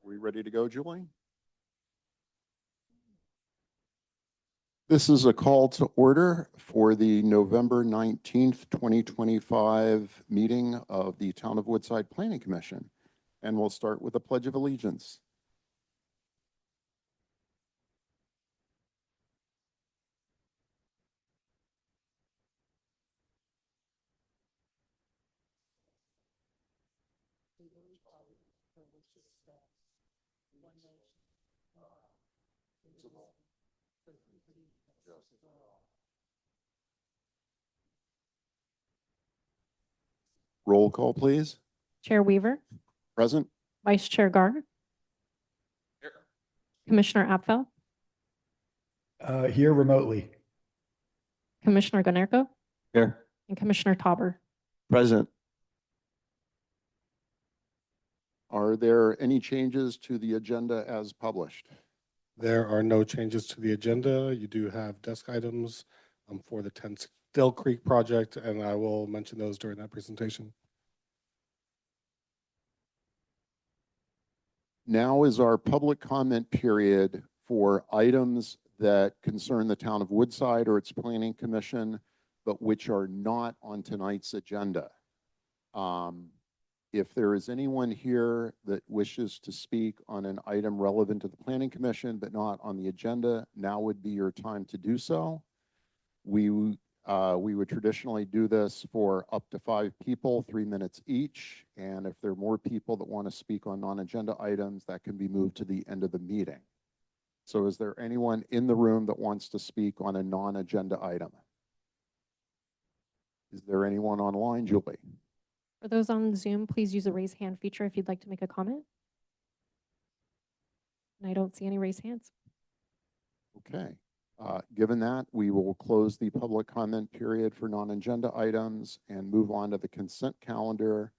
We ready to go, Julie? This is a call to order for the November 19th, 2025 meeting of the Town of Woodside Planning Commission. And we'll start with the Pledge of Allegiance. Roll call, please. Chair Weaver, Present. Vice Chair Gar, Here. Commissioner Apfel, Here remotely. Commissioner Gonerko, Here. and Commissioner Tauber. Present. Are there any changes to the agenda as published? There are no changes to the agenda. You do have desk items for the 10 Still Creek project, and I will mention those during that presentation. Now is our public comment period for items that concern the Town of Woodside or its Planning Commission, but which are not on tonight's agenda. If there is anyone here that wishes to speak on an item relevant to the Planning Commission but not on the agenda, now would be your time to do so. We would traditionally do this for up to 5 people, 3 minutes each. And if there are more people that want to speak on non-agenda items, that can be moved to the end of the meeting. So is there anyone in the room that wants to speak on a non-agenda item? Is there anyone online, Julie? For those on Zoom, please use the raise hand feature if you'd like to make a comment. And I don't see any raised hands. Okay. Given that, we will close the public comment period for non-agenda items and move on to the consent calendar,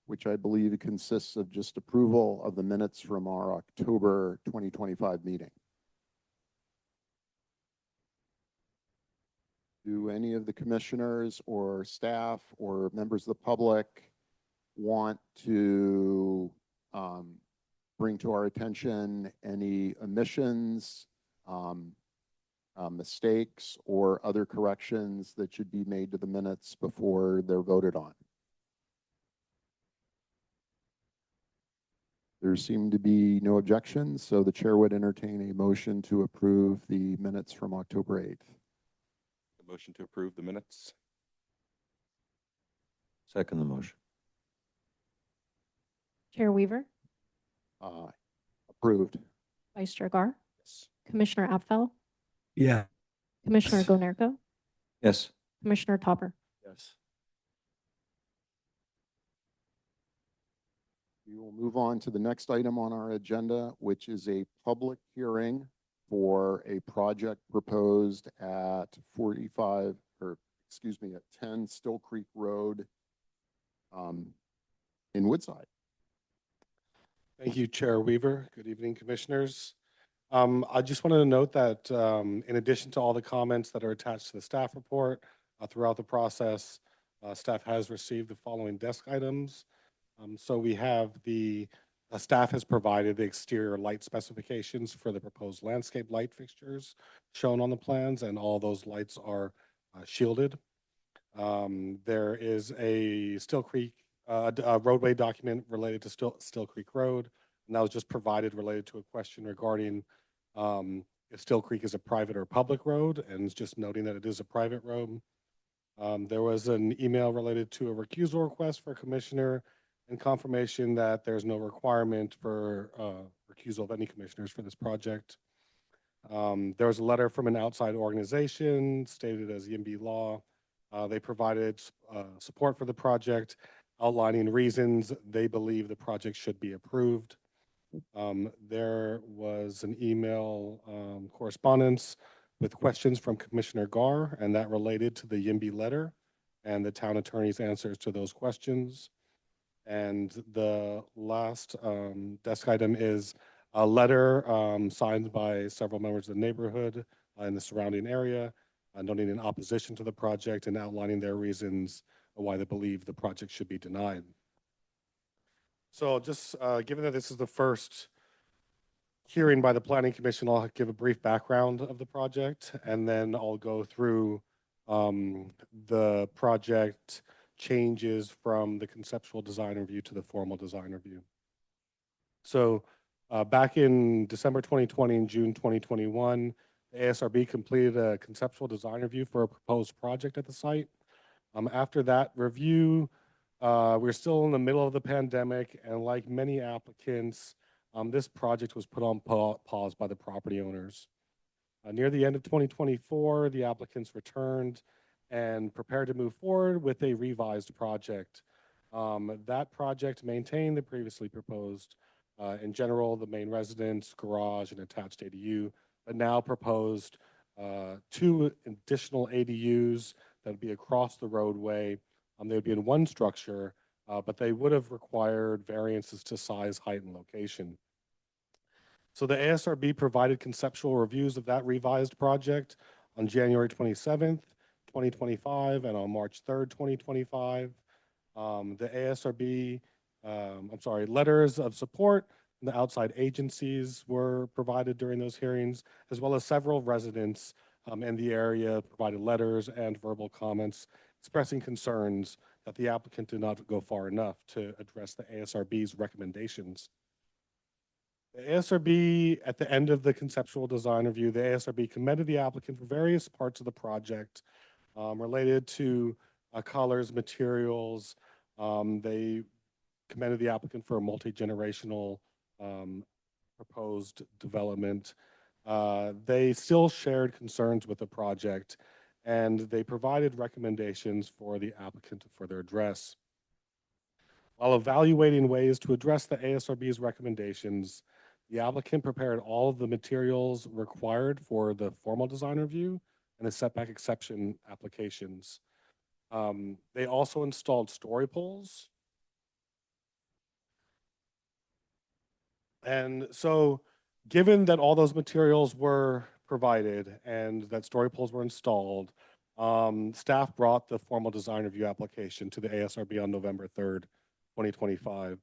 which I believe consists of just approval of the minutes from our October 2025 meeting. Do any of the commissioners or staff or members of the public want to bring to our attention any omissions, mistakes, or other corrections that should be made to the minutes before they're voted on? There seem to be no objections, so the chair would entertain a motion to approve the minutes from October 8th. The motion to approve the minutes. Second the motion. Chair Weaver, Approved. Vice Chair Gar, Yes. Commissioner Apfel, Yeah. Commissioner Gonerko, Yes. Commissioner Tauber. Yes. We will move on to the next item on our agenda, which is a public hearing for a project proposed at 10 Still Creek Road in Woodside. Thank you, Chair Weaver. Good evening, commissioners. I just wanted to note that in addition to all the comments that are attached to the staff report throughout the process, staff has received the following desk items. So we have staff has provided the exterior light specifications for the proposed landscape light fixtures shown on the plans, and all those lights are shielded. There is a Still Creek a roadway document related to Still Creek Road, and that was just provided related to a question regarding if Still Creek is a private or public road, and it's just noting that it is a private road. There was an email related to a recusal request for a commissioner and confirmation that there's no requirement for recusal of any commissioners for this project. There was a letter from an outside organization stated as YIMBY Law. They provided support for the project, outlining reasons they believe the project should be approved. There was an email correspondence with questions from Commissioner Gar, and that related to the YIMBY letter and the town attorney's answers to those questions. And the last desk item is a letter signed by several members of the neighborhood in the surrounding area, noting in opposition to the project and outlining their reasons why they believe the project should be denied. So just given that this is the first hearing by the Planning Commission, I'll give a brief background of the project, and then I'll go through the project changes from the conceptual design review to the formal design review. So back in December 2020 and June 2021, the ASRB completed a conceptual design review for a proposed project at the site. After that review, we're still in the middle of the pandemic, and like many applicants, this project was put on pause by the property owners. Near the end of 2024, the applicants returned and prepared to move forward with a revised project. That project maintained the previously proposed, in general, the main residence, garage, and attached ADU, but now proposed 2 additional ADUs that would be across the roadway. They would be in one structure, but they would have required variances to size, height, and location. So the ASRB provided conceptual reviews of that revised project on January 27th, 2025, and on March 3rd, 2025. The ASRB, letters of support from the outside agencies were provided during those hearings, as well as several residents in the area provided letters and verbal comments expressing concerns that the applicant did not go far enough to address the ASRB's recommendations. The ASRB, at the end of the conceptual design review, the ASRB commended the applicant for various parts of the project related to colors, materials. They commended the applicant for a multi-generational proposed development. They still shared concerns with the project, and they provided recommendations for the applicant to further address. While evaluating ways to address the ASRB's recommendations, the applicant prepared all of the materials required for the formal design review and the setback exception applications. They also installed story poles. And so, given that all those materials were provided and that story poles were installed, staff brought the formal design review application to the ASRB on November 3rd, 2025.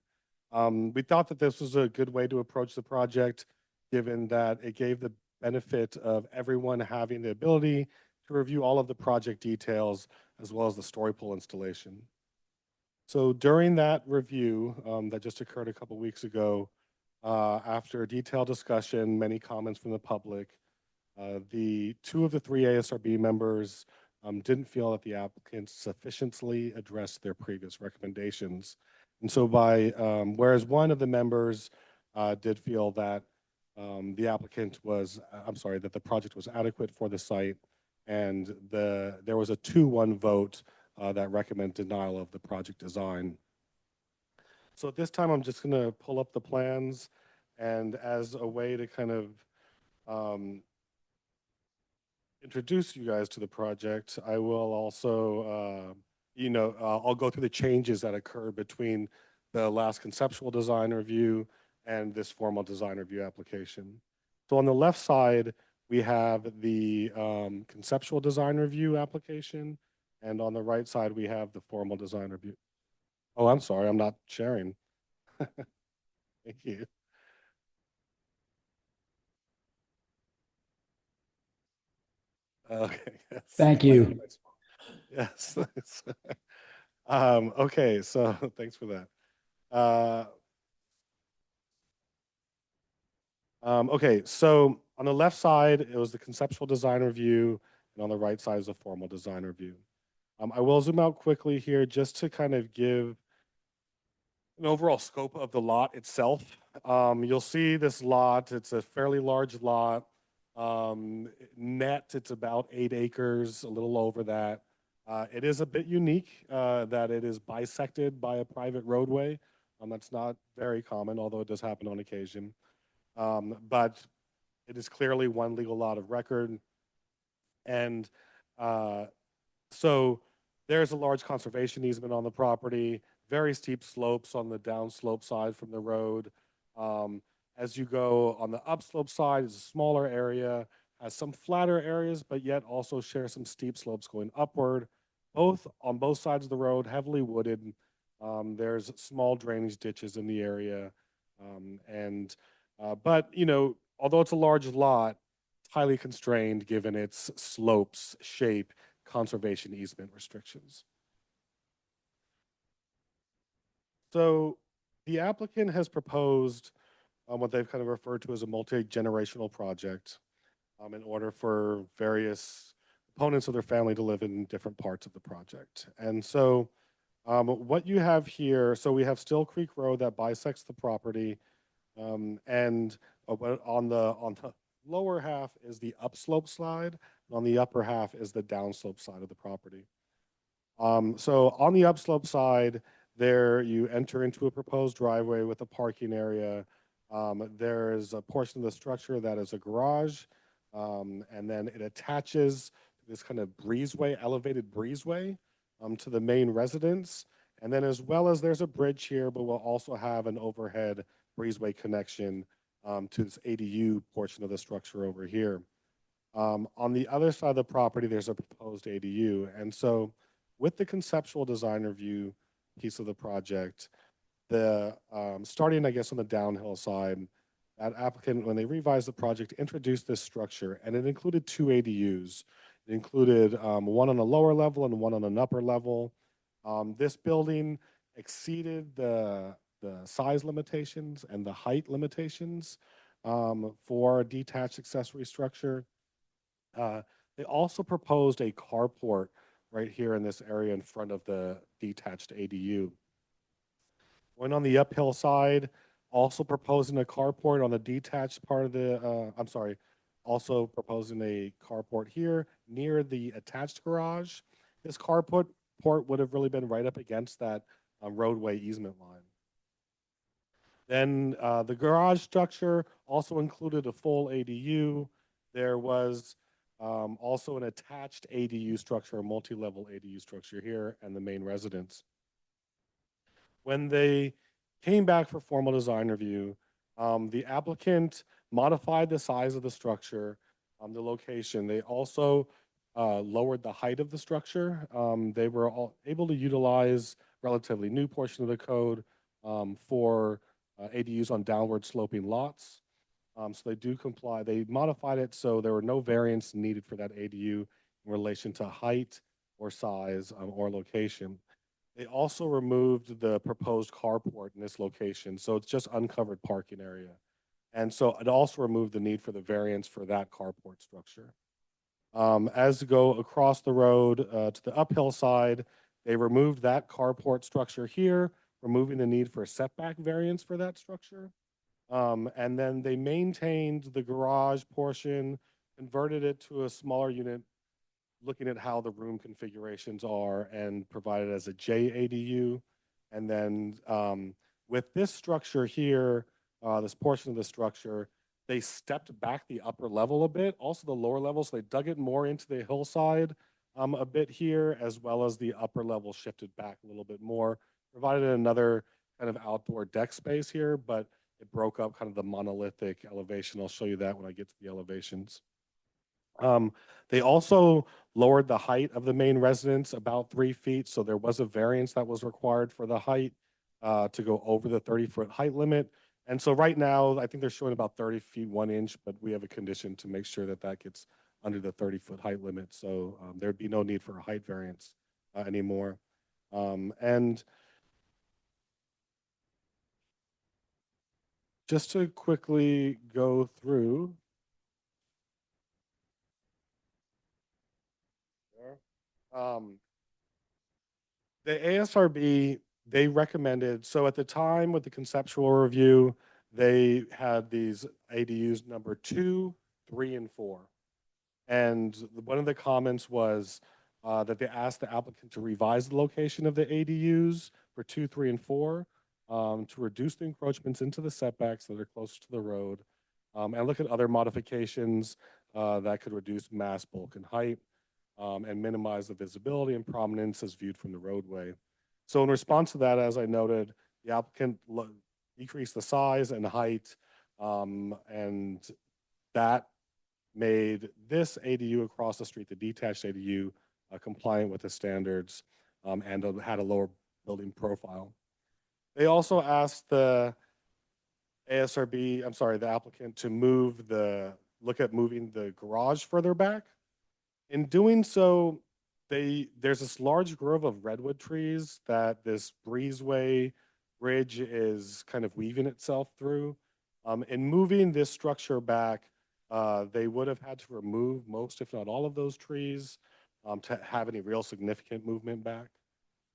We thought that this was a good way to approach the project, given that it gave the benefit of everyone having the ability to review all of the project details as well as the story pole installation. So during that review that just occurred a couple weeks ago, after a detailed discussion, many comments from the public, the 2 of the 3 ASRB members didn't feel that the applicants sufficiently addressed their previous recommendations. And so whereas one of the members did feel that the applicant was, that the project was adequate for the site, and there was a 2-1 vote that recommended denial of the project design. So at this time, I'm just going to pull up the plans, and as a way to kind of introduce you guys to the project, I will also, I'll go through the changes that occurred between the last conceptual design review and this formal design review application. So on the left side, we have the conceptual design review application, and on the right side, we have the formal design review. Oh, I'm sorry, I'm not sharing. Thank you. Okay. Yes. Thank you. Yes. Okay, so thanks for that. Okay, so on the left side, it was the conceptual design review, and on the right side is a formal design review. I will zoom out quickly here just to kind of give an overall scope of the lot itself. You'll see this lot, it's a fairly large lot. Net, it's about 8 acres, a little over that. It is a bit unique that it is bisected by a private roadway. That's not very common, although it does happen on occasion. But it is clearly one legal lot of record. And so there's a large conservation easement on the property, very steep slopes on the downslope side from the road. As you go on the upslope side, it's a smaller area, has some flatter areas, but yet also shares some steep slopes going upward. On both sides of the road, heavily wooded. There's small drainage ditches in the area. And But, although it's a large lot, it's highly constrained given its slopes, shape, conservation easement restrictions. So the applicant has proposed what they've kind of referred to as a multi-generational project in order for various components of their family to live in different parts of the project. And so what you have here, so we have Still Creek Road that bisects the property, and on the lower half is the upslope side, and on the upper half is the downslope side of the property. So on the upslope side, there you enter into a proposed driveway with a parking area. There is a portion of the structure that is a garage, and then it attaches this kind of breezeway, elevated breezeway, to the main residence. And then as well as there's a bridge here, but we'll also have an overhead breezeway connection to this ADU portion of the structure over here. On the other side of the property, there's a proposed ADU. And so with the conceptual design review piece of the project, the starting, I guess, on the downhill side, that applicant, when they revised the project, introduced this structure, and it included 2 ADUs. It included one on a lower level and one on an upper level. This building exceeded the size limitations and the height limitations for a detached accessory structure. They also proposed a carport right here in this area in front of the detached ADU. Going on the uphill side, also proposing a carport on the detached part of the, also proposing a carport here near the attached garage. This carport would have really been right up against that roadway easement line. Then the garage structure also included a full ADU. There was also an attached ADU structure, a multi-level ADU structure here, and the main residence. When they came back for formal design review, the applicant modified the size of the structure, the location. They also lowered the height of the structure. They were able to utilize relatively new portion of the code for ADUs on downward sloping lots. So they do comply. They modified it so there were no variants needed for that ADU in relation to height or size or location. They also removed the proposed carport in this location, so it's just uncovered parking area. And so it also removed the need for the variance for that carport structure. As you go across the road to the uphill side, they removed that carport structure here, removing the need for a setback variance for that structure. And then they maintained the garage portion, converted it to a smaller unit, looking at how the room configurations are, and provided as a JADU. And then with this structure here, this portion of the structure, they stepped back the upper level a bit, also the lower level, so they dug it more into the hillside a bit here, as well as the upper level shifted back a little bit more, provided another kind of outdoor deck space here, but it broke up kind of the monolithic elevation. I'll show you that when I get to the elevations. They also lowered the height of the main residence about 3 feet, so there was a variance that was required for the height to go over the 30-foot height limit. And so right now, I think they're showing about 30 feet 1 inch, but we have a condition to make sure that that gets under the 30-foot height limit. So there'd be no need for a height variance anymore. And just to quickly go through, the ASRB, they recommended, so at the time with the conceptual review, they had these ADUs number 2, 3, and 4. And one of the comments was that they asked the applicant to revise the location of the ADUs for 2, 3, and 4 to reduce the encroachments into the setbacks that are closer to the road, and look at other modifications that could reduce mass, bulk, and height, and minimize the visibility and prominence as viewed from the roadway. So in response to that, as I noted, the applicant decreased the size and height, and that made this ADU across the street, the detached ADU, compliant with the standards, and had a lower building profile. They also asked the ASRB, I'm sorry, the applicant to look at moving the garage further back. In doing so, there's this large grove of redwood trees that this breezeway bridge is kind of weaving itself through. In moving this structure back, they would have had to remove most, if not all of those trees, to have any real significant movement back.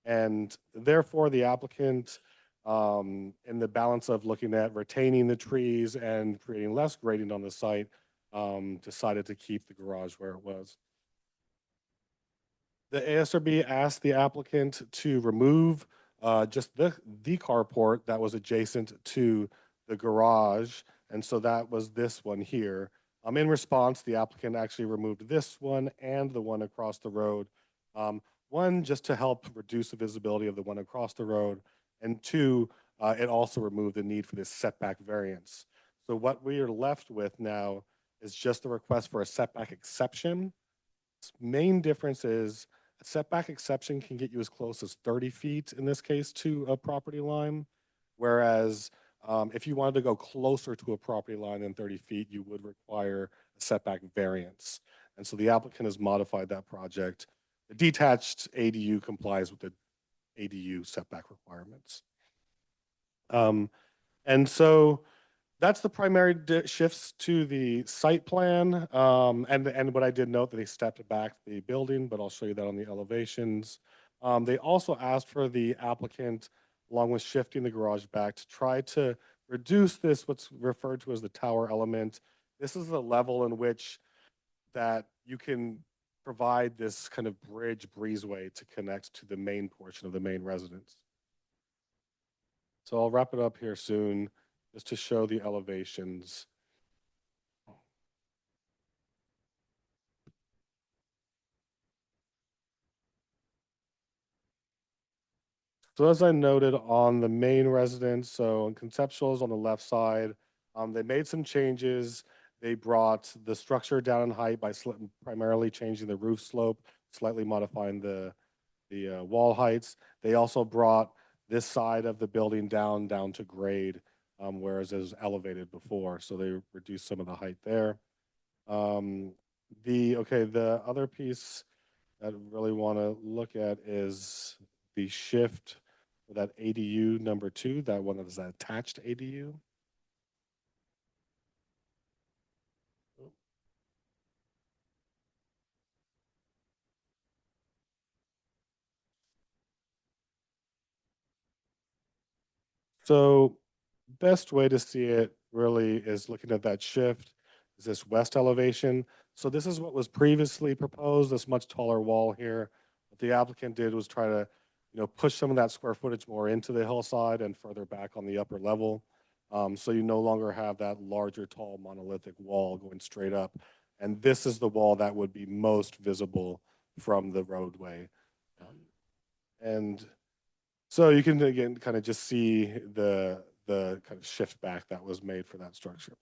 And therefore, the applicant, in the balance of looking at retaining the trees and creating less grading on the site, decided to keep the garage where it was. The ASRB asked the applicant to remove just the carport that was adjacent to the garage, and so that was this one here. In response, the applicant actually removed this one and the one across the road. One, just to help reduce the visibility of the one across the road, and two, it also removed the need for this setback variance. So what we are left with now is just the request for a setback exception. Main difference is a setback exception can get you as close as 30 feet in this case to a property line, whereas if you wanted to go closer to a property line than 30 feet, you would require a setback variance. And so the applicant has modified that project. The detached ADU complies with the ADU setback requirements. And so that's the primary shifts to the site plan. And what I did note that they stepped back the building, but I'll show you that on the elevations. They also asked for the applicant, along with shifting the garage back, to try to reduce this, what's referred to as the tower element. This is the level in which that you can provide this kind of bridge breezeway to connect to the main portion of the main residence. So I'll wrap it up here soon, just to show the elevations. So as I noted on the main residence, so on conceptuals on the left side, they made some changes. They brought the structure down in height by primarily changing the roof slope, slightly modifying the wall heights. They also brought this side of the building down to grade, whereas it was elevated before. So they reduced some of the height there. The other piece that I really want to look at is the shift for that ADU number 2, that one that is that attached ADU. So best way to see it really is looking at that shift, is this west elevation. So this is what was previously proposed, this much taller wall here. What the applicant did was try to, push some of that square footage more into the hillside and further back on the upper level. So you no longer have that larger, tall, monolithic wall going straight up. And this is the wall that would be most visible from the roadway. And so you can, again, kind of just see the kind of shift back that was made for that structure.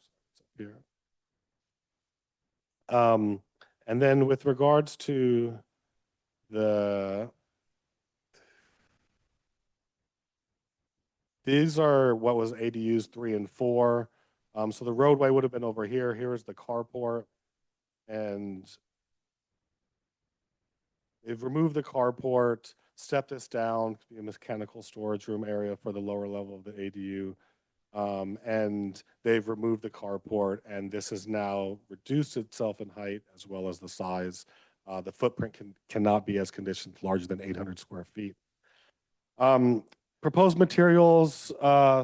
Here. And then with regards to these are what was ADUs 3 and 4. So the roadway would have been over here. Here is the carport. And they've removed the carport, stepped this down to be a mechanical storage room area for the lower level of the ADU. And they've removed the carport, and this has now reduced itself in height as well as the size. The footprint cannot be as conditioned larger than 800 square feet. Proposed materials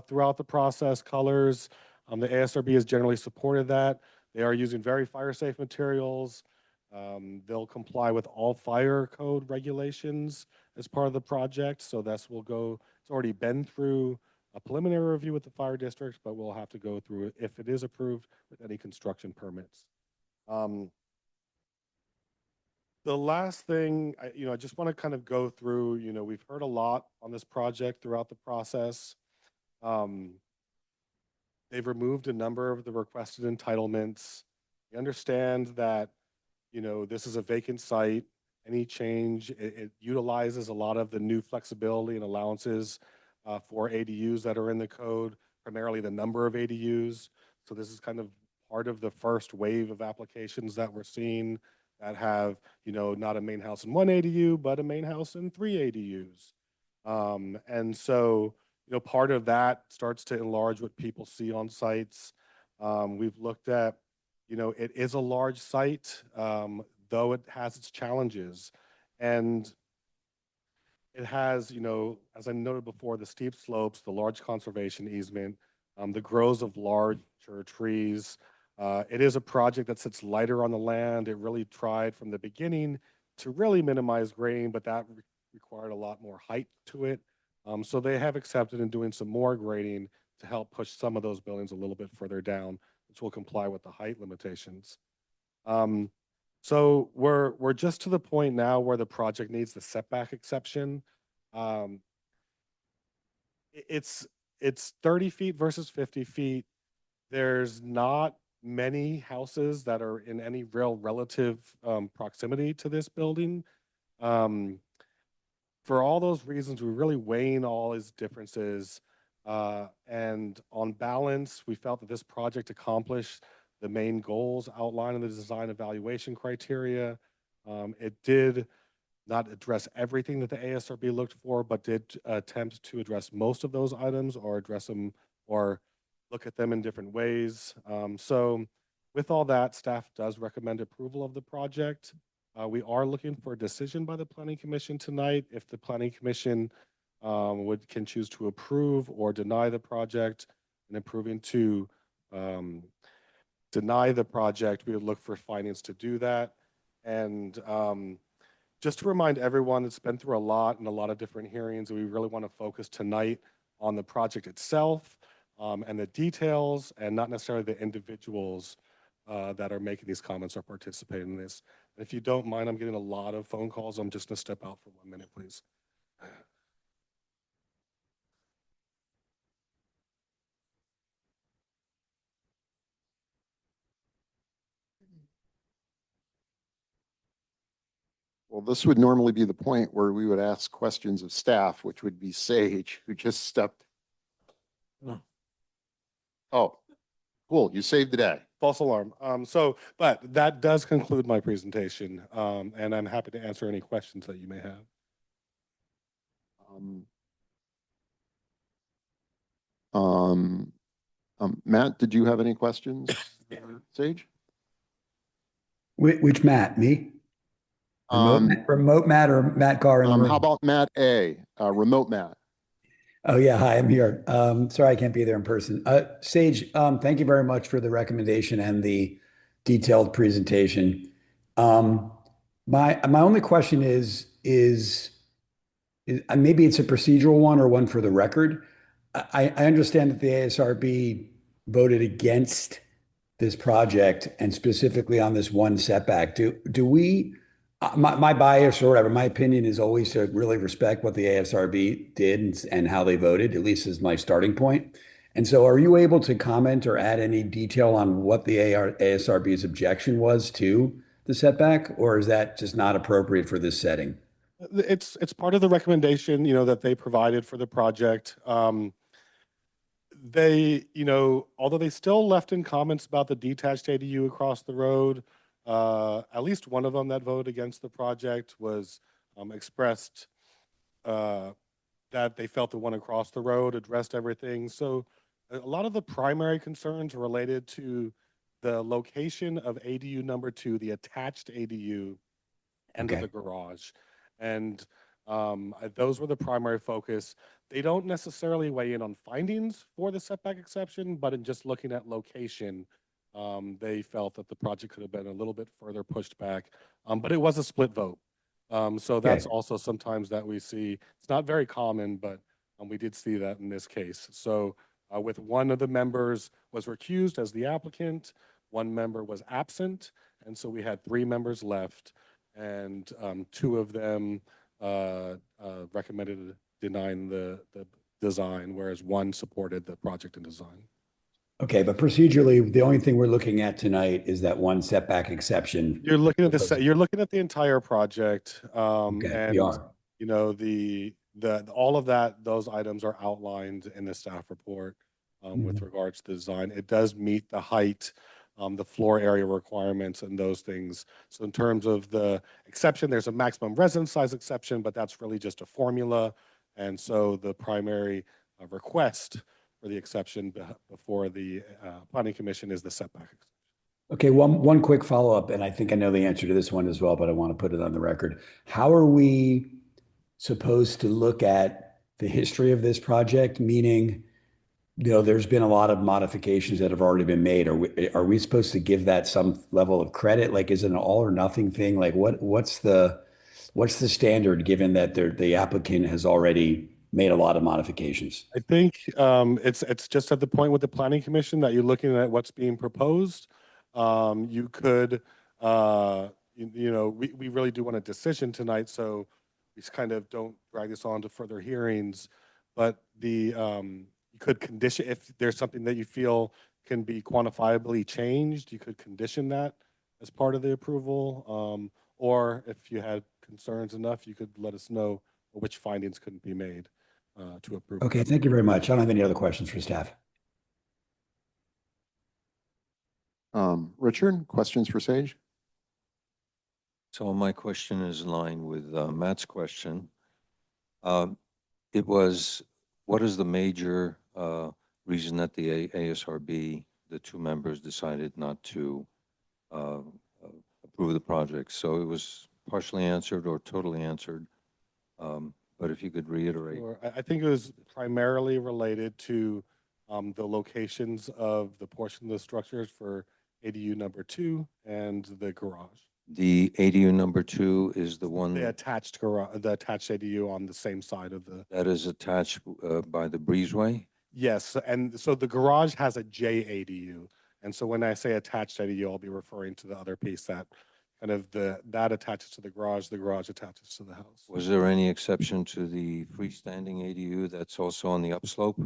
throughout the process, colors, the ASRB has generally supported that. They are using very fire-safe materials. They'll comply with all fire code regulations as part of the project. So it's already been through a preliminary review with the fire district, but we'll have to go through it if it is approved with any construction permits. The last thing, I just want to kind of go through, we've heard a lot on this project throughout the process. They've removed a number of the requested entitlements. We understand that, this is a vacant site. Any change, it utilizes a lot of the new flexibility and allowances for ADUs that are in the code. primarily the number of ADUs. So this is kind of part of the first wave of applications that we're seeing that have, not a main house and one ADU, but a main house and three ADUs. And so, part of that starts to enlarge what people see on sites. We've looked at, it is a large site, though it has its challenges. And it has, as I noted before, the steep slopes, the large conservation easement, the grows of larger trees. It is a project that sits lighter on the land. It really tried from the beginning to really minimize grading, but that required a lot more height to it. So they have accepted in doing some more grading to help push some of those buildings a little bit further down, which will comply with the height limitations. So we're just to the point now where the project needs the setback exception. It's 30 feet versus 50 feet. There's not many houses that are in any real relative proximity to this building. For all those reasons, we're really weighing all his differences. And on balance, we felt that this project accomplished the main goals outlined in the design evaluation criteria. It did not address everything that the ASRB looked for, but did attempt to address most of those items or address them or look at them in different ways. So with all that, staff does recommend approval of the project. We are looking for a decision by the Planning Commission tonight. If the Planning Commission can choose to approve or deny the project, and approving to deny the project, we would look for findings to do that. And just to remind everyone, it's been through a lot and a lot of different hearings, and we really want to focus tonight on the project itself and the details, and not necessarily the individuals that are making these comments or participating in this. And if you don't mind, I'm getting a lot of phone calls. I'm just going to step out for 1 minute, please. Well, this would normally be the point where we would ask questions of staff, which would be Sage, who just stepped. Oh, cool. You saved the day. False alarm. But that does conclude my presentation, and I'm happy to answer any questions that you may have. Matt, did you have any questions? Sage? Which Matt? Me? Remote Matt or Matt Carr in the room? How about Matt A, remote Matt? Oh yeah, hi, I'm here. Sorry I can't be there in person. Sage, thank you very much for the recommendation and the detailed presentation. My only question is maybe it's a procedural one or one for the record. I understand that the ASRB voted against this project and specifically on this one setback. Do we? My bias or whatever, my opinion is always to really respect what the ASRB did and how they voted, at least as my starting point. And so are you able to comment or add any detail on what the ASRB's objection was to the setback, or is that just not appropriate for this setting? It's part of the recommendation, that they provided for the project. They, although they still left in comments about the detached ADU across the road, at least one of them that voted against the project was expressed that they felt the one across the road addressed everything. So a lot of the primary concerns related to the location of ADU number 2, the attached ADU end of the garage. And those were the primary focus. They don't necessarily weigh in on findings for the setback exception, but in just looking at location, they felt that the project could have been a little bit further pushed back, but it was a split vote. So that's also sometimes that we see. It's not very common, but we did see that in this case. So with one of the members was recused as the applicant, one member was absent, and so we had 3 members left, and 2 of them recommended denying the design, whereas 1 supported the project and design. Okay, but procedurally, the only thing we're looking at tonight is that one setback exception. You're looking at you're looking at the entire project, Okay, and we are. all of that, those items are outlined in the staff report. with Mhm. regards to the design. It does meet the height, the floor area requirements and those things. So in terms of the exception, there's a maximum residence size exception, but that's really just a formula. And so the primary request for the exception before the planning commission is the setback. Okay, one quick follow-up, and I think I know the answer to this one as well, but I want to put it on the record. How are we supposed to look at the history of this project? Meaning, there's been a lot of modifications that have already been made. Are we supposed to give that some level of credit? Like, is it an all or nothing thing? Like, what's the standard given that the applicant has already made a lot of modifications? I think it's just at the point with the planning commission that you're looking at what's being proposed. You could, we really do want a decision tonight, so we just kind of don't drag this on to further hearings. But you could condition, if there's something that you feel can be quantifiably changed, you could condition that as part of the approval. Or if you had concerns enough, you could let us know which findings couldn't be made to approve. Okay, thank you very much. I don't have any other questions for staff. Richard, questions for Sage? So my question is in line with Matt's question. It was, what is the major reason that the ASRB, the two members, decided not to approve the project? So it was partially answered or totally answered. But if you could reiterate. Sure. I think it was primarily related to the locations of the portion of the structures for ADU number 2 and the garage. The ADU number 2 is the one The attached garage, the attached ADU on the same side of the. that is attached by the breezeway? Yes, and so the garage has a J ADU. And so when I say attached ADU, I'll be referring to the other piece that kind of that attaches to the garage attaches to the house. Was there any exception to the freestanding ADU that's also on the upslope?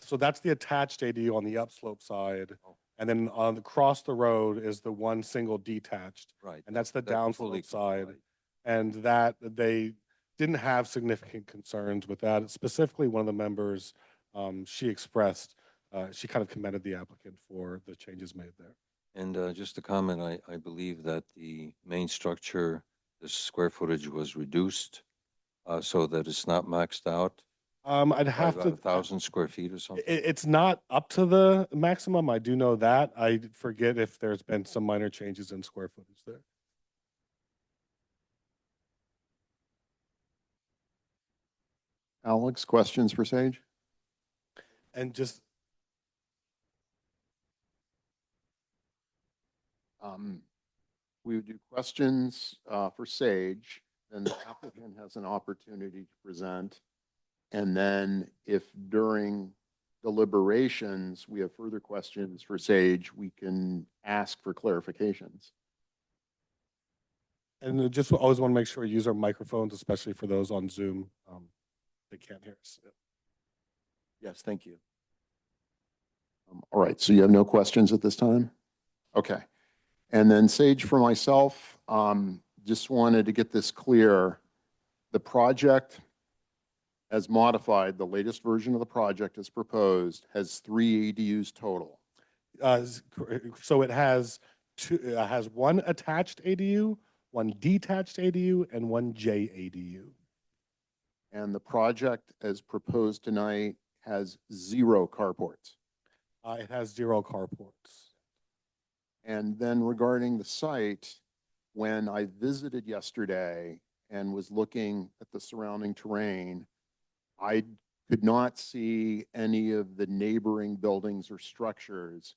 So that's the attached ADU on the upslope side. And then across the road is the one single detached. Right. And that's the That's fully downslope side. compliant. And that they didn't have significant concerns with that. Specifically, one of the members, she expressed, she kind of commended the applicant for the changes made there. And just a comment, I believe that the main structure, the square footage was reduced so that it's not maxed out I'd by have about to. 1,000 square feet or something. It's not up to the maximum. I do know that. I forget if there's been some minor changes in square footage there. Alex, questions for Sage? And just, We would do questions for Sage, then the applicant has an opportunity to present. And then if during deliberations, we have further questions for Sage, we can ask for clarifications. and just always want to make sure we use our microphones, especially for those on Zoom. They can't hear us. Yes, thank you. All right, so you have no questions at this time? Okay. And then Sage, for myself, just wanted to get this clear. The project as modified, the latest version of the project as proposed, has 3 ADUs total. So it has one attached ADU, one detached ADU, and one J ADU. And the project as proposed tonight has 0 carports. It has 0 carports. And then regarding the site, when I visited yesterday and was looking at the surrounding terrain, I could not see any of the neighboring buildings or structures.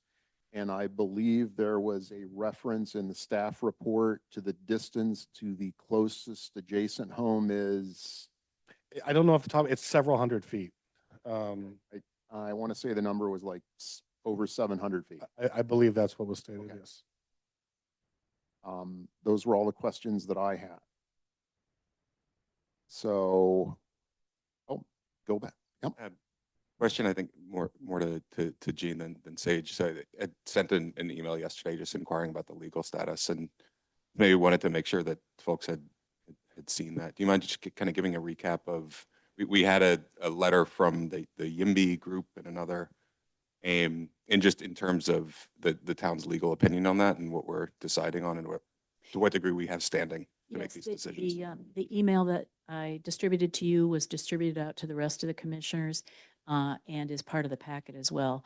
And I believe there was a reference in the staff report to the distance to the closest adjacent home is, I don't know off the top, it's several hundred feet. I want to say the number was like over 700 feet. I believe that's what was stated, Okay. yes. Those were all the questions that I had. So, go back. Yep. Question, I think more to Gene than Sage. So I sent an email yesterday just inquiring about the legal status and maybe wanted to make sure that folks had seen that. Do you mind just kind of giving a recap of, we had a letter from the YIMBY group and another, and just in terms of the town's legal opinion on that and what we're deciding on and to what degree we have standing to make these decisions. The email that I distributed to you was distributed out to the rest of the commissioners and is part of the packet as well.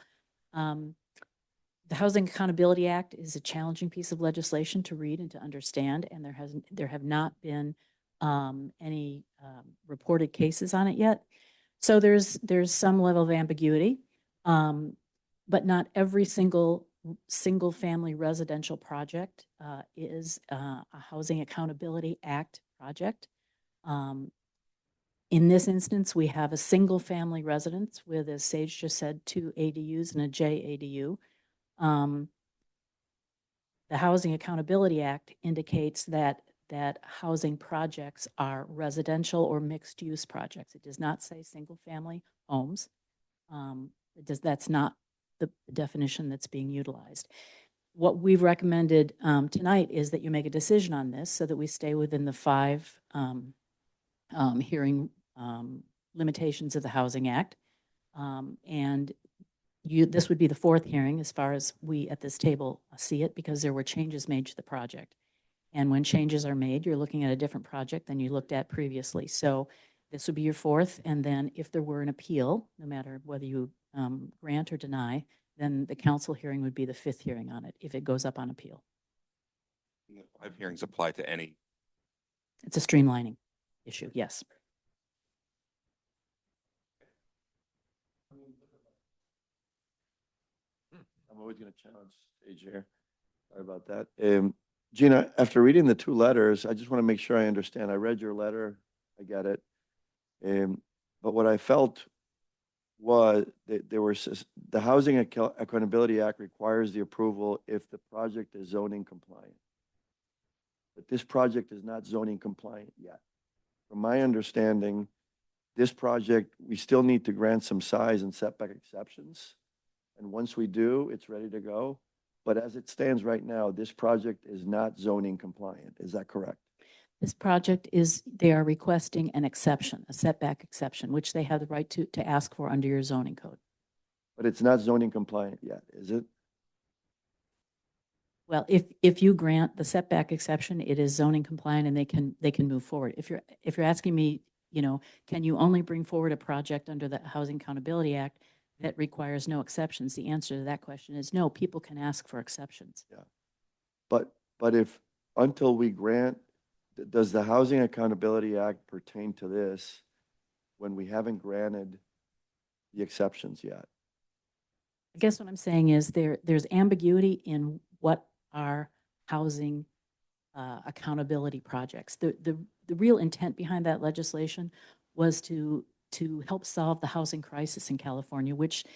The Housing Accountability Act is a challenging piece of legislation to read and to understand, and there have not been any reported cases on it yet. So there's some level of ambiguity, but not every single family residential project is a Housing Accountability Act project. In this instance, we have a single family residence with, as Sage just said, 2 ADUs and a JADU. The Housing Accountability Act indicates that housing projects are residential or mixed use projects. It does not say single family homes. That's not the definition that's being utilized. What we've recommended tonight is that you make a decision on this so that we stay within the 5 hearing limitations of the Housing Act. And this would be the 4th hearing as far as we at this table see it, because there were changes made to the project. And when changes are made, you're looking at a different project than you looked at previously. So this would be your 4th. And then if there were an appeal, no matter whether you grant or deny, then the council hearing would be the 5th hearing on it if it goes up on appeal. And the 5 hearings apply to any. It's a streamlining issue, yes. I'm always going to challenge Sage here. Sorry about that. Gina, after reading the 2 letters, I just want to make sure I understand. I read your letter. I get it. But what I felt was that the Housing Accountability Act requires the approval if the project is zoning compliant. But this project is not zoning compliant yet. From my understanding, this project, we still need to grant some size and setback exceptions. And once we do, it's ready to go. But as it stands right now, this project is not zoning compliant. Is that correct? This project they are requesting an exception, a setback exception, which they have the right to ask for under your zoning code. But it's not zoning compliant yet, is it? Well, if you grant the setback exception, it is zoning compliant and they can move forward. If you're asking me, can you only bring forward a project under the Housing Accountability Act that requires no exceptions? The answer to that question is no. People can ask for exceptions. Yeah. But if until we grant, does the Housing Accountability Act pertain to this when we haven't granted the exceptions yet? I guess what I'm saying is there's ambiguity in what are housing accountability projects. The real intent behind that legislation was to help solve the housing crisis in California, which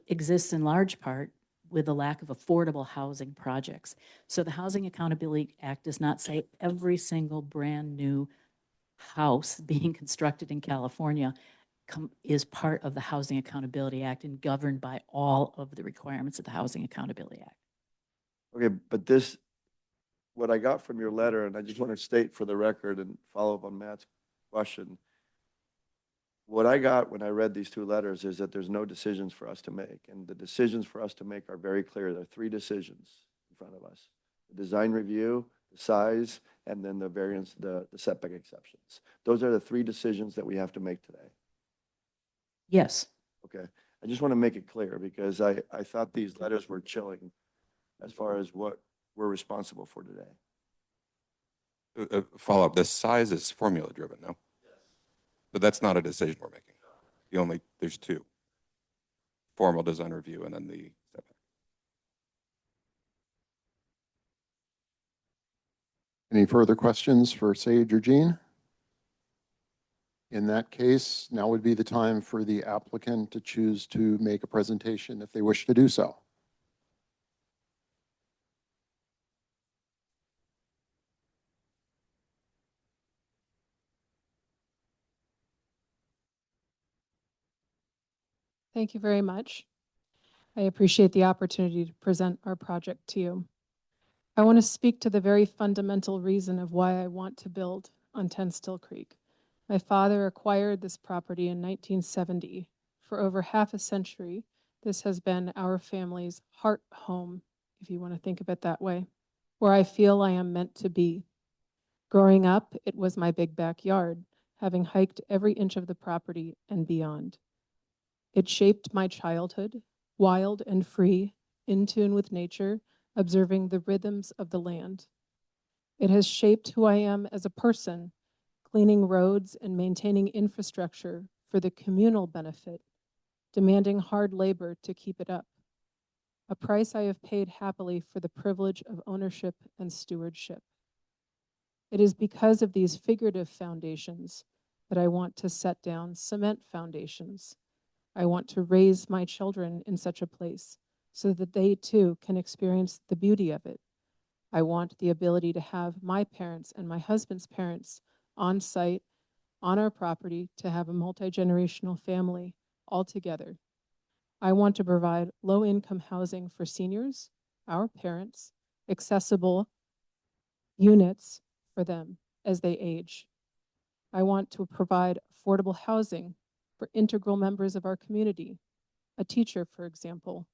exists in large part with the lack of affordable housing projects. So the Housing Accountability Act does not say every single brand new house being constructed in California is part of the Housing Accountability Act and governed by all of the requirements of the Housing Accountability Act. Okay, but what I got from your letter, and I just want to state for the record and follow up on Matt's question, what I got when I read these 2 letters is that there's no decisions for us to make. And the decisions for us to make are very clear. There are 3 decisions in front of us: the design review, the size, and then the variance, the setback exceptions. Those are the 3 decisions that we have to make today. Yes. Okay. I just want to make it clear because I thought these letters were chilling as far as what we're responsible for today. Follow up, the size is formula driven, no? But that's not a decision we're making. There's 2. Formal design review and then the setback. Any further questions for Sage or Jean? In that case, now would be the time for the applicant to choose to make a presentation if they wish to do so. Thank you very much. I appreciate the opportunity to present our project to you. I want to speak to the very fundamental reason of why I want to build on 10 Still Creek. My father acquired this property in 1970. For over half a century, this has been our family's heart home, if you want to think of it that way, where I feel I am meant to be. Growing up, it was my big backyard, having hiked every inch of the property and beyond. It shaped my childhood, wild and free, in tune with nature, observing the rhythms of the land. It has shaped who I am as a person, cleaning roads and maintaining infrastructure for the communal benefit, demanding hard labor to keep it up. A price I have paid happily for the privilege of ownership and stewardship. It is because of these figurative foundations that I want to set down cement foundations. I want to raise my children in such a place so that they too can experience the beauty of it. I want the ability to have my parents and my husband's parents on site, on our property, to have a multi-generational family all together. I want to provide low-income housing for seniors, our parents, accessible units for them as they age. I want to provide affordable housing for integral members of our community, a teacher, for example.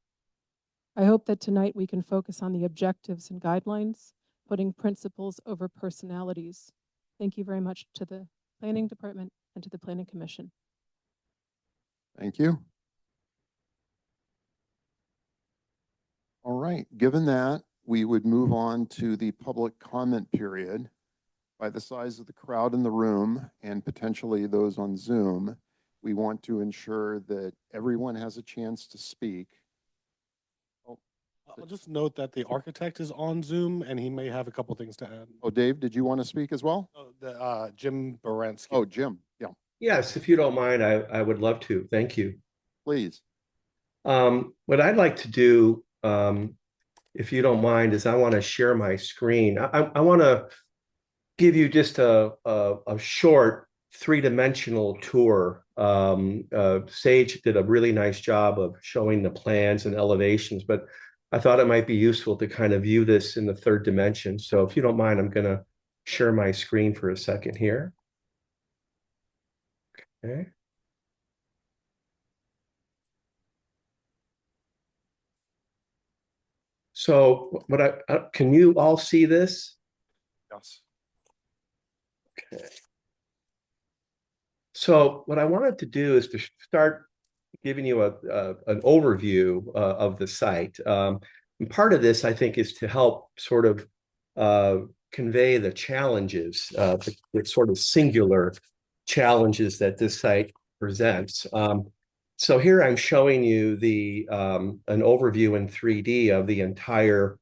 I hope that tonight we can focus on the objectives and guidelines, putting principles over personalities. Thank you very much to the Planning Department and to the Planning Commission. Thank you. All right, given that, we would move on to the public comment period. By the size of the crowd in the room and potentially those on Zoom, we want to ensure that everyone has a chance to speak. I'll just note that the architect is on Zoom and he may have a couple things to add. Oh, Dave, did you want to speak as well? Oh, Jim Baranski. Oh, Jim, yeah, Yes, if you don't mind, I would love to. Thank you. please. What I'd like to do, if you don't mind, is I want to share my screen. I want to give you just a short three-dimensional tour. Sage did a really nice job of showing the plans and elevations, but I thought it might be useful to kind of view this in the third dimension. So if you don't mind, I'm going to share my screen for a second here. Okay. So what can you all see this? Yes. Okay. So what I wanted to do is to start giving you an overview of the site. And part of this, I think, is to help sort of convey the challenges, the sort of singular challenges that this site presents. So here I'm showing you an overview in 3D of the entire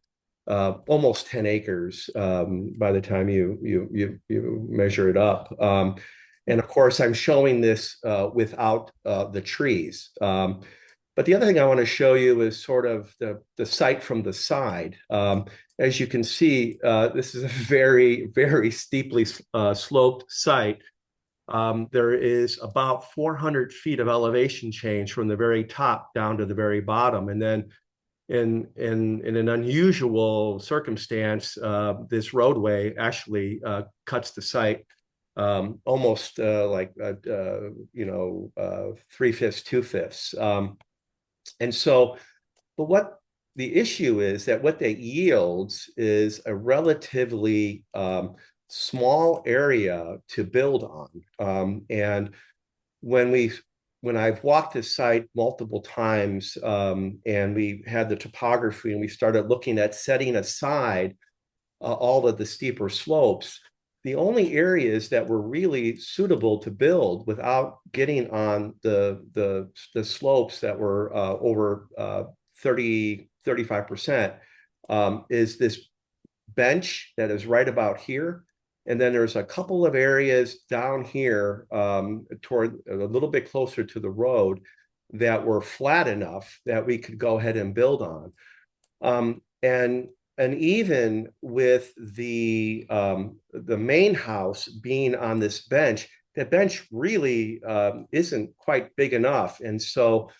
almost 10 acres by the time you measure it up. And of course, I'm showing this without the trees. But the other thing I want to show you is sort of the site from the side. As you can see, this is a very, very steeply sloped site. There is about 400 feet of elevation change from the very top down to the very bottom. And then in an unusual circumstance, this roadway actually cuts the site almost like 3/5, 2/5. And so, but what the issue is that what that yields is a relatively small area to build on. And when I've walked this site multiple times and we had the topography and we started looking at setting aside all of the steeper slopes, the only areas that were really suitable to build without getting on the slopes that were over 35% is this bench that is right about here. And then there's a couple of areas down here toward a little bit closer to the road that were flat enough that we could go ahead and build on. And even with the main house being on this bench, that bench really isn't quite big enough. And so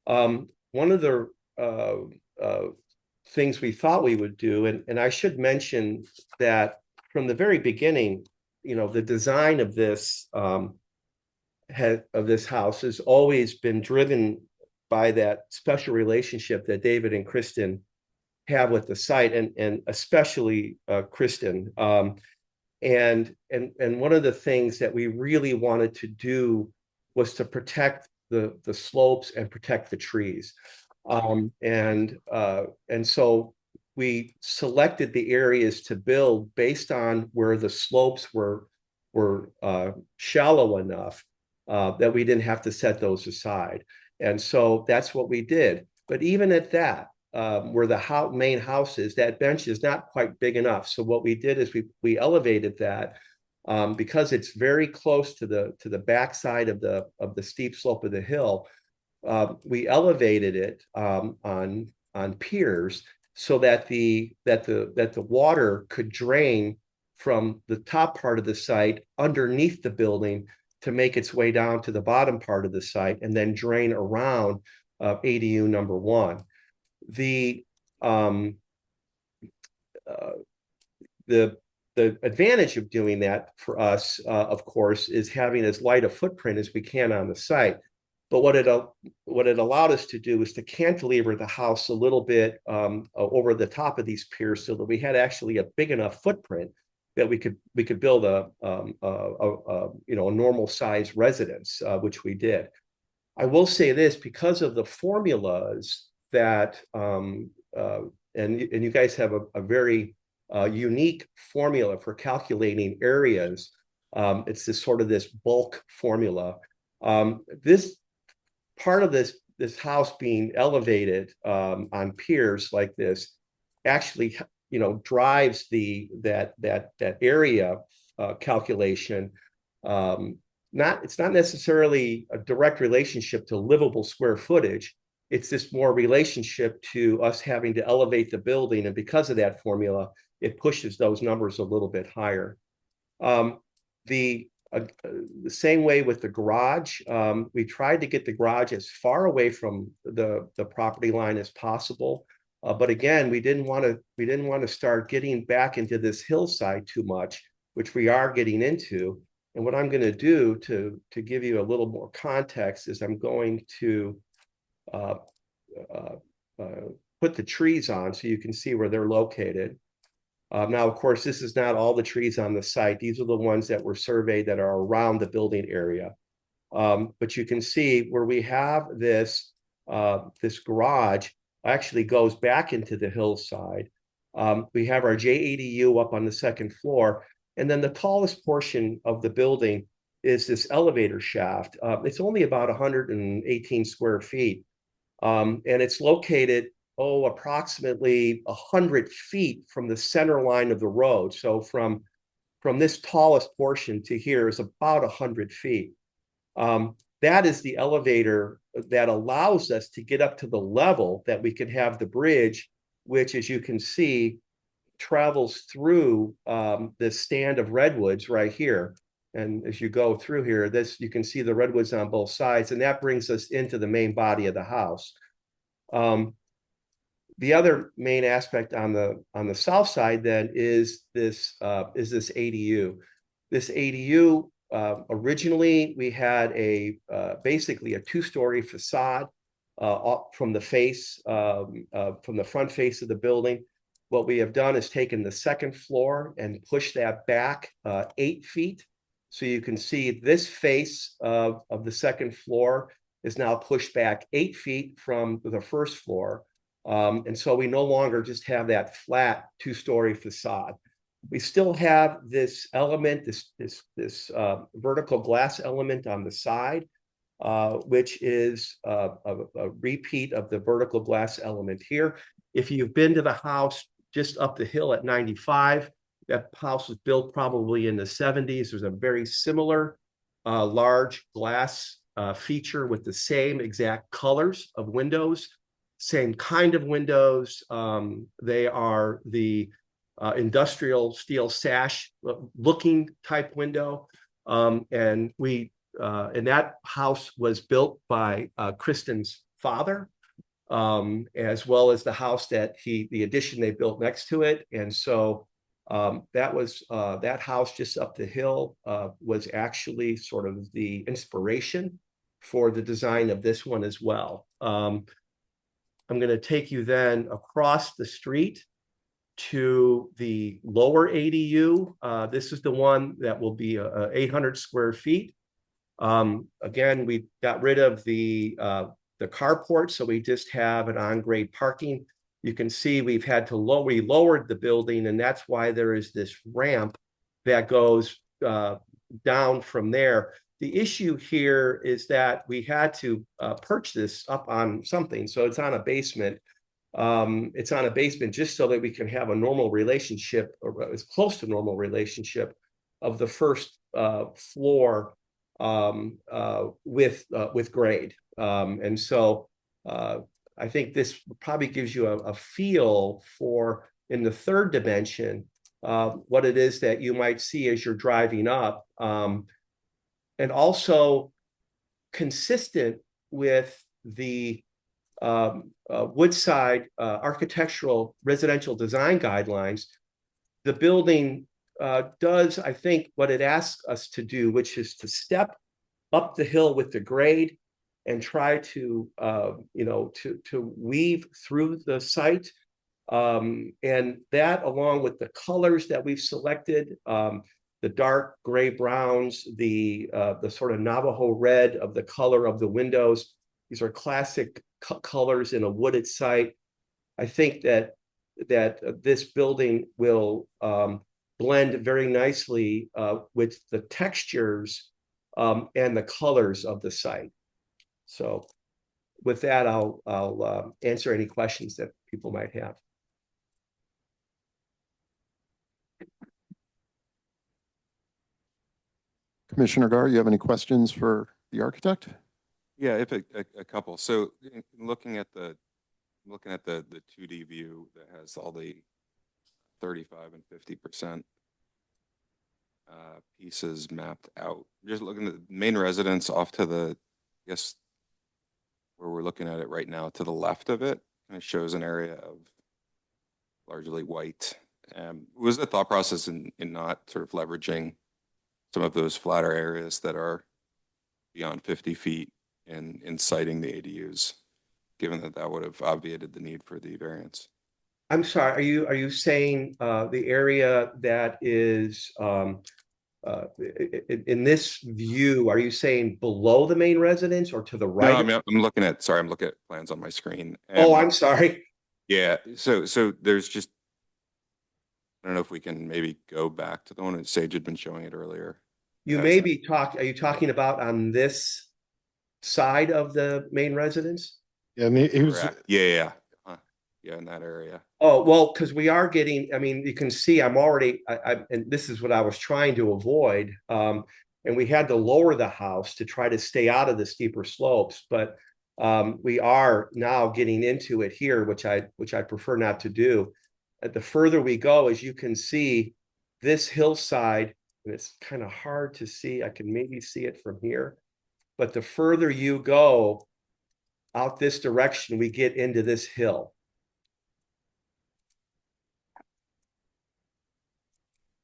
one of the things we thought we would do, and I should mention that from the very beginning, the design of this of this house has always been driven by that special relationship that David and Kristen have with the site, and especially Kristen. And one of the things that we really wanted to do was to protect the slopes and protect the trees. And so we selected the areas to build based on where the slopes were shallow enough that we didn't have to set those aside. And so that's what we did. But even at that, where the main house is, that bench is not quite big enough. So what we did is we elevated that because it's very close to the backside of the steep slope of the hill. We elevated it on piers so that the water could drain from the top part of the site underneath the building to make its way down to the bottom part of the site and then drain around ADU number 1. The advantage of doing that for us, of course, is having as light a footprint as we can on the site. But what it allowed us to do is to cantilever the house a little bit over the top of these piers so that we had actually a big enough footprint that we could build a normal size residence, which we did. I will say this, because of the formulas that and you guys have a very unique formula for calculating areas. It's this bulk formula. This part of this house being elevated on piers like this actually drives that area calculation. It's not necessarily a direct relationship to livable square footage. It's this more relationship to us having to elevate the building, and because of that formula, it pushes those numbers a little bit higher. The same way with the garage. We tried to get the garage as far away from the property line as possible. But again, we didn't want to start getting back into this hillside too much, which we are getting into. And what I'm going to do to give you a little more context is I'm going to put the trees on so you can see where they're located. Now, of course, this is not all the trees on the site. These are the ones that were surveyed that are around the building area. But you can see where we have this garage actually goes back into the hillside. We have our JADU up on the second floor. And then the tallest portion of the building is this elevator shaft. It's only about 118 square feet. And it's located, approximately 100 feet from the center line of the road. So from this tallest portion to here is about 100 feet. That is the elevator that allows us to get up to the level that we can have the bridge, which, as you can see, travels through this stand of redwoods right here. And as you go through here, you can see the redwoods on both sides, and that brings us into the main body of the house. The other main aspect on the south side then is this ADU. This ADU, originally we had basically a 2-story facade from the front face of the building. What we have done is taken the second floor and pushed that back 8 feet. So you can see this face of the second floor is now pushed back 8 feet from the first floor. And so we no longer just have that flat 2-story facade. We still have this element, this vertical glass element on the side, which is a repeat of the vertical glass element here. If you've been to the house just up the hill at 95, that house was built probably in the 70s. There's a very similar large glass feature with the same exact colors of windows, same kind of windows. They are the industrial steel sash looking type window. And that house was built by Kristen's father, as well as the house the addition they built next to it. And so That house just up the hill was actually sort of the inspiration for the design of this one as well. I'm going to take you then across the street to the lower ADU. This is the one that will be 800 square feet. Again, we got rid of the carport, so we just have an on-grade parking. You can see we lowered the building, and that's why there is this ramp that goes down from there. The issue here is that we had to perch this up on something, so it's on a basement. It's on a basement just so that we can have a normal relationship, or as close to normal relationship, of the first floor with grade. And so I think this probably gives you a feel for, in the third dimension, what it is that you might see as you're driving up. And also consistent with the Woodside architectural residential design guidelines, the building does, I think, what it asks us to do, which is to step up the hill with the grade and try to, to weave through the site. And that, along with the colors that we've selected, the dark gray browns, the sort of Navajo red of the color of the windows. These are classic colors in a wooded site. I think that this building will blend very nicely with the textures and the colors of the site. So with that, I'll answer any questions that people might have. Commissioner Gar, you have any questions for the architect? Yeah, if a couple. So looking at the 2D view that has all the 35 and 50% pieces mapped out, just looking at the main residence off to the, I guess, where we're looking at it right now, to the left of it, and it shows an area of largely white. Was the thought process in not sort of leveraging some of those flatter areas that are beyond 50 feet and inciting the ADUs, given that would have obviated the need for the variance? I'm sorry, are you saying the area that is in this view, are you saying below the main residence or to the right? No, I mean, I'm looking at plans on my screen. Oh, I'm sorry. Yeah, so there's just, I don't know if we can maybe go back to the one that Sage had been showing it earlier. You may be are you talking about on this side of the main residence? Yeah, and he was, yeah, in that area. Oh, well, because we are getting, I mean, you can see I'm already, and this is what I was trying to avoid. And we had to lower the house to try to stay out of the steeper slopes, but we are now getting into it here, which I prefer not to do. The further we go, as you can see, this hillside, and it's kind of hard to see, I can maybe see it from here, but the further you go out this direction, we get into this hill.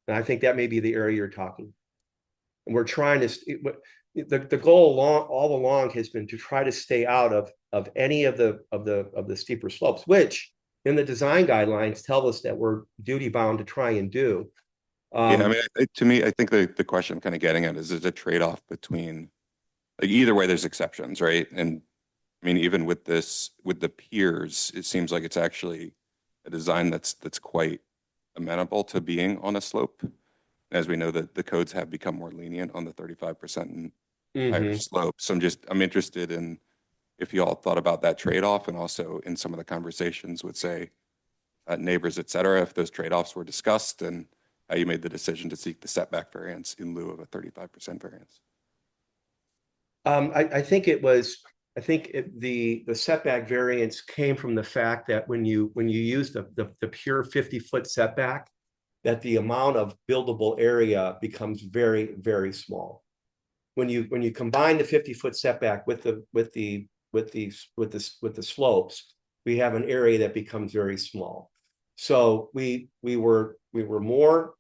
And I think that may be the area you're talking. And we're trying to, the goal all along has been to try to stay out of any of the steeper slopes, which in the design guidelines tell us that we're duty bound to try and do. Yeah, I mean, to me, I think the question I'm kind of getting at is a trade-off between, like, either way, there's exceptions, right? And I mean, even with the piers, it seems like it's actually a design that's quite amenable to being on a slope. As we know, that the codes have become more lenient on the 35% and higher slopes. So I'm interested in if you all thought about that trade-off, and also in some of the conversations with, say, neighbors, et cetera, if those trade-offs were discussed, and how you made the decision to seek the setback variance in lieu of a 35% variance. I think it was, the setback variance came from the fact that when you use the pure 50-foot setback, that the amount of buildable area becomes very, very small. When you combine the 50-foot setback with the slopes, we have an area that becomes very small. So we were more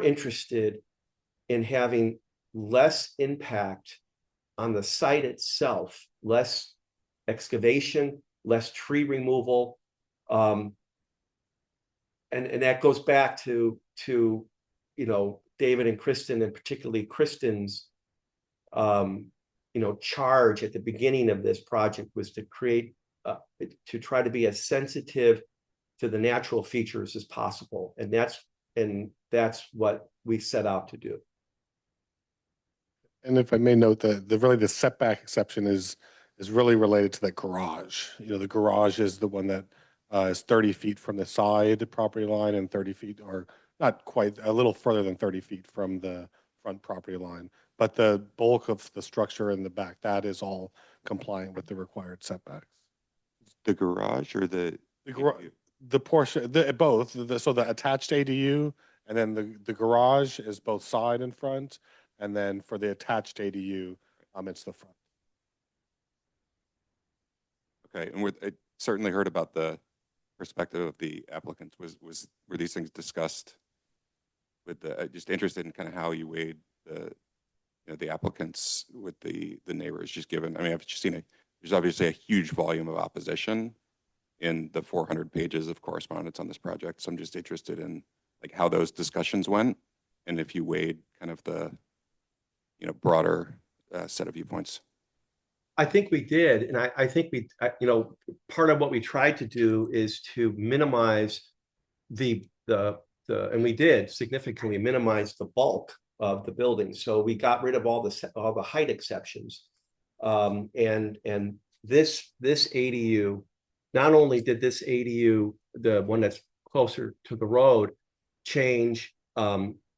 interested in having less impact on the site itself, less excavation, less tree removal. And that goes back to David and Kristen, and particularly Kristen's charge at the beginning of this project was to create to try to be as sensitive to the natural features as possible. And that's what we set out to do. And if I may note that the setback exception is really related to that garage. The garage is the one that is 30 feet from the side property line and 30 feet, or not quite, a little further than 30 feet from the front property line. But the bulk of the structure in the back, that is all compliant with the required setbacks. The garage or the? The portion, both, so the attached ADU and then the garage is both side and front. And then for the attached ADU, it's the front. Okay, and I certainly heard about the perspective of the applicants. Were these things discussed with just interested in kind of how you weighed the applicants with the neighbors, just given, I mean, I've just seen there's obviously a huge volume of opposition in the 400 pages of correspondence on this project. So I'm just interested in like how those discussions went and if you weighed kind of the broader set of viewpoints. I think we did. And I think part of what we tried to do is to minimize and we did significantly minimize the bulk of the building. So we got rid of all the height exceptions. And this ADU, not only did this ADU, the one that's closer to the road, change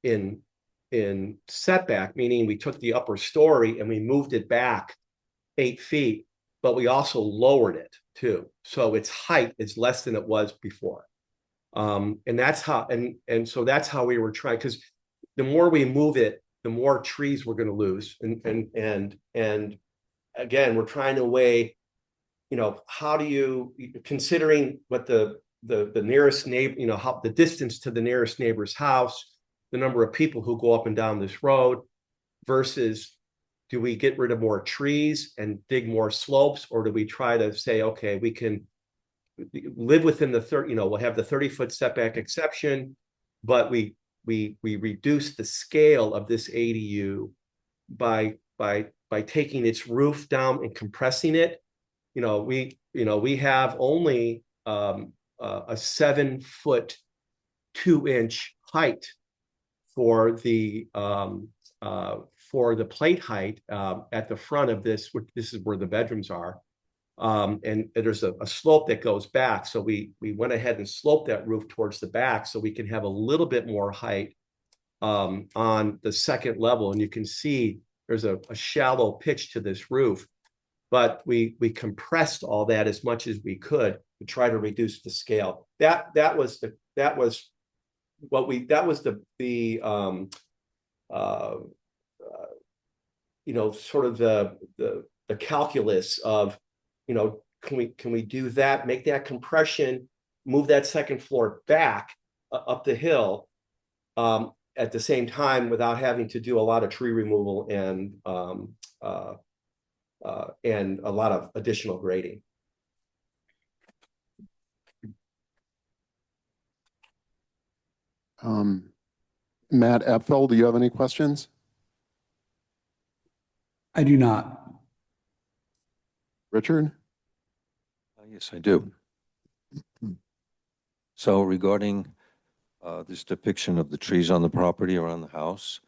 in setback, meaning we took the upper story and we moved it back 8 feet, but we also lowered it too. So its height is less than it was before. And that's how, and so that's how we were trying, because the more we move it, the more trees we're going to lose. And again, we're trying to weigh, how do you, considering what the nearest neighbor, how the distance to the nearest neighbor's house, the number of people who go up and down this road, versus do we get rid of more trees and dig more slopes, or do we try to say, okay, we can live within the we'll have the 30-foot setback exception, but we reduce the scale of this ADU by taking its roof down and compressing it. We have only a 7-foot 2-inch height for the plate height at the front of this. This is where the bedrooms are, and there's a slope that goes back. So we went ahead and sloped that roof towards the back so we can have a little bit more height on the second level. And you can see there's a shallow pitch to this roof, but we compressed all that as much as we could to try to reduce the scale. That was sort of the calculus of, can we do that, make that compression, move that second floor back up the hill at the same time without having to do a lot of tree removal and a lot of additional grading. Matt Epfel, do you have any questions? I do not. Richard? Yes, I do. So regarding this depiction of the trees on the property around the house,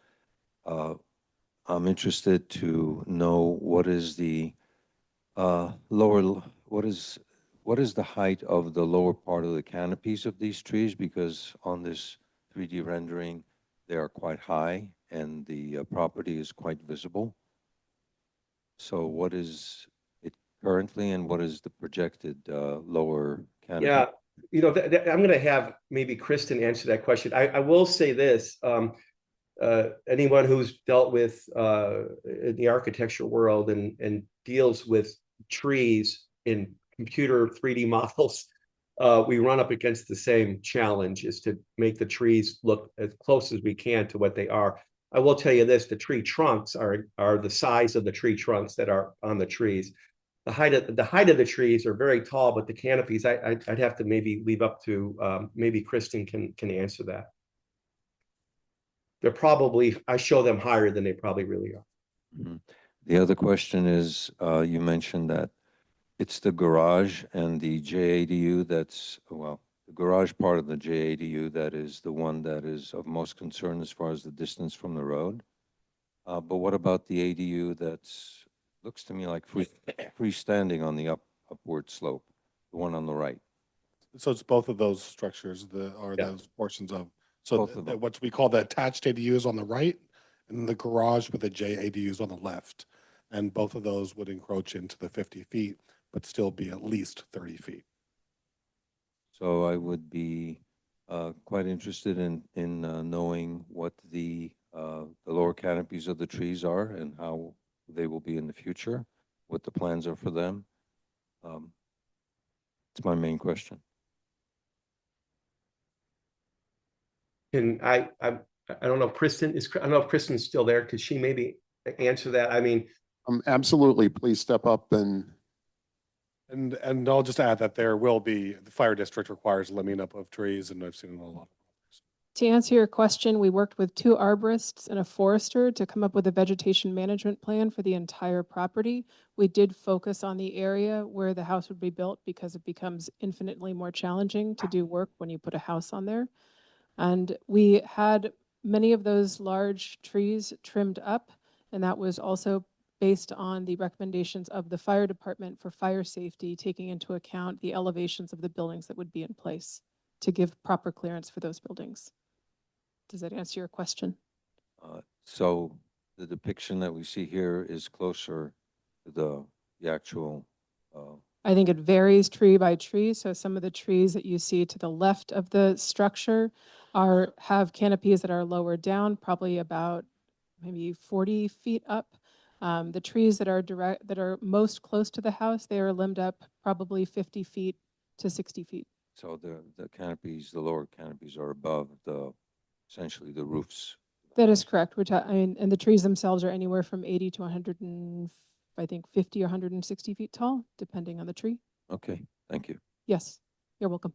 I'm interested to know what is the what is the height of the lower part of the canopies of these trees? Because on this 3D rendering, they are quite high and the property is quite visible. So what is it currently and what is the projected lower canopy? Yeah, I'm going to have maybe Kristen answer that question. I will say this, anyone who's dealt with in the architecture world and deals with trees in computer 3D models we run up against the same challenge, is to make the trees look as close as we can to what they are. I will tell you this, the tree trunks are the size of the tree trunks that are on the trees. The height of the trees are very tall, but the canopies, I'd have to maybe leave up to, maybe Kristen can answer that. They're probably, I show them higher than they probably really are. Mhm. The other question is, you mentioned that it's the garage and the JADU that's, well, the garage part of the JADU that is the one that is of most concern as far as the distance from the road. But what about the ADU that's, looks to me like freestanding on the upward slope, the one on the right? So it's both of those structures, Yeah. those portions of, so Both of them. what we call the attached ADUs on the right, and the garage with the JADUs on the left. And both of those would encroach into the 50 feet, but still be at least 30 feet. So I would be quite interested in knowing what the lower canopies of the trees are and how they will be in the future, what the plans are for them. It's my main question. And I don't know if Kristen is, I don't know if Kristen's still there. Could she maybe answer that? I mean, Absolutely, please step up and, And I'll just add that there will be, the fire district requires limbing up of trees, and I've seen it a lot. To answer your question, we worked with 2 arborists and a forester to come up with a vegetation management plan for the entire property. We did focus on the area where the house would be built because it becomes infinitely more challenging to do work when you put a house on there. And we had many of those large trees trimmed up, and that was also based on the recommendations of the fire department for fire safety, taking into account the elevations of the buildings that would be in place to give proper clearance for those buildings. Does that answer your question? So the depiction that we see here is closer to the actual, I think it varies tree by tree. So some of the trees that you see to the left of the structure have canopies that are lower down, probably about maybe 40 feet up. The trees that are most close to the house, they are limbed up probably 50 feet to 60 feet. so the canopies, the lower canopies are above essentially the roofs. That is correct. And the trees themselves are anywhere from 80 to 100 and I think 50 or 160 feet tall, depending on the tree. Okay, thank you. Yes, you're welcome.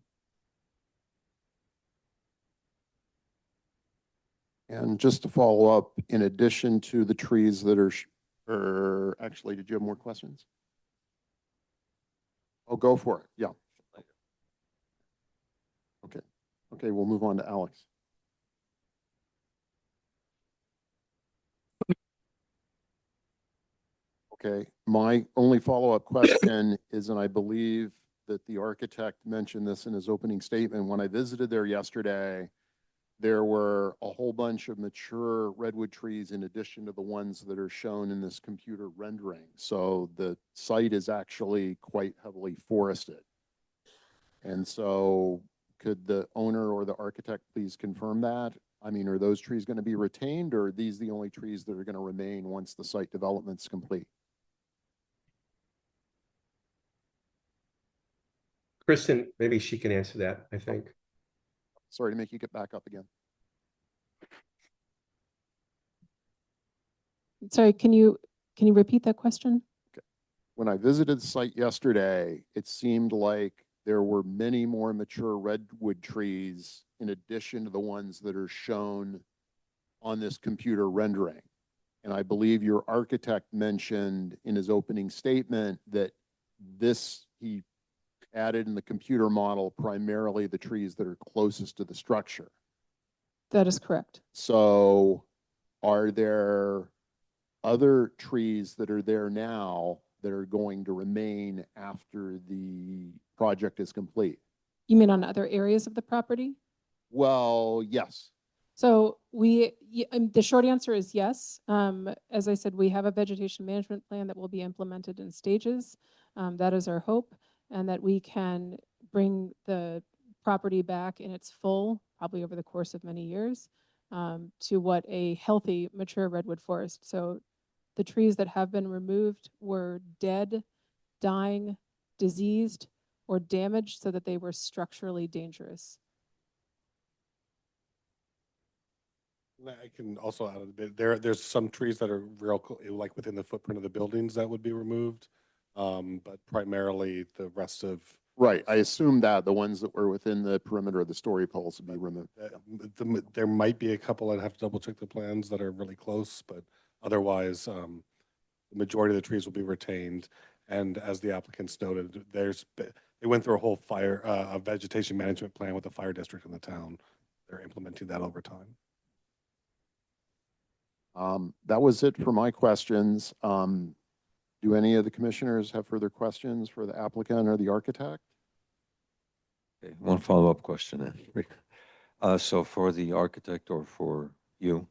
and just to follow up, in addition to the trees that or actually, did you have more questions? Oh, go for it. Yeah. Okay. Okay, we'll move on to Alex. Okay, my only follow-up question is, and I believe that the architect mentioned this in his opening statement, when I visited there yesterday, there were a whole bunch of mature redwood trees in addition to the ones that are shown in this computer rendering. So the site is actually quite heavily forested. And so could the owner or the architect please confirm that? I mean, are those trees going to be retained, or are these the only trees that are going to remain once the site development's complete? Kristen, maybe she can answer that, I think. Sorry to make you get back up again. Sorry, can you repeat that question? When I visited the site yesterday, it seemed like there were many more mature redwood trees in addition to the ones that are shown on this computer rendering. And I believe your architect mentioned in his opening statement that he added in the computer model primarily the trees that are closest to the structure. That is correct. So are there other trees that are there now that are going to remain after the project is complete? You mean on other areas of the property? Well, yes. So the short answer is yes. As I said, we have a vegetation management plan that will be implemented in stages. That is our hope, and that we can bring the property back in its full, probably over the course of many years, to what a healthy, mature redwood forest. So the trees that have been removed were dead, dying, diseased, or damaged so that they were structurally dangerous. I can also add a bit, there's some trees that are like within the footprint of the buildings that would be removed. But primarily the rest of. Right, I assume that the ones that were within the perimeter of the story poles would be removed. There might be a couple, I'd have to double check the plans, that are really close, but otherwise, the majority of the trees will be retained. And as the applicants noted, they went through a whole a vegetation management plan with the fire district in the town. They're implementing that over time. That was it for my questions. Do any of the commissioners have further questions for the applicant or the architect? Okay, one follow-up question then. So for the architect or for you,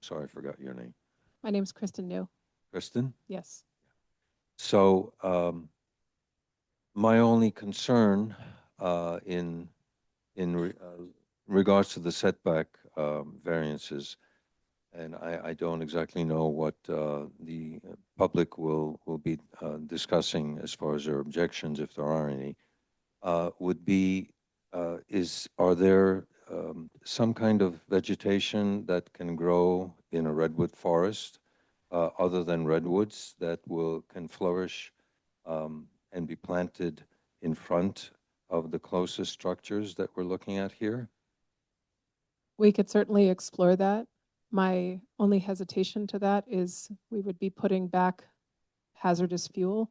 sorry, I forgot your name. My name's Kristen New. Kristen? Yes. So my only concern in regards to the setback variances, and I don't exactly know what the public will be discussing as far as their objections, if there are any, would be, are there some kind of vegetation that can grow in a redwood forest other than redwoods that can flourish and be planted in front of the closest structures that we're looking at here? We could certainly explore that. My only hesitation to that is we would be putting back hazardous fuel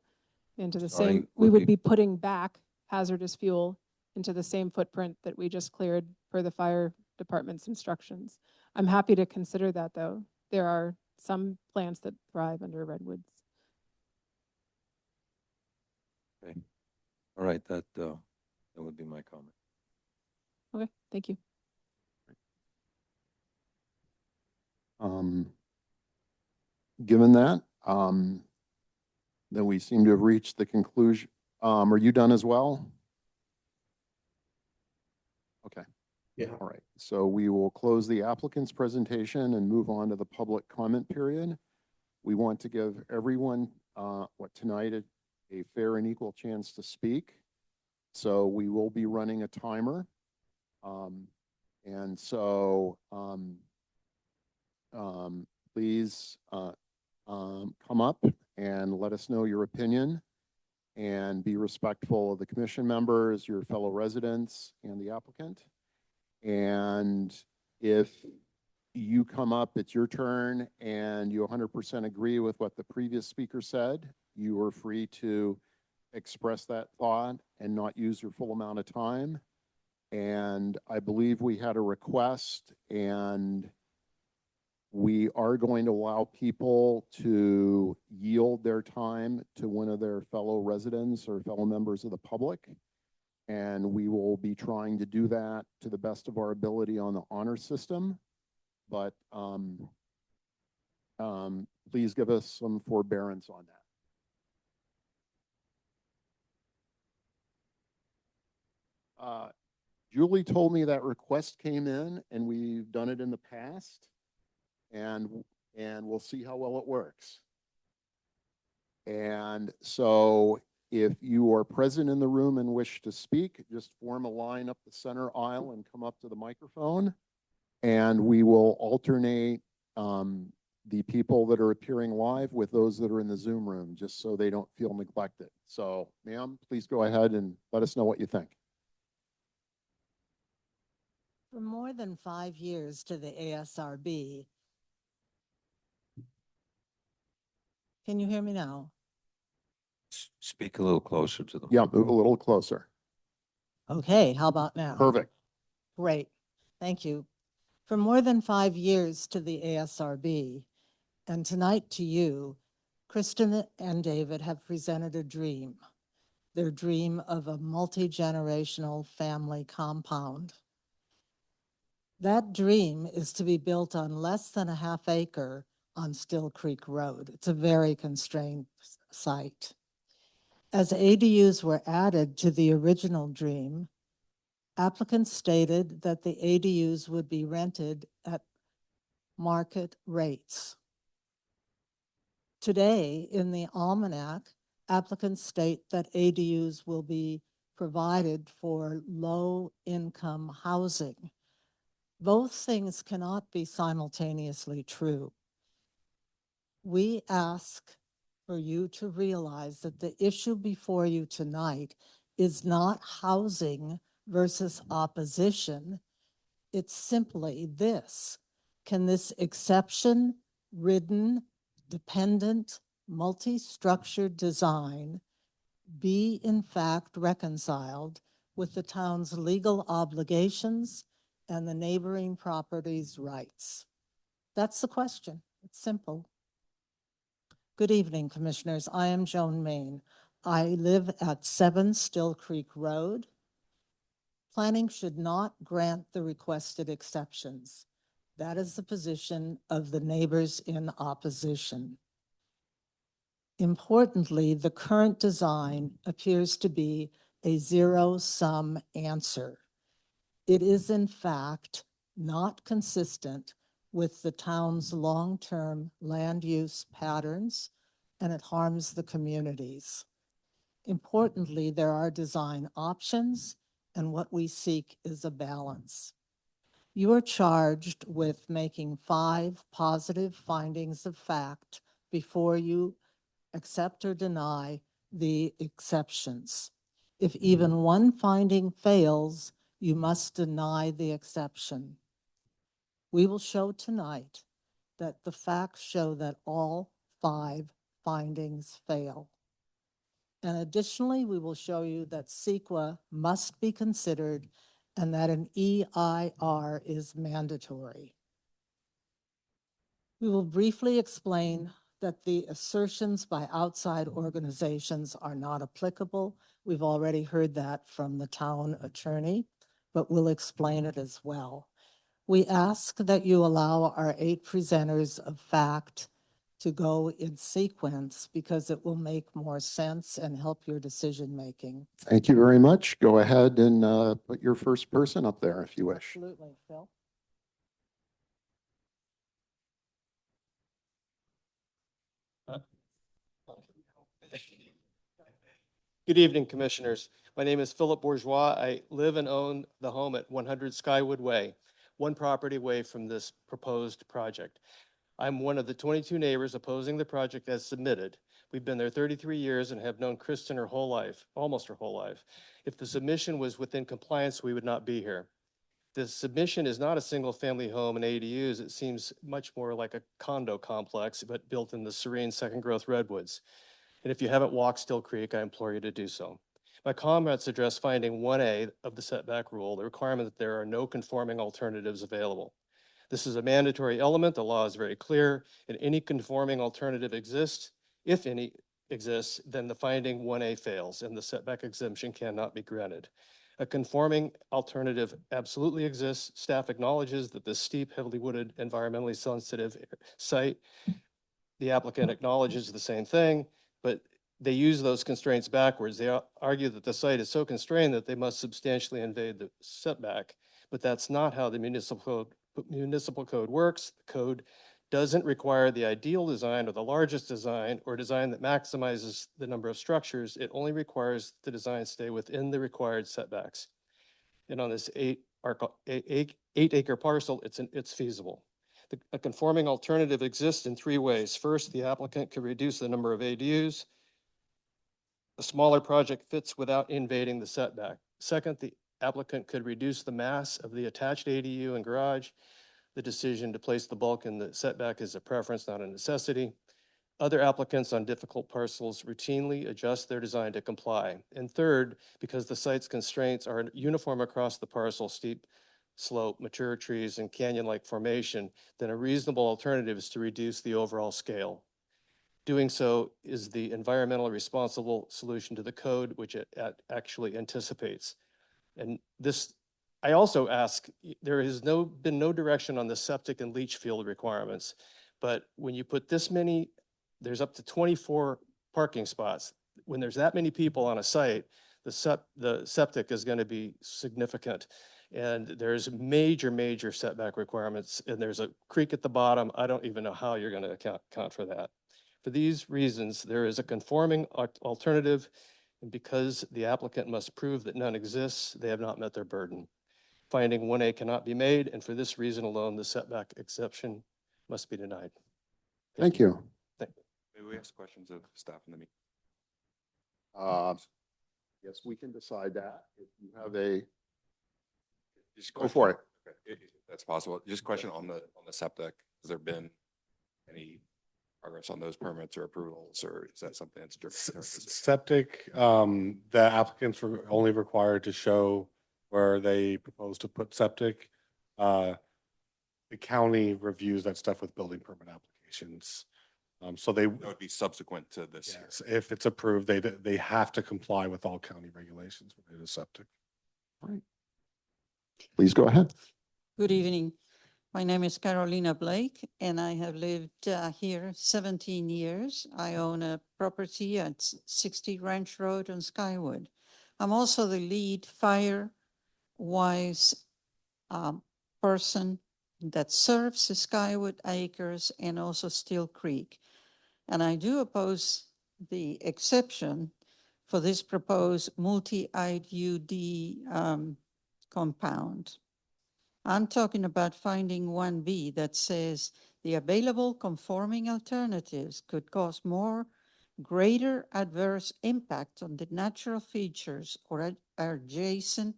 into the Sorry, same, we would be putting back hazardous fuel into the same footprint that we just cleared per the fire department's instructions. I'm happy to consider that, though. There are some plants that thrive under redwoods. Okay. All right, that would be my comment. Okay, thank you. Given that, then we seem to have reached the conclusion. Are you done as well? Okay. Yeah. All right. So we will close the applicant's presentation and move on to the public comment period. We want to give everyone tonight a fair and equal chance to speak. So we will be running a timer. And so please come up and let us know your opinion and be respectful of the commission members, your fellow residents, and the applicant. And if you come up, it's your turn, and you 100% agree with what the previous speaker said, you are free to express that thought and not use your full amount of time. And I believe we had a request, and we are going to allow people to yield their time to one of their fellow residents or fellow members of the public. And we will be trying to do that to the best of our ability on the honor system. But please give us some forbearance on that. Julie told me that request came in, and we've done it in the past. And we'll see how well it works. And so if you are present in the room and wish to speak, just form a line up the center aisle and come up to the microphone. And we will alternate the people that are appearing live with those that are in the Zoom room, just so they don't feel neglected. So, ma'am, please go ahead and let us know what you think. For more than 5 years to the ASRB. Can you hear me now? Speak a little closer to them. Yeah, move a little closer. Okay, how about now? Perfect. Great, thank you. For more than 5 years to the ASRB, and tonight to you, Kristen and David have presented a dream. Their dream of a multi-generational family compound. That dream is to be built on less than a half acre on Still Creek Road. It's a very constrained site. As ADUs were added to the original dream, applicants stated that the ADUs would be rented at market rates. Today, in the almanac, applicants state that ADUs will be provided for low-income housing. Both things cannot be simultaneously true. We ask for you to realize that the issue before you tonight is not housing versus opposition. It's simply this: can this exception-ridden, dependent, multi-structured design be in fact reconciled with the town's legal obligations and the neighboring property's rights? That's the question. It's simple. Good evening, Commissioners. I am Joan Main. I live at 7 Still Creek Road. Planning should not grant the requested exceptions. That is the position of the neighbors in opposition. Importantly, the current design appears to be a zero-sum answer. It is in fact not consistent with the town's long-term land use patterns, and it harms the communities. Importantly, there are design options, and what we seek is a balance. You are charged with making 5 positive findings of fact before you accept or deny the exceptions. If even one finding fails, you must deny the exception. We will show tonight that the facts show that all 5 findings fail. And additionally, we will show you that CEQA must be considered and that an EIR is mandatory. We will briefly explain that the assertions by outside organizations are not applicable. We've already heard that from the town attorney, but we'll explain it as well. We ask that you allow our 8 presenters of fact to go in sequence because it will make more sense and help your decision-making. Thank you very much. Go ahead and put your first person up there if you wish. Absolutely, Phil. Good evening, Commissioners. My name is Philip Bourgeois. I live and own the home at 100 Skywood Way, one property away from this proposed project. I'm one of the 22 neighbors opposing the project as submitted. We've been there 33 years and have known Kristen her whole life, almost her whole life. If the submission was within compliance, we would not be here. The submission is not a single-family home and ADUs. It seems much more like a condo complex, but built in the serene second-growth redwoods. And if you haven't walked Still Creek, I implore you to do so. My comments address finding 1A of the setback rule, the requirement that there are no conforming alternatives available. This is a mandatory element. The law is very clear, and any conforming alternative exists. If any exists, then the finding 1A fails, and the setback exemption cannot be granted. A conforming alternative absolutely exists. Staff acknowledges that this steep, heavily wooded, environmentally sensitive site, the applicant acknowledges the same thing, but they use those constraints backwards. They argue that the site is so constrained that they must substantially invade the setback, but that's not how the municipal code works. The code doesn't require the ideal design or the largest design or design that maximizes the number of structures. It only requires the design stay within the required setbacks. And on this 8-acre parcel, it's feasible. A conforming alternative exists in 3 ways. First, the applicant could reduce the number of ADUs. A smaller project fits without invading the setback. Second, the applicant could reduce the mass of the attached ADU and garage. The decision to place the bulk in the setback is a preference, not a necessity. Other applicants on difficult parcels routinely adjust their design to comply. And third, because the site's constraints are uniform across the parcel, steep slope, mature trees, and canyon-like formation, then a reasonable alternative is to reduce the overall scale. Doing so is the environmentally responsible solution to the code, which it actually anticipates. And this, I also ask, there has been no direction on the septic and leach field requirements, but when you put this many, there's up to 24 parking spots. When there's that many people on a site, the septic is going to be significant. And there's major setback requirements, and there's a creek at the bottom. I don't even know how you're going to account for that. For these reasons, there is a conforming alternative And because the applicant must prove that none exists, they have not met their burden. Finding 1A cannot be made, and for this reason alone, the setback exception must be denied. Thank you. Maybe we ask questions of staff in the meeting. Yes, we can decide that. If you have a, Just go question- for it. okay, if that's possible. Just question on the septic. Has there been any progress on those permits or approvals, or is that something that's driven? Septic, the applicants were only required to show where they propose to put septic. The county reviews that stuff with building permit applications. So they, That would be subsequent to this. yes, if it's approved, they have to comply with all county regulations related to septic. Please go ahead. Good evening. My name is Carolina Blake, and I have lived here 17 years. I own a property at 60 Ranch Road on Skywood. I'm also the lead fire-wise person that serves the Skywood Acres and also Steel Creek. And I do oppose the exception for this proposed multi-IUD compound. I'm talking about finding 1B that says the available conforming alternatives could cause greater adverse impact on the natural features or adjacent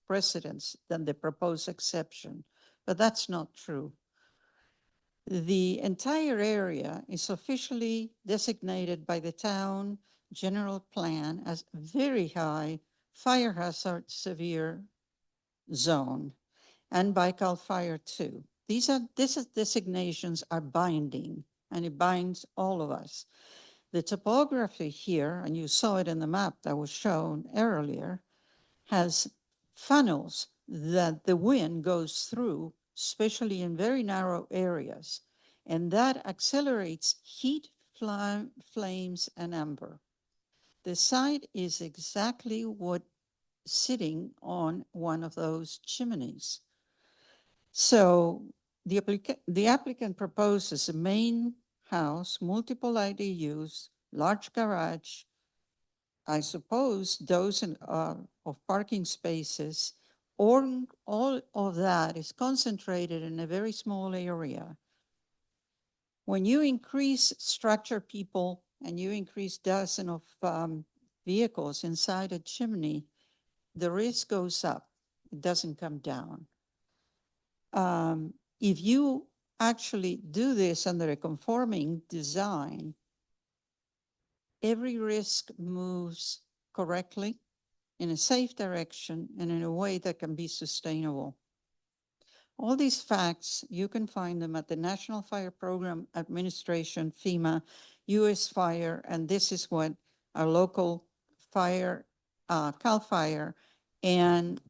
precedents than the proposed exception, but that's not true. The entire area is officially designated by the town general plan as very high fire hazard severe zone, and by CAL FIRE 2. These designations are binding, and it binds all of us. The topography here, and you saw it in the map that was shown earlier, has funnels that the wind goes through, especially in very narrow areas, and that accelerates heat, flames, and amber. The site is exactly sitting on one of those chimneys. So the applicant proposes a main house, multiple IDUs, large garage, I suppose dozens of parking spaces, or all of that is concentrated in a very small area. When you increase structure people and you increase dozens of vehicles inside a chimney, the risk goes up, it doesn't come down. If you actually do this under a conforming design, every risk moves correctly in a safe direction and in a way that can be sustainable. All these facts, you can find them at the National Fire Program Administration, FEMA, US Fire, and this is what our local fire, CAL FIRE, and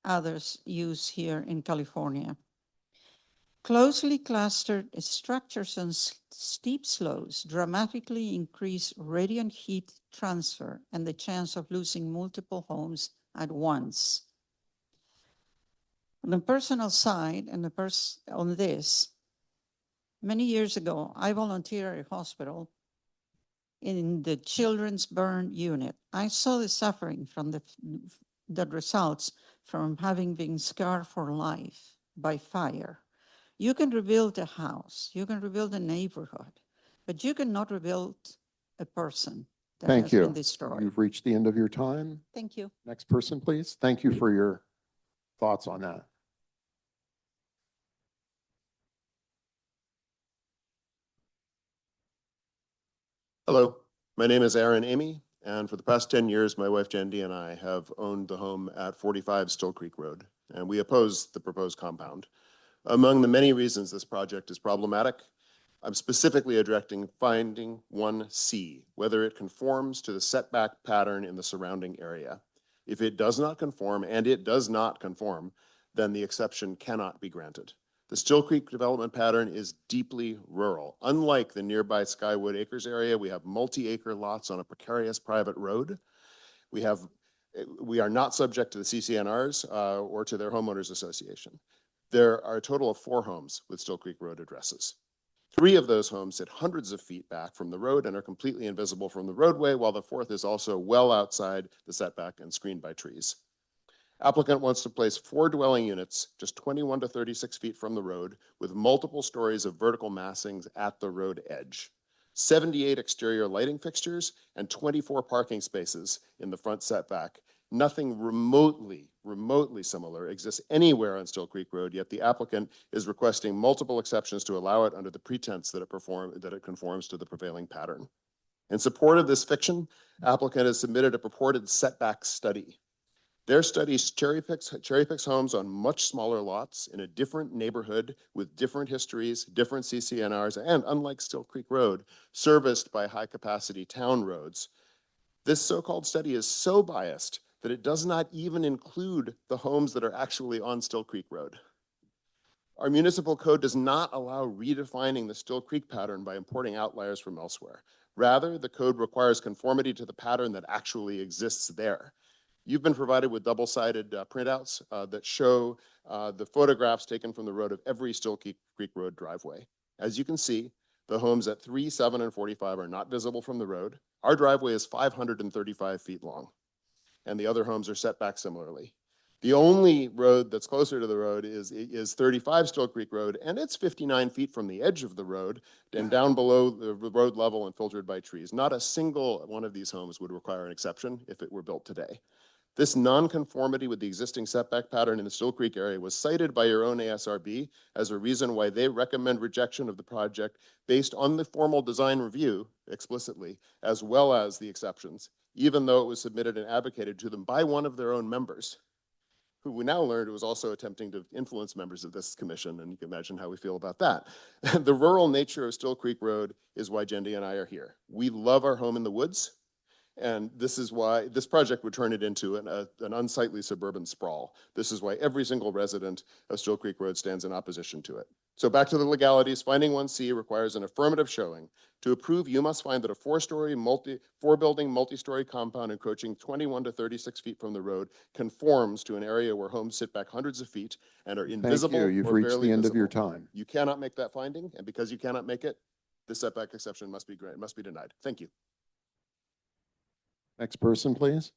others use here in California. Closely clustered structures on steep slopes dramatically increase radiant heat transfer and the chance of losing multiple homes at once. On the personal side, and on this, many years ago, I volunteered at a hospital in the children's burn unit. I saw the suffering from that results from having been scarred for life by fire. You can rebuild a house, you can rebuild a neighborhood, but you cannot rebuild a person that Thank has you. been destroyed. You've reached the end of your time. Thank you. Next person, please. Thank you for your thoughts on that. Hello, my name is Aaron Amy, and for the past 10 years, my wife Jandy and I have owned the home at 45 Still Creek Road, and we oppose the proposed compound. Among the many reasons this project is problematic, I'm specifically addressing finding 1C, whether it conforms to the setback pattern in the surrounding area. If it does not conform, and it does not conform, then the exception cannot be granted. The Still Creek development pattern is deeply rural. Unlike the nearby Skywood Acres area, we have multi-acre lots on a precarious private road. We are not subject to the CCNRs or to their homeowners association. There are a total of 4 homes with Still Creek Road addresses. 3 of those homes sit hundreds of feet back from the road and are completely invisible from the roadway, while the 4th is also well outside the setback and screened by trees. Applicant wants to place 4 dwelling units just 21 to 36 feet from the road with multiple stories of vertical massings at the road edge, 78 exterior lighting fixtures, and 24 parking spaces in the front setback. Nothing remotely similar exists anywhere on Still Creek Road, yet the applicant is requesting multiple exceptions to allow it under the pretense that it conforms to the prevailing pattern. In support of this fiction, applicant has submitted a purported setback study. Their study cherry picks homes on much smaller lots in a different neighborhood with different histories, different CCNRs, and unlike Still Creek Road, serviced by high-capacity town roads. This so-called study is so biased that it does not even include the homes that are actually on Still Creek Road. Our municipal code does not allow redefining the Still Creek pattern by importing outliers from elsewhere. Rather, the code requires conformity to the pattern that actually exists there. You've been provided with double-sided printouts that show the photographs taken from the road of every Still Creek Road driveway. As you can see, the homes at 3, 7, and 45 are not visible from the road. Our driveway is 535 feet long, and the other homes are set back similarly. The only road that's closer to the road is 35 Still Creek Road, and it's 59 feet from the edge of the road and down below the road level and filtered by trees. Not a single one of these homes would require an exception if it were built today. This nonconformity with the existing setback pattern in the Still Creek area was cited by your own ASRB as a reason why they recommend rejection of the project based on the formal design review explicitly, as well as the exceptions, even though it was submitted and advocated to them by one of their own members, who we now learned was also attempting to influence members of this commission, and you can imagine how we feel about that. The rural nature of Still Creek Road is why Jendi and I are here. We love our home in the woods, and this is why this project would turn it into an unsightly suburban sprawl. This is why every single resident of Still Creek Road stands in opposition to it. So back to the legalities, finding 1C requires an affirmative showing. To approve, you must find that a 4-building, multi-story compound encroaching 21 to 36 feet from the road conforms to an area where homes sit back hundreds of feet and are invisible. Thank you. You've or reached barely the end of your visible. time. You cannot make that finding, and because you cannot make it, the setback exception must be denied. Thank you. Next person, please.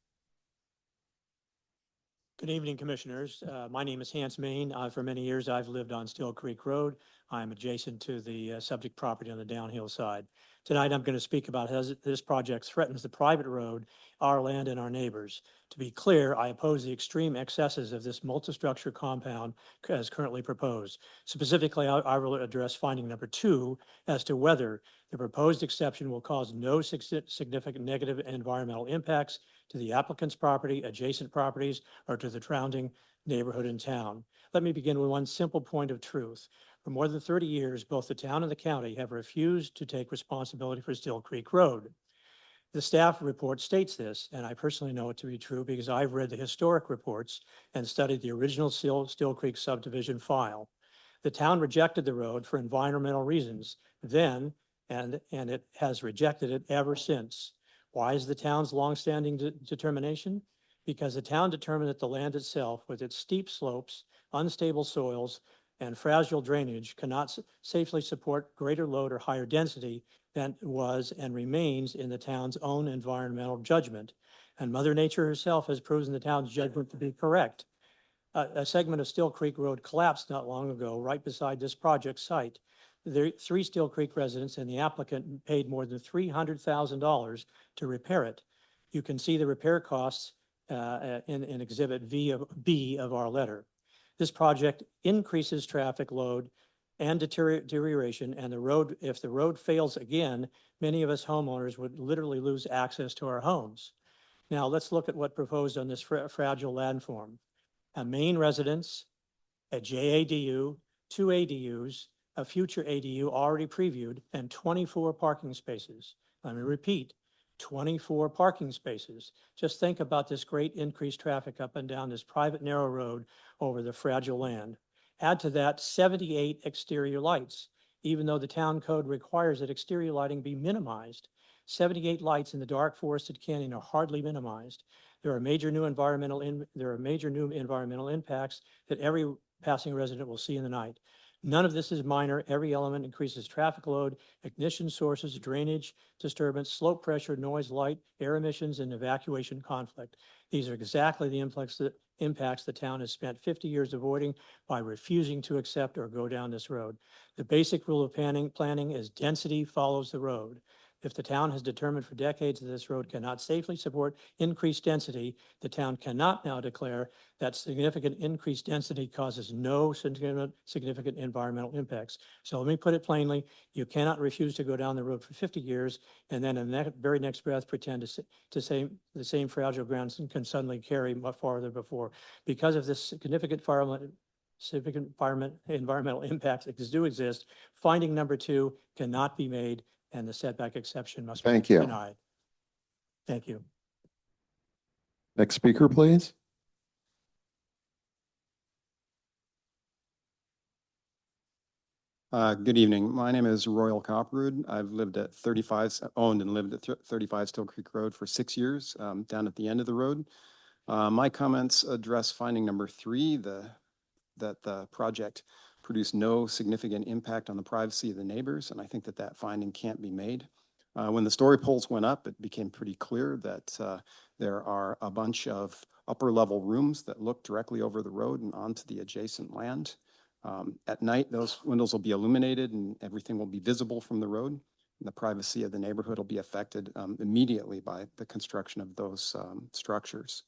Good evening, Commissioners. My name is Hans Main. For many years, I've lived on Still Creek Road. I'm adjacent to the subject property on the downhill side. Tonight, I'm going to speak about how this project threatens the private road, our land, and our neighbors. To be clear, I oppose the extreme excesses of this multi-structure compound as currently proposed. Specifically, I will address finding number 2 as to whether the proposed exception will cause no significant negative environmental impacts to the applicant's property, adjacent properties, or to the surrounding neighborhood and town. Let me begin with one simple point of truth. For more than 30 years, both the town and the county have refused to take responsibility for Still Creek Road. The staff report states this, and I personally know it to be true because I've read the historic reports and studied the original Still Creek subdivision file. The town rejected the road for environmental reasons then, and it has rejected it ever since. Why is the town's longstanding determination? Because the town determined that the land itself, with its steep slopes, unstable soils, and fragile drainage, cannot safely support greater load or higher density than was and remains in the town's own environmental judgment. And Mother Nature herself has proven the town's judgment to be correct. A segment of Still Creek Road collapsed not long ago, right beside this project site. The 3 Still Creek residents and the applicant paid more than $300,000 to repair it. You can see the repair costs in Exhibit B of our letter. This project increases traffic load and deterioration, and if the road fails again, many of us homeowners would literally lose access to our homes. Now let's look at what proposed on this fragile landform. A main residence, a JADU, 2 ADUs, a future ADU already previewed, and 24 parking spaces. Let me repeat, 24 parking spaces. Just think about this great increased traffic up and down this private narrow road over the fragile land. Add to that 78 exterior lights, even though the town code requires that exterior lighting be minimized. 78 lights in the dark forested canyon are hardly minimized. There are major new environmental impacts that every passing resident will see in the night. None of this is minor. Every element increases traffic load, ignition sources, drainage, disturbance, slope pressure, noise, light, air emissions, and evacuation conflict. These are exactly the impacts the town has spent 50 years avoiding by refusing to accept or go down this road. The basic rule of planning is density follows the road. If the town has determined for decades that this road cannot safely support increased density, the town cannot now declare that significant increased density causes no significant environmental impacts. So let me put it plainly, you cannot refuse to go down the road for 50 years and then in the very next breath pretend to say the same fragile grounds can suddenly carry much farther before. Because of this significant environmental impacts that do exist, finding number 2 cannot be made and the setback exception must be Thank you. denied. Thank you. Next speaker, please. Good evening. My name is Royal Copperwood. I've owned and lived at 35 Still Creek Road for 6 years, down at the end of the road. My comments address finding number 3, that the project produced no significant impact on the privacy of the neighbors, and I think that that finding can't be made. When the story poles went up, it became pretty clear that there are a bunch of upper level rooms that look directly over the road and onto the adjacent land. At night, those windows will be illuminated and everything will be visible from the road. And the privacy of the neighborhood will be affected immediately by the construction of those structures.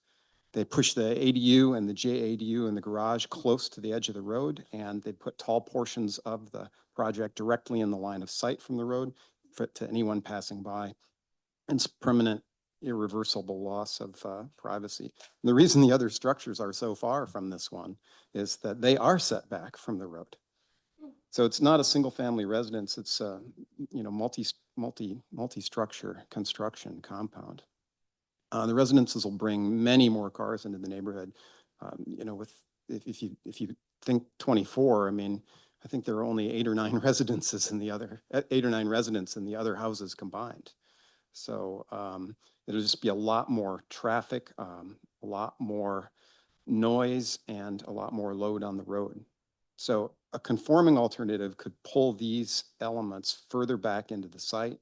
They pushed the ADU and the JADU in the garage close to the edge of the road, and they put tall portions of the project directly in the line of sight from the road to anyone passing by. And it's permanent, irreversible loss of privacy. And the reason the other structures are so far from this one is that they are set back from the road. So it's not a single family residence, it's a multi-structure construction compound. The residences will bring many more cars into the neighborhood. If you think 24, I mean, I think there are only 8 or 9 residences in the other, 8 or 9 residents in the other houses combined. So it'll just be a lot more traffic, a lot more noise, and a lot more load on the road. So a conforming alternative could pull these elements further back into the site,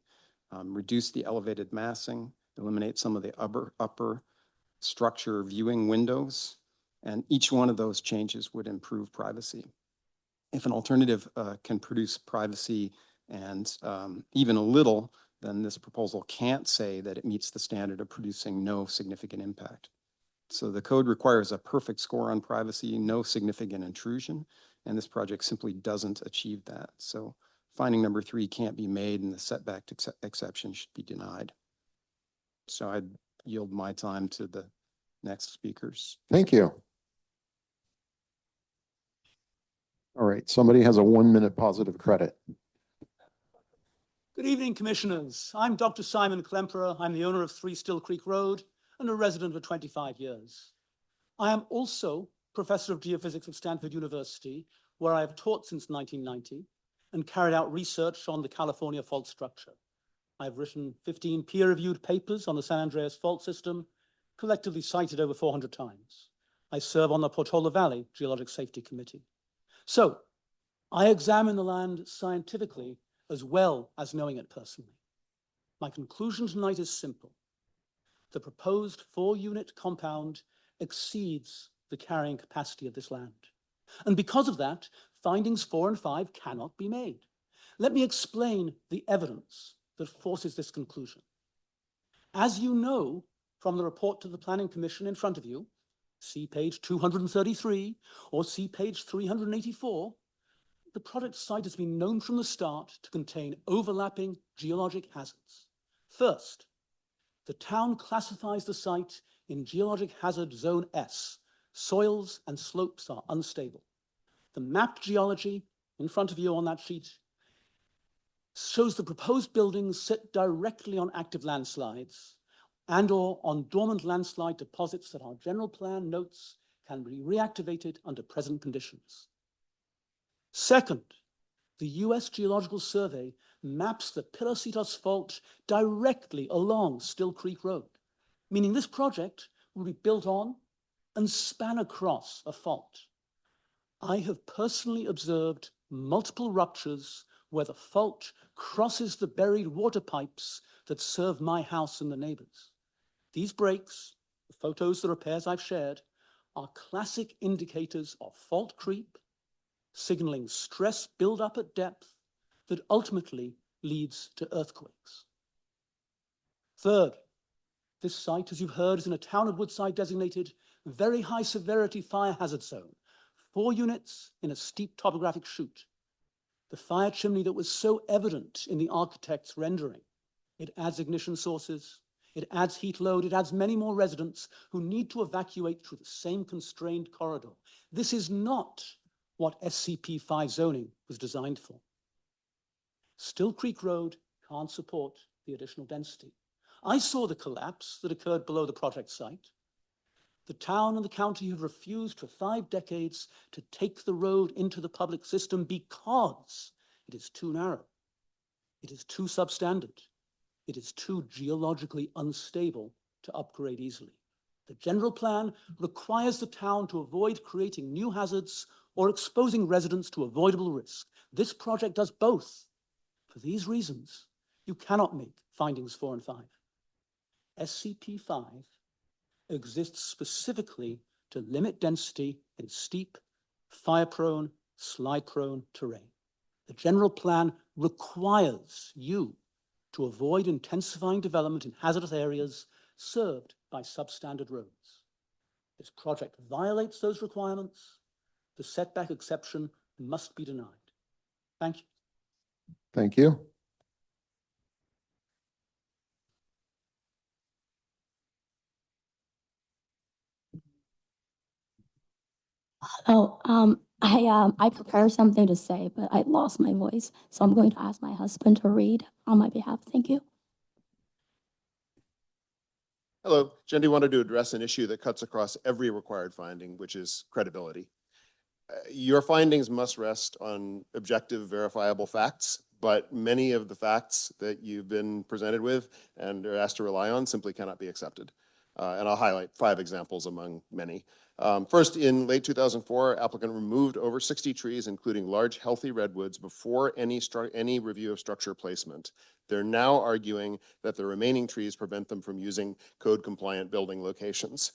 reduce the elevated massing, eliminate some of the upper structure viewing windows, and each one of those changes would improve privacy. If an alternative can produce privacy and even a little, then this proposal can't say that it meets the standard of producing no significant impact. So the code requires a perfect score on privacy, no significant intrusion, and this project simply doesn't achieve that. So finding number 3 can't be made and the setback exception should be denied. So I'd yield my time to the next speakers. Thank you. All right, somebody has a 1-minute positive credit. Good evening, Commissioners. I'm Dr. Simon Klemperer. I'm the owner of 3 Still Creek Road and a resident for 25 years. I am also Professor of Geophysics at Stanford University, where I have taught since 1990 and carried out research on the California fault structure. I've written 15 peer-reviewed papers on the San Andreas fault system, collectively cited over 400 times. I serve on the Portola Valley Geologic Safety Committee. So I examine the land scientifically as well as knowing it personally. My conclusion tonight is simple. The proposed 4-unit compound exceeds the carrying capacity of this land. And because of that, findings 4 and 5 cannot be made. Let me explain the evidence that forces this conclusion. As you know from the report to the Planning Commission in front of you, see page 233 or see page 384, the project site has been known from the start to contain overlapping geologic hazards. First, the town classifies the site in geologic hazard zone S. Soils and slopes are unstable. The mapped geology in front of you on that sheet shows the proposed buildings sit directly on active landslides and/or on dormant landslide deposits that our general plan notes can be reactivated under present conditions. Second, the U.S. Geological Survey maps the Pilositos Fault directly along Still Creek Road, meaning this project will be built on and span across a fault. I have personally observed multiple ruptures where the fault crosses the buried water pipes that serve my house and the neighbors. These breaks, the photos, the repairs I've shared, are classic indicators of fault creep, signaling stress buildup at depth that ultimately leads to earthquakes. Third, this site, as you've heard, is in a Town of Woodside designated very high severity fire hazard zone, 4 units in a steep topographic chute. The fire chimney that was so evident in the architect's rendering. It adds ignition sources, it adds heat load, it adds many more residents who need to evacuate through the same constrained corridor. This is not what SCP-5 zoning was designed for. Still Creek Road can't support the additional density. I saw the collapse that occurred below the project site. The town and the county have refused for 5 decades to take the road into the public system because it is too narrow, it is too substandard, it is too geologically unstable to upgrade easily. The general plan requires the town to avoid creating new hazards or exposing residents to avoidable risk. This project does both. For these reasons, you cannot make findings 4 and 5. SCP-5 exists specifically to limit density in steep, fire-prone, slide-prone terrain. The general plan requires you to avoid intensifying development in hazardous areas served by substandard roads. This project violates those requirements. The setback exception must be denied. Thank you. Thank you. Oh, I prepared something to say, but I lost my voice. So I'm going to ask my husband to read on my behalf. Thank you. Hello, Jendi wanted to address an issue that cuts across every required finding, which is credibility. Your findings must rest on objective, verifiable facts, but many of the facts that you've been presented with and are asked to rely on simply cannot be accepted. And I'll highlight 5 examples among many. First, in late 2004, applicant removed over 60 trees, including large, healthy redwoods, before any review of structure placement. They're now arguing that the remaining trees prevent them from using code-compliant building locations.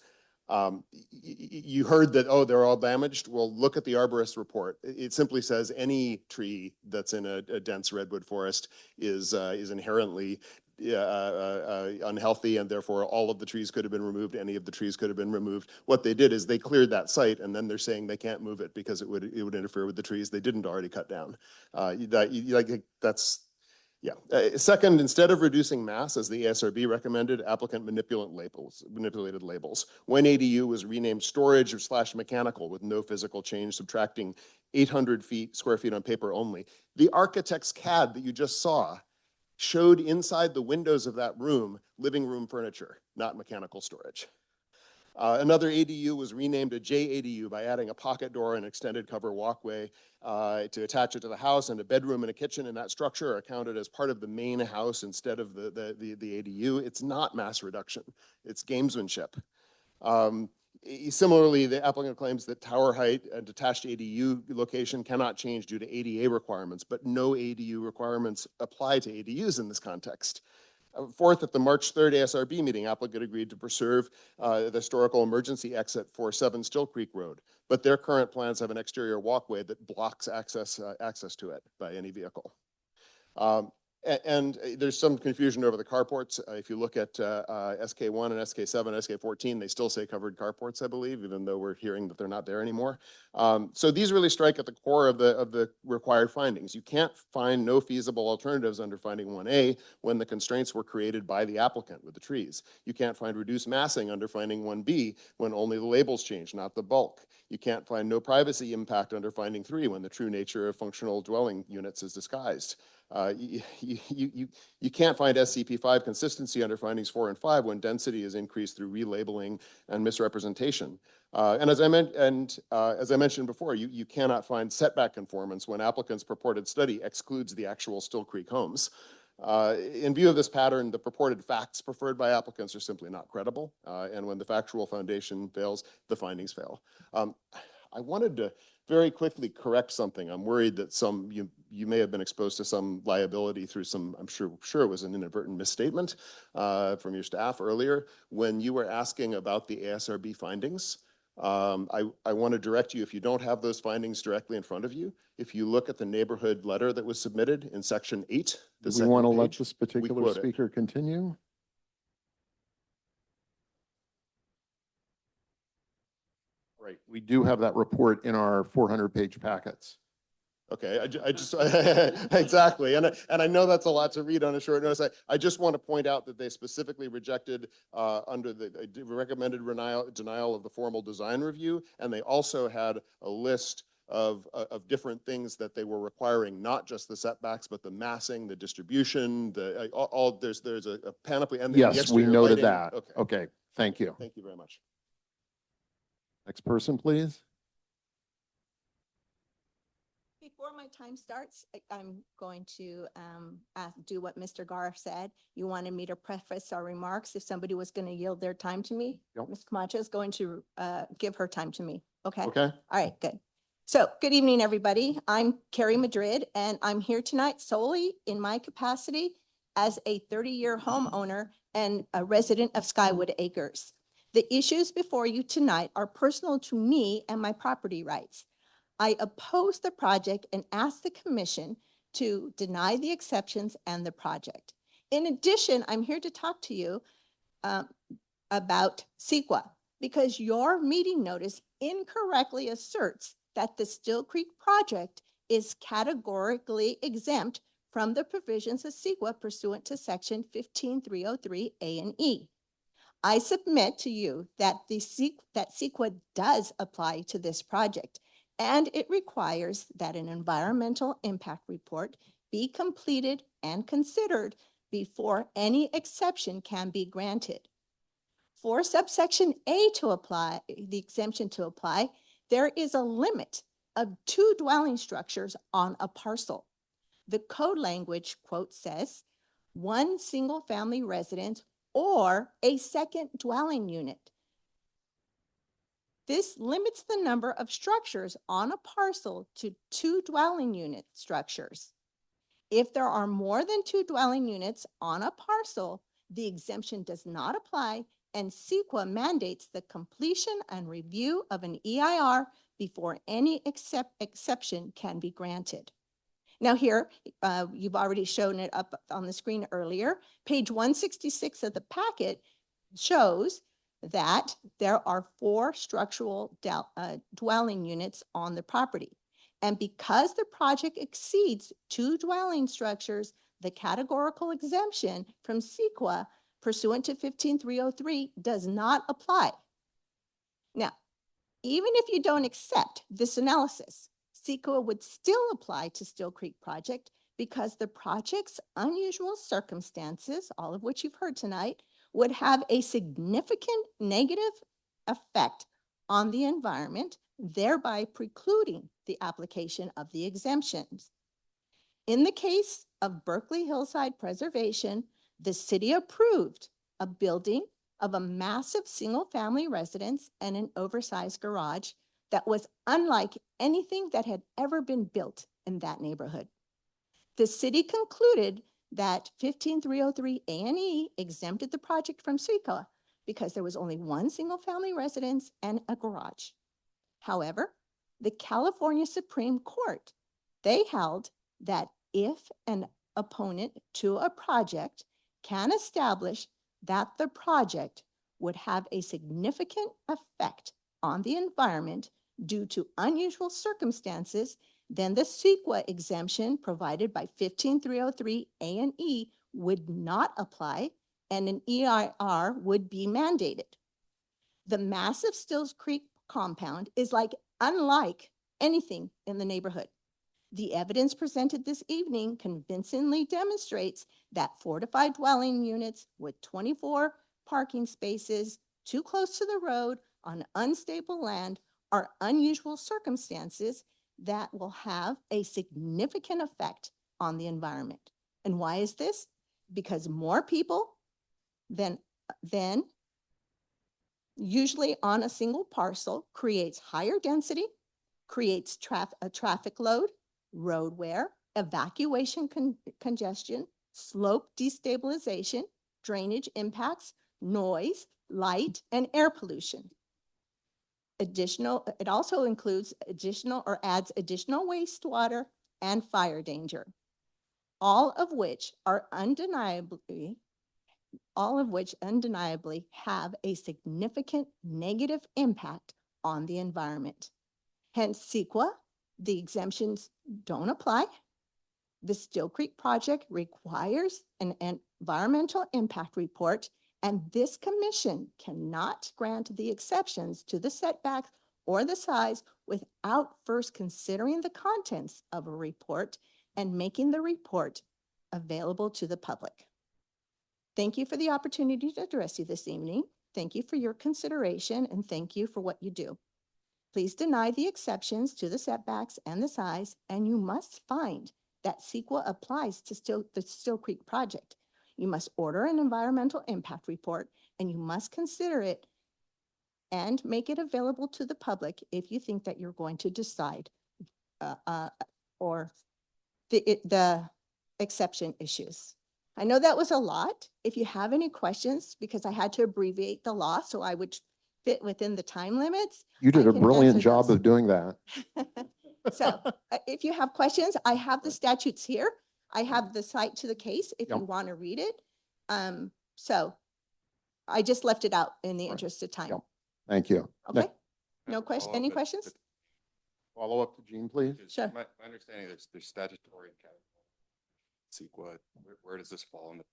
You heard that, oh, they're all damaged. Well, look at the arborist report. It simply says any tree that's in a dense redwood forest is inherently unhealthy, and therefore all of the trees could have been removed. Any of the trees could have been removed. What they did is they cleared that site, and then they're saying they can't move it because it would interfere with the trees they didn't already cut down. Second, instead of reducing mass as the ASRB recommended, applicant manipulated labels. When ADU was renamed storage / mechanical with no physical change, subtracting 800 square feet on paper only. The architect's CAD that you just saw showed inside the windows of that room living room furniture, not mechanical storage. Another ADU was renamed a JADU by adding a pocket door and extended cover walkway to attach it to the house, and a bedroom and a kitchen in that structure are counted as part of the main house instead of the ADU. It's not mass reduction, it's gamesmanship. Similarly, the applicant claims that tower height and detached ADU location cannot change due to ADA requirements, but no ADU requirements apply to ADUs in this context. Fourth, at the March 3rd ASRB meeting, applicant agreed to preserve the historical emergency exit for 7 Still Creek Road, but their current plans have an exterior walkway that blocks access to it by any vehicle. And there's some confusion over the carports. If you look at SK1 and SK7, SK14, they still say covered carports, I believe, even though we're hearing that they're not there anymore. So these really strike at the core of the required findings. You can't find no feasible alternatives under finding 1A when the constraints were created by the applicant with the trees. You can't find reduced massing under finding 1B when only the labels change, not the bulk. You can't find no privacy impact under finding 3 when the true nature of functional dwelling units is disguised. You can't find SCP-5 consistency under findings 4 and 5 when density is increased through relabeling and misrepresentation. And as I mentioned before, you cannot find setback conformance when applicant's purported study excludes the actual Still Creek homes. In view of this pattern, the purported facts preferred by applicants are simply not credible. And when the factual foundation fails, the findings fail. I wanted to very quickly correct something. I'm worried that you may have been exposed to some liability through some, I'm sure it was an inadvertent misstatement from your staff earlier. When you were asking about the ASRB findings, I want to direct you, if you don't have those findings directly in front of you, if you look at the neighborhood letter that was submitted in section 8, Do the we want to second let page, this we particular quote it. speaker continue? Right, we do have that report in our 400-page packets. Okay, I just, exactly. And I know that's a lot to read on a short notice. I just want to point out that they specifically rejected under the recommended denial of the formal design review. And they also had a list of different things that they were requiring, not just the setbacks, but the massing, the distribution, there's a panoply. And the Yes, we exterior noted lighting. that. Okay, Okay, thank you. thank you very much. Next person, please. Before my time starts, I'm going to do what Mr. Gar said. You wanted me to preface our remarks if somebody was going to yield their time to me. Yep. Ms. Camacho is going to give her time to me. Okay? Okay. All right, good. So good evening, everybody. I'm Carrie Madrid, and I'm here tonight solely in my capacity as a 30-year homeowner and a resident of Skywood Acres. The issues before you tonight are personal to me and my property rights. I oppose the project and ask the commission to deny the exceptions and the project. In addition, I'm here to talk to you about CEQA because your meeting notice incorrectly asserts that the Still Creek project is categorically exempt from the provisions of CEQA pursuant to section 15303 A and E. I submit to you that CEQA does apply to this project, and it requires that an environmental impact report be completed and considered before any exception can be granted. For subsection A to apply, the exemption to apply, there is a limit of 2 dwelling structures on a parcel. The code language, quote, says, 1 single-family residence or a second dwelling unit. This limits the number of structures on a parcel to 2 dwelling unit structures. If there are more than 2 dwelling units on a parcel, the exemption does not apply, and CEQA mandates the completion and review of an EIR before any exception can be granted. Now here, you've already shown it up on the screen earlier. Page 166 of the packet shows that there are 4 structural dwelling units on the property. And because the project exceeds 2 dwelling structures, the categorical exemption from CEQA pursuant to 15303 does not apply. Now, even if you don't accept this analysis, CEQA would still apply to Still Creek project because the project's unusual circumstances, all of which you've heard tonight, would have a significant negative effect on the environment, thereby precluding the application of the exemptions. In the case of Berkeley Hillside Preservation, the city approved a building of a massive single-family residence and an oversized garage that was unlike anything that had ever been built in that neighborhood. The city concluded that 15303 A&E exempted the project from CEQA because there was only 1 single-family residence and a garage. However, the California Supreme Court, they held that if an opponent to a project can establish that the project would have a significant effect on the environment due to unusual circumstances, then the CEQA exemption provided by 15303 A&E would not apply and an EIR would be mandated. The massive Stills Creek compound is unlike anything in the neighborhood. The evidence presented this evening convincingly demonstrates that 4 to 5 dwelling units with 24 parking spaces too close to the road on unstable land are unusual circumstances that will have a significant effect on the environment. And why is this? Because more people than usually on a single parcel creates higher density, creates a traffic load, road wear, evacuation congestion, slope destabilization, drainage impacts, noise, light, and air pollution. It also includes additional or adds additional wastewater and fire danger, all of which undeniably have a significant negative impact on the environment. Hence CEQA, the exemptions don't apply. The Still Creek project requires an environmental impact report, and this commission cannot grant the exceptions to the setbacks or the size without first considering the contents of a report and making the report available to the public. Thank you for the opportunity to address you this evening. Thank you for your consideration, and thank you for what you do. Please deny the exceptions to the setbacks and the size, and you must find that CEQA applies to the Still Creek project. You must order an environmental impact report, and you must consider it and make it available to the public if you think that you're going to decide or the exception issues. I know that was a lot. If you have any questions, because I had to abbreviate the law so I would fit within the time limits. You did I a can brilliant answer job those. of doing that. So if you have questions, I have the statutes here. I have the cite to the case if you Yep. want to read it. So I just left it out in the Right. interest of time. Yep. Thank you. Okay? Next, No question, Follow-up, any but- questions? follow up to Jean, please. Because Sure. My understanding, there's statutory and CEQA. Where does this fall in the,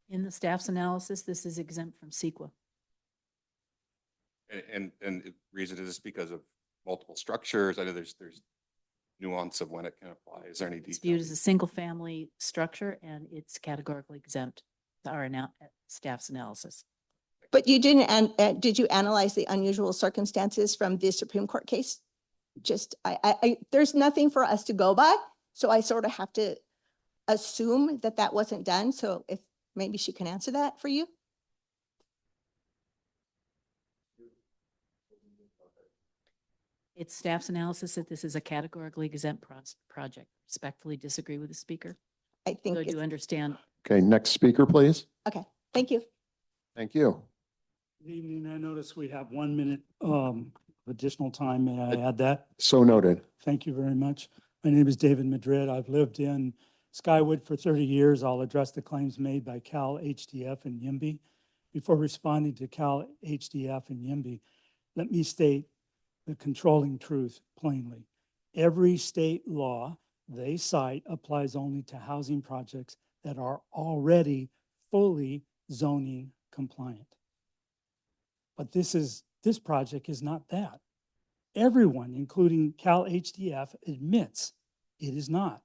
In the staff's analysis, this is exempt from CEQA. and the reason is this because of multiple structures? I know there's nuance of when it can apply. Is there any It's detail? viewed as a single-family structure, and it's categorically exempt to our staff's analysis. But you didn't, did you analyze the unusual circumstances from the Supreme Court case? Just, there's nothing for us to go by, so I sort of have to assume that that wasn't done. So if maybe she can answer that for you. It's staff's analysis that this is a categorically exempt project. Respectfully disagree with the speaker. I think So it's, do understand. Okay, next speaker, please. okay, thank you. Thank you. Good evening. I notice we have 1 minute additional time. May I add that? So noted. Thank you very much. My name is David Madrid. I've lived in Skywood for 30 years. I'll address the claims made by Cal, HDF, and YIMBY. Before responding to Cal, HDF, and YIMBY, let me state the controlling truth plainly. Every state law they cite applies only to housing projects that are already fully zoning compliant. But this project is not that. Everyone, including Cal HDF, admits it is not.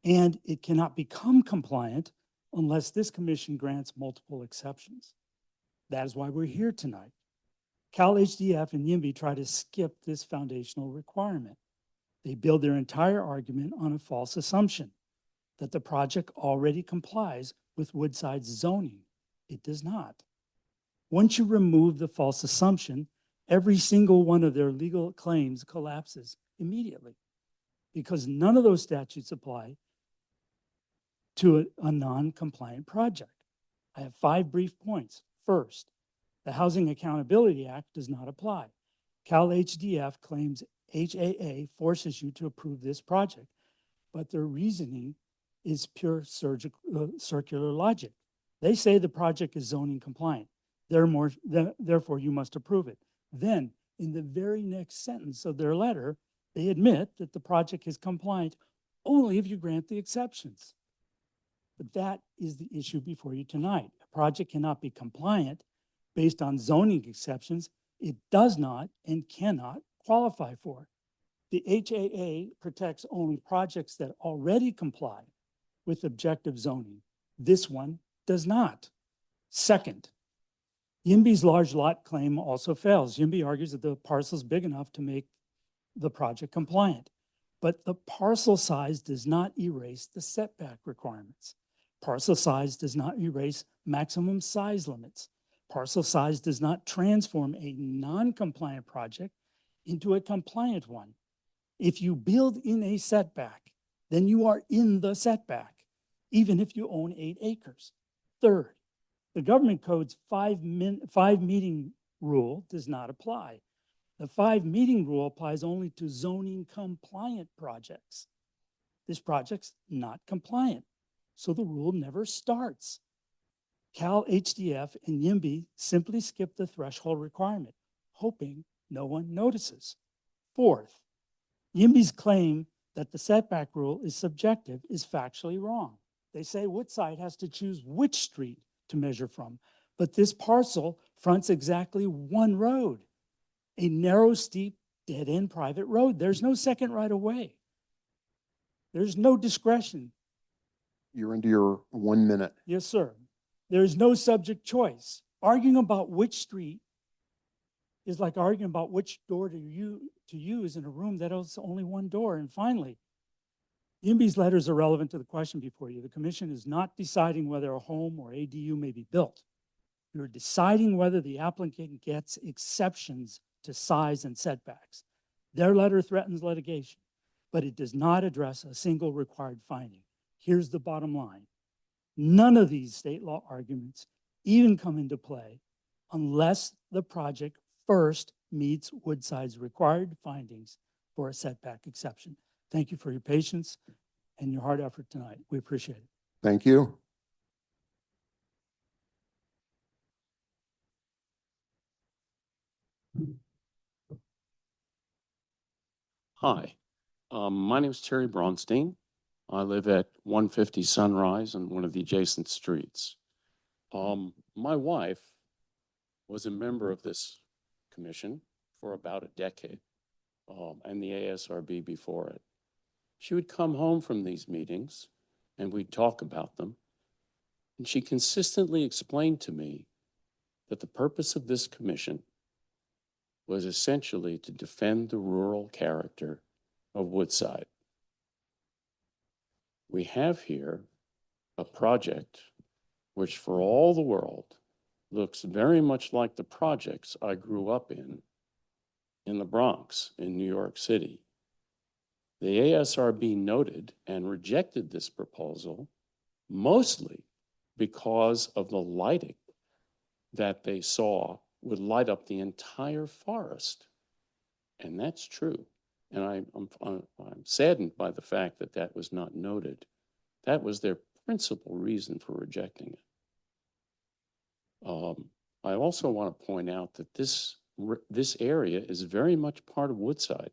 And it cannot become compliant unless this commission grants multiple exceptions. That is why we're here tonight. Cal HDF and YIMBY try to skip this foundational requirement. They build their entire argument on a false assumption that the project already complies with Woodside's zoning. It does not. Once you remove the false assumption, every single one of their legal claims collapses immediately because none of those statutes apply to a non-compliant project. I have 5 brief points. First, the Housing Accountability Act does not apply. Cal HDF claims HAA forces you to approve this project, but their reasoning is pure circular logic. They say the project is zoning compliant. Therefore, you must approve it. Then, in the very next sentence of their letter, they admit that the project is compliant only if you grant the exceptions. But that is the issue before you tonight. A project cannot be compliant based on zoning exceptions. It does not and cannot qualify for. The HAA protects only projects that already comply with objective zoning. This one does not. Second, YIMBY's large lot claim also fails. YIMBY argues that the parcel is big enough to make the project compliant, but the parcel size does not erase the setback requirements. Parcel size does not erase maximum size limits. Parcel size does not transform a non-compliant project into a compliant one. If you build in a setback, then you are in the setback, even if you own 8 acres. Third, the government code's 5 meeting rule does not apply. The 5 meeting rule applies only to zoning compliant projects. This project's not compliant, so the rule never starts. Cal HDF and YIMBY simply skip the threshold requirement, hoping no one notices. Fourth, YIMBY's claim that the setback rule is subjective is factually wrong. They say Woodside has to choose which street to measure from, but this parcel fronts exactly one road, a narrow, steep, dead-end private road. There's no second right of way. There's no discretion. You're into your 1 minute. Yes, sir. There's no subject choice. Arguing about which street is like arguing about which door to use in a room that has only one door. And finally, YIMBY's letters are relevant to the question before you. The commission is not deciding whether a home or ADU may be built. You're deciding whether the applicant gets exceptions to size and setbacks. Their letter threatens litigation, but it does not address a single required finding. Here's the bottom line. None of these state law arguments even come into play unless the project first meets Woodside's required findings for a setback exception. Thank you for your patience and your hard effort tonight. We appreciate it. Thank you. Hi, my name is Terry Braunstein. I live at 150 Sunrise on one of the adjacent streets. My wife was a member of this commission for about a decade, and the ASRB before it. She would come home from these meetings and we'd talk about them. And she consistently explained to me that the purpose of this commission was essentially to defend the rural character of Woodside. We have here a project which for all the world looks very much like the projects I grew up in the Bronx, in New York City. The ASRB noted and rejected this proposal mostly because of the lighting that they saw would light up the entire forest. And that's true. And I'm saddened by the fact that that was not noted. That was their principal reason for rejecting it. I also want to point out that this area is very much part of Woodside.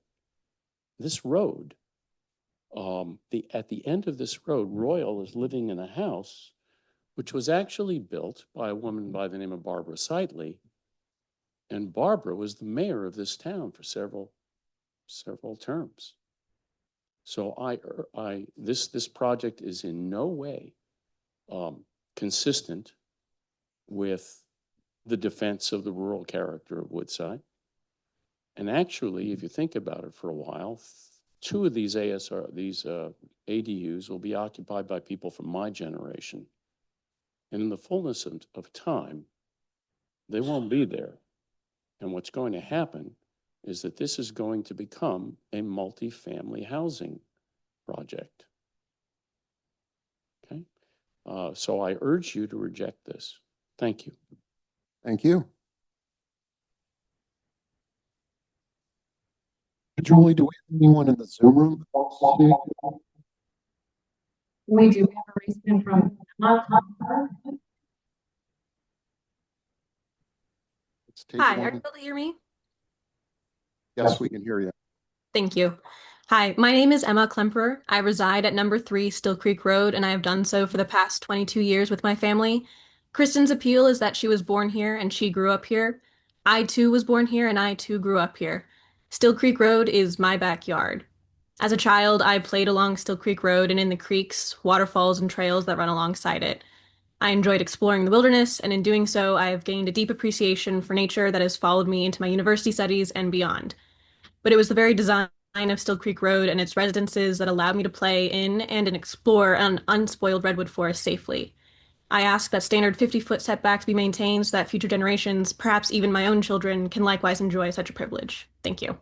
This road, at the end of this road, Royal is living in a house which was actually built by a woman by the name of Barbara Seitley. And Barbara was the mayor of this town for several terms. So this project is in no way consistent with the defense of the rural character of Woodside. And actually, if you think about it for a while, 2 of these ADUs will be occupied by people from my generation. And in the fullness of time, they won't be there. And what's going to happen is that this is going to become a multifamily housing project. Okay? So I urge you to reject this. Thank you. Thank you. Julie, do we have anyone in the Zoom room that wants to speak? We do have a raised hand from Let's take Hi, one. are you able to hear me? Yes, we can hear you. Thank you. Hi, my name is Emma Klemperer. I reside at number 3 Still Creek Road, and I have done so for the past 22 years with my family. Kristen's appeal is that she was born here and she grew up here. I too was born here and I too grew up here. Still Creek Road is my backyard. As a child, I played along Still Creek Road and in the creeks, waterfalls, and trails that run alongside it. I enjoyed exploring the wilderness, and in doing so, I have gained a deep appreciation for nature that has followed me into my university studies and beyond. But it was the very design of Still Creek Road and its residences that allowed me to play in and explore an unspoiled redwood forest safely. I ask that standard 50-foot setbacks be maintained so that future generations, perhaps even my own children, can likewise enjoy such a privilege. Thank you.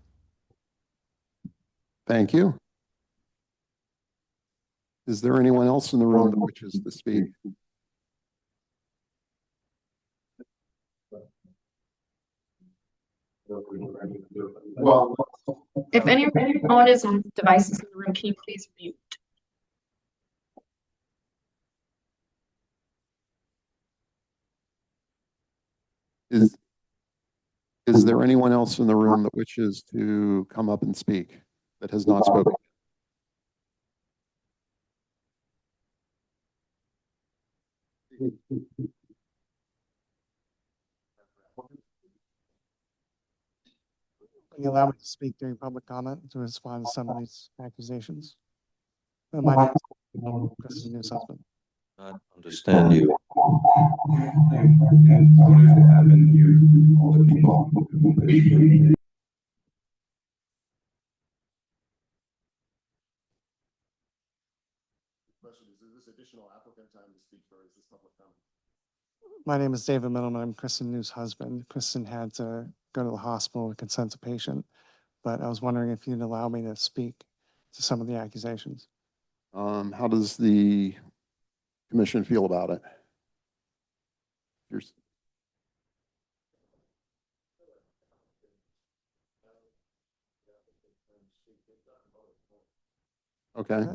Thank you. Is there anyone else in the room that wishes to speak? Well, if anyone is on devices in the room, can you please mute? Is there anyone else in the room that wishes to come up and speak that has not spoken? Can you allow me to speak during public comment to respond to some of these accusations? My name is Kristen News husband. Not understand you. Is this additional applicant time to speak, or is this public comment? My name is David Middleman. I'm Kristen News husband. Kristen had to go to the hospital to consent a patient, but I was wondering if you'd allow me to speak to some of the accusations. How does the commission feel about it? Okay.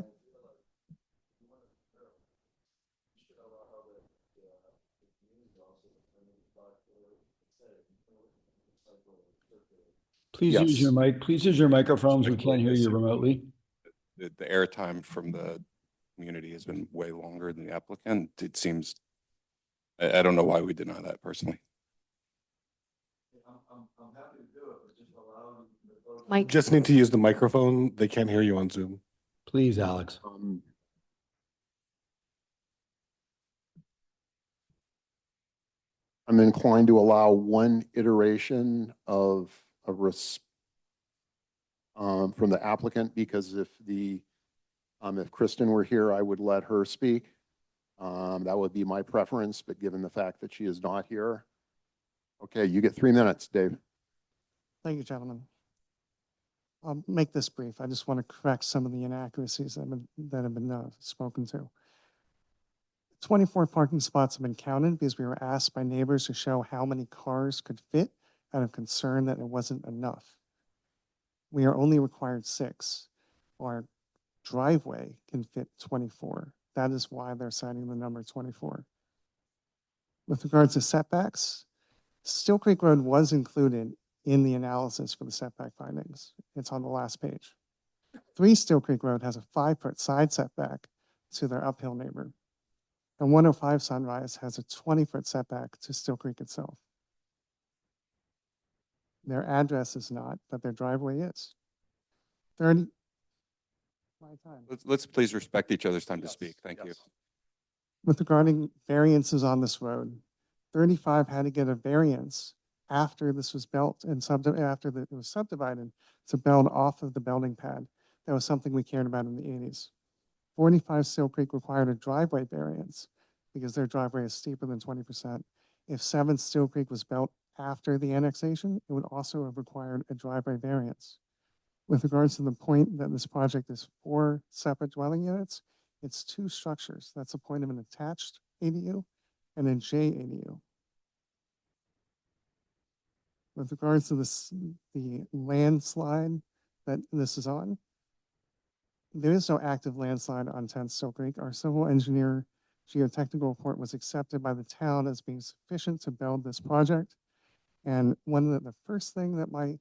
Please use your mic. Please use your microphones. We can't hear you remotely. The airtime from the community has been way longer than the applicant. It seems, I don't know why we deny that personally. I'm happy to do it, but just allow Mike. Just need to use the microphone. They can't hear you on Zoom. Please, Alex. I'm inclined to allow one iteration of a from the applicant, because if Kristen were here, I would let her speak. That would be my preference, but given the fact that she is not here, okay, you get 3 minutes, Dave. Thank you, gentlemen. I'll make this brief. I just want to correct some of the inaccuracies that have been spoken to. 24 parking spots have been counted because we were asked by neighbors to show how many cars could fit out of concern that it wasn't enough. We are only required 6. Our driveway can fit 24. That is why they're citing the number 24. With regards to setbacks, Still Creek Road was included in the analysis for the setback findings. It's on the last page. 3 Still Creek Road has a 5-foot side setback to their uphill neighbor. And 105 Sunrise has a 20-foot setback to Still Creek itself. Their address is not, but their driveway is. 30. My time. Let's please respect each other's time to speak. Thank you. With regarding variances on this road, 35 had to get a variance after this was built and it was subdivided to build off of the building pad. That was something we cared about in the 80s. 45 Still Creek required a driveway variance because their driveway is steeper than 20%. If 7 Still Creek was built after the annexation, it would also have required a driveway variance. With regards to the point that this project is 4 separate dwelling units, it's 2 structures. That's the point of an attached ADU and a J ADU. With regards to the landslide that this is on, there is no active landslide on 10 Still Creek. Our civil engineer geotechnical report was accepted by the town as being sufficient to build this project. And the first thing that my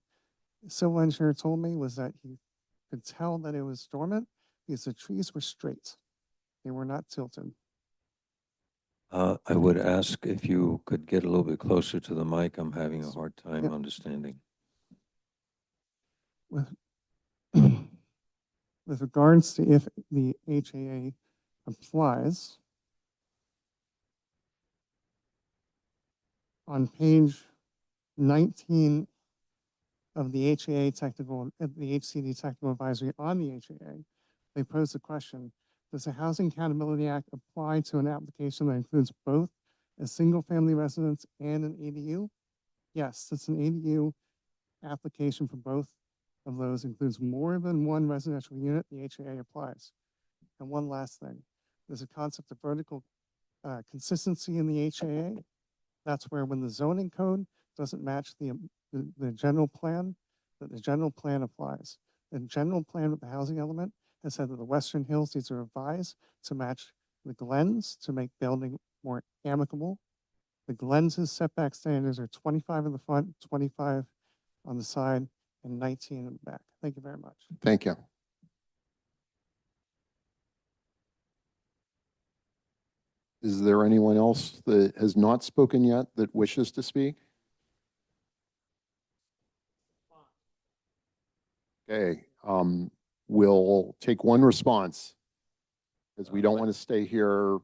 civil engineer told me was that he could tell that it was dormant because the trees were straight. They were not tilted. I would ask if you could get a little bit closer to the mic. I'm having a hard time understanding. With regards to if the HAA applies, on page 19 of the HAA the HCD technical advisory on the HAA, they pose the question, does the Housing Accountability Act apply to an application that includes both a single-family residence and an ADU? Yes, it's an ADU application for both of those includes more than one residential unit, the HAA applies. And one last thing, there's a concept of vertical consistency in the HAA. That's where when the zoning code doesn't match the general plan, that the general plan applies. The general plan with the housing element has said that the Western Hills needs to revise to match the Glens to make building more amicable. The Glens' setback standards are 25 in the front, 25 on the side, and 19 in the back. Thank you very much. Thank you. Is there anyone else that has not spoken yet that wishes to speak? Okay, we'll take one response because we don't want to stay here.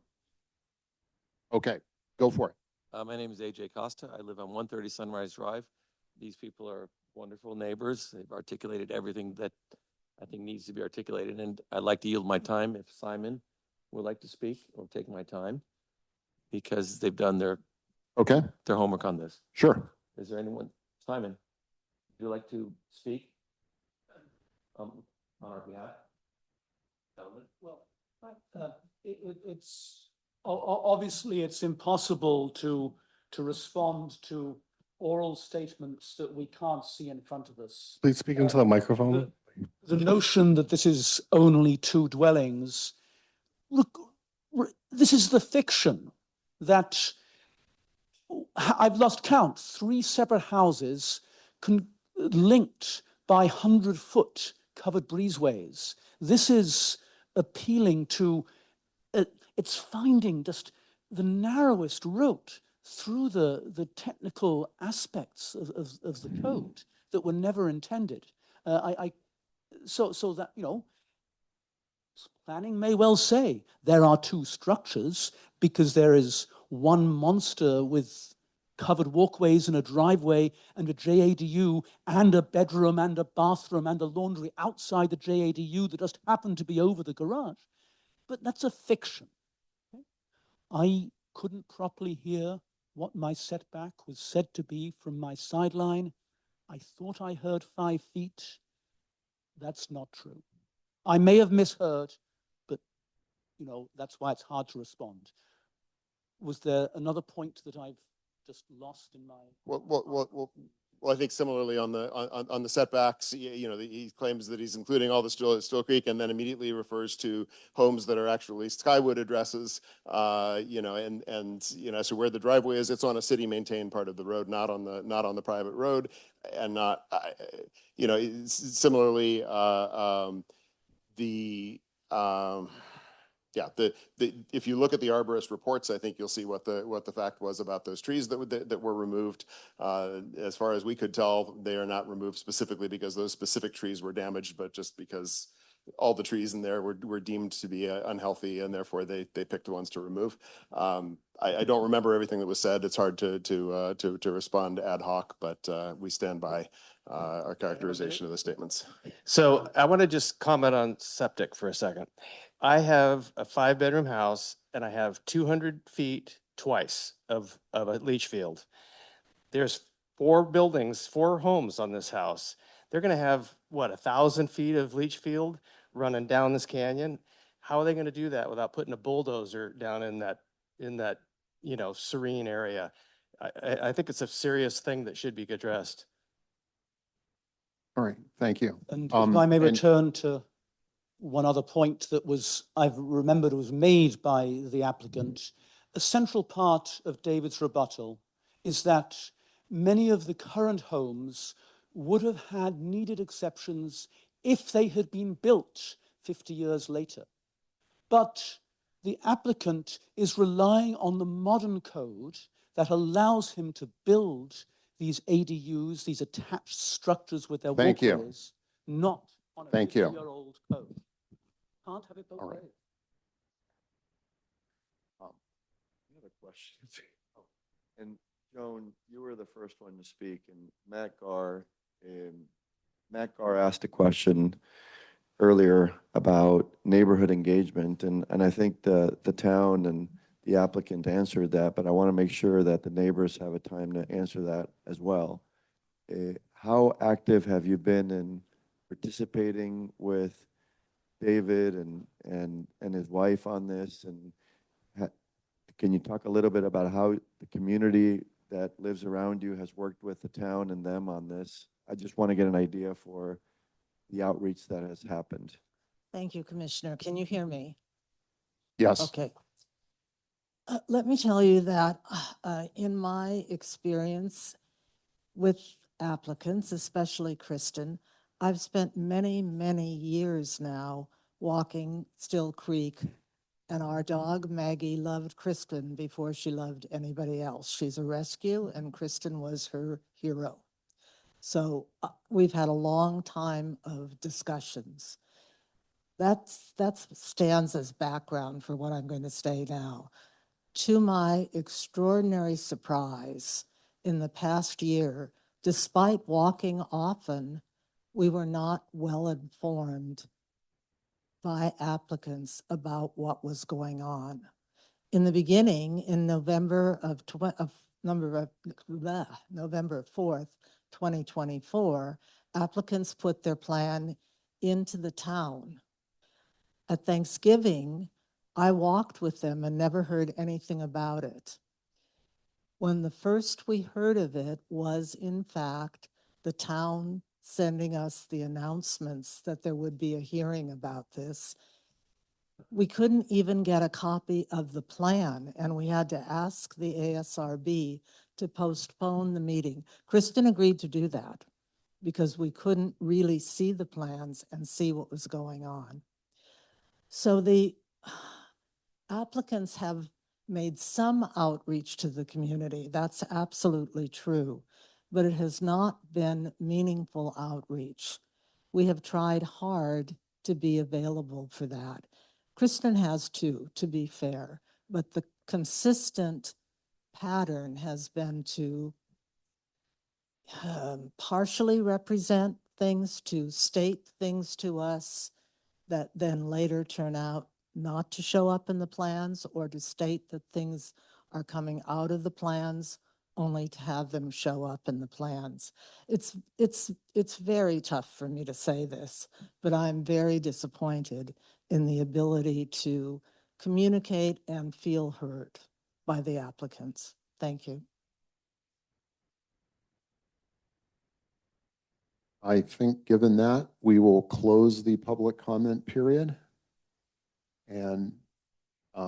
Okay, go for it. My name is AJ Costa. I live on 130 Sunrise Drive. These people are wonderful neighbors. They've articulated everything that I think needs to be articulated, and I'd like to yield my time if Simon would like to speak or take my time because they've done their homework on this. Sure. Is there anyone? Simon, would you like to speak on our behalf? Well, it's obviously it's impossible to respond to oral statements that we can't see in front of us. Please speak into the microphone. The notion that this is only 2 dwellings, this is the fiction that I've lost count, 3 separate houses linked by 100-foot covered breezeways. This is appealing to, it's finding just the narrowest route through the technical aspects of the code that were never intended. So that, you know, planning may well say there are 2 structures because there is one monster with covered walkways and a driveway and a JADU and a bedroom and a bathroom and a laundry outside the JADU that just happened to be over the garage. But that's a fiction. Okay? I couldn't properly hear what my setback was said to be from my sideline. I thought I heard 5 feet. That's not true. I may have misheard, but you know, that's why it's hard to respond. Was there another point that I've just lost in my? Well, I think similarly on the setbacks, you know, he claims that he's including all the Still Creek, and then immediately refers to homes that are actually Skywood addresses. You know, and you know, so where the driveway is, it's on a city-maintained part of the road, not on the private road, and not, you know, similarly yeah, if you look at the arborist reports, I think you'll see what the fact was about those trees that were removed. As far as we could tell, they are not removed specifically because those specific trees were damaged, but just because all the trees in there were deemed to be unhealthy, and therefore they picked the ones to remove. I don't remember everything that was said. It's hard to respond ad hoc, but we stand by our characterization of the statements. So I want to just comment on septic for a second. I have a 5-bedroom house and I have 200 feet twice of a leach field. There's 4 buildings, 4 homes on this house. They're going to have, what, 1,000 feet of leach field running down this canyon? How are they going to do that without putting a bulldozer down in that, you know, serene area? I think it's a serious thing that should be addressed. All right, thank you. And if I may return to one other point that I've remembered was made by the applicant. A central part of David's rebuttal is that many of the current homes would have had needed exceptions if they had been built 50 years later. But the applicant is relying on the modern code that allows him to build these ADUs, these attached structures with their walkways, not on a 50-year-old code. Can't have it both ways. I have a question. And Joan, you were the first one to speak, and Matt Garr asked a question earlier about neighborhood engagement, and I think the town and the applicant answered that, but I want to make sure that the neighbors have a time to answer that as well. How active have you been in participating with David and his wife on this? And can you talk a little bit about how the community that lives around you has worked with the town and them on this? I just want to get an idea for the outreach that has happened. Thank you, Commissioner. Can you hear me? Yes. Okay. Let me tell you that in my experience with applicants, especially Kristen, I've spent many, many years now walking Still Creek, and our dog Maggie loved Kristen before she loved anybody else. She's a rescue, and Kristen was her hero. So we've had a long time of discussions. That stands as background for what I'm going to say now. To my extraordinary surprise, in the past year, despite walking often, we were not well informed by applicants about what was going on. In the beginning, in November 4th, 2024, applicants put their plan into the town. At Thanksgiving, I walked with them and never heard anything about it. When the first we heard of it was, in fact, the town sending us the announcements that there would be a hearing about this. We couldn't even get a copy of the plan, and we had to ask the ASRB to postpone the meeting. Kristen agreed to do that because we couldn't really see the plans and see what was going on. So the applicants have made some outreach to the community. That's absolutely true, but it has not been meaningful outreach. We have tried hard to be available for that. Kristen has too, to be fair, but the consistent pattern has been to partially represent things, to state things to us that then later turn out not to show up in the plans, or to state that things are coming out of the plans only to have them show up in the plans. It's very tough for me to say this, but I'm very disappointed in the ability to communicate and feel heard by the applicants. Thank you. I think given that, we will close the public comment period. And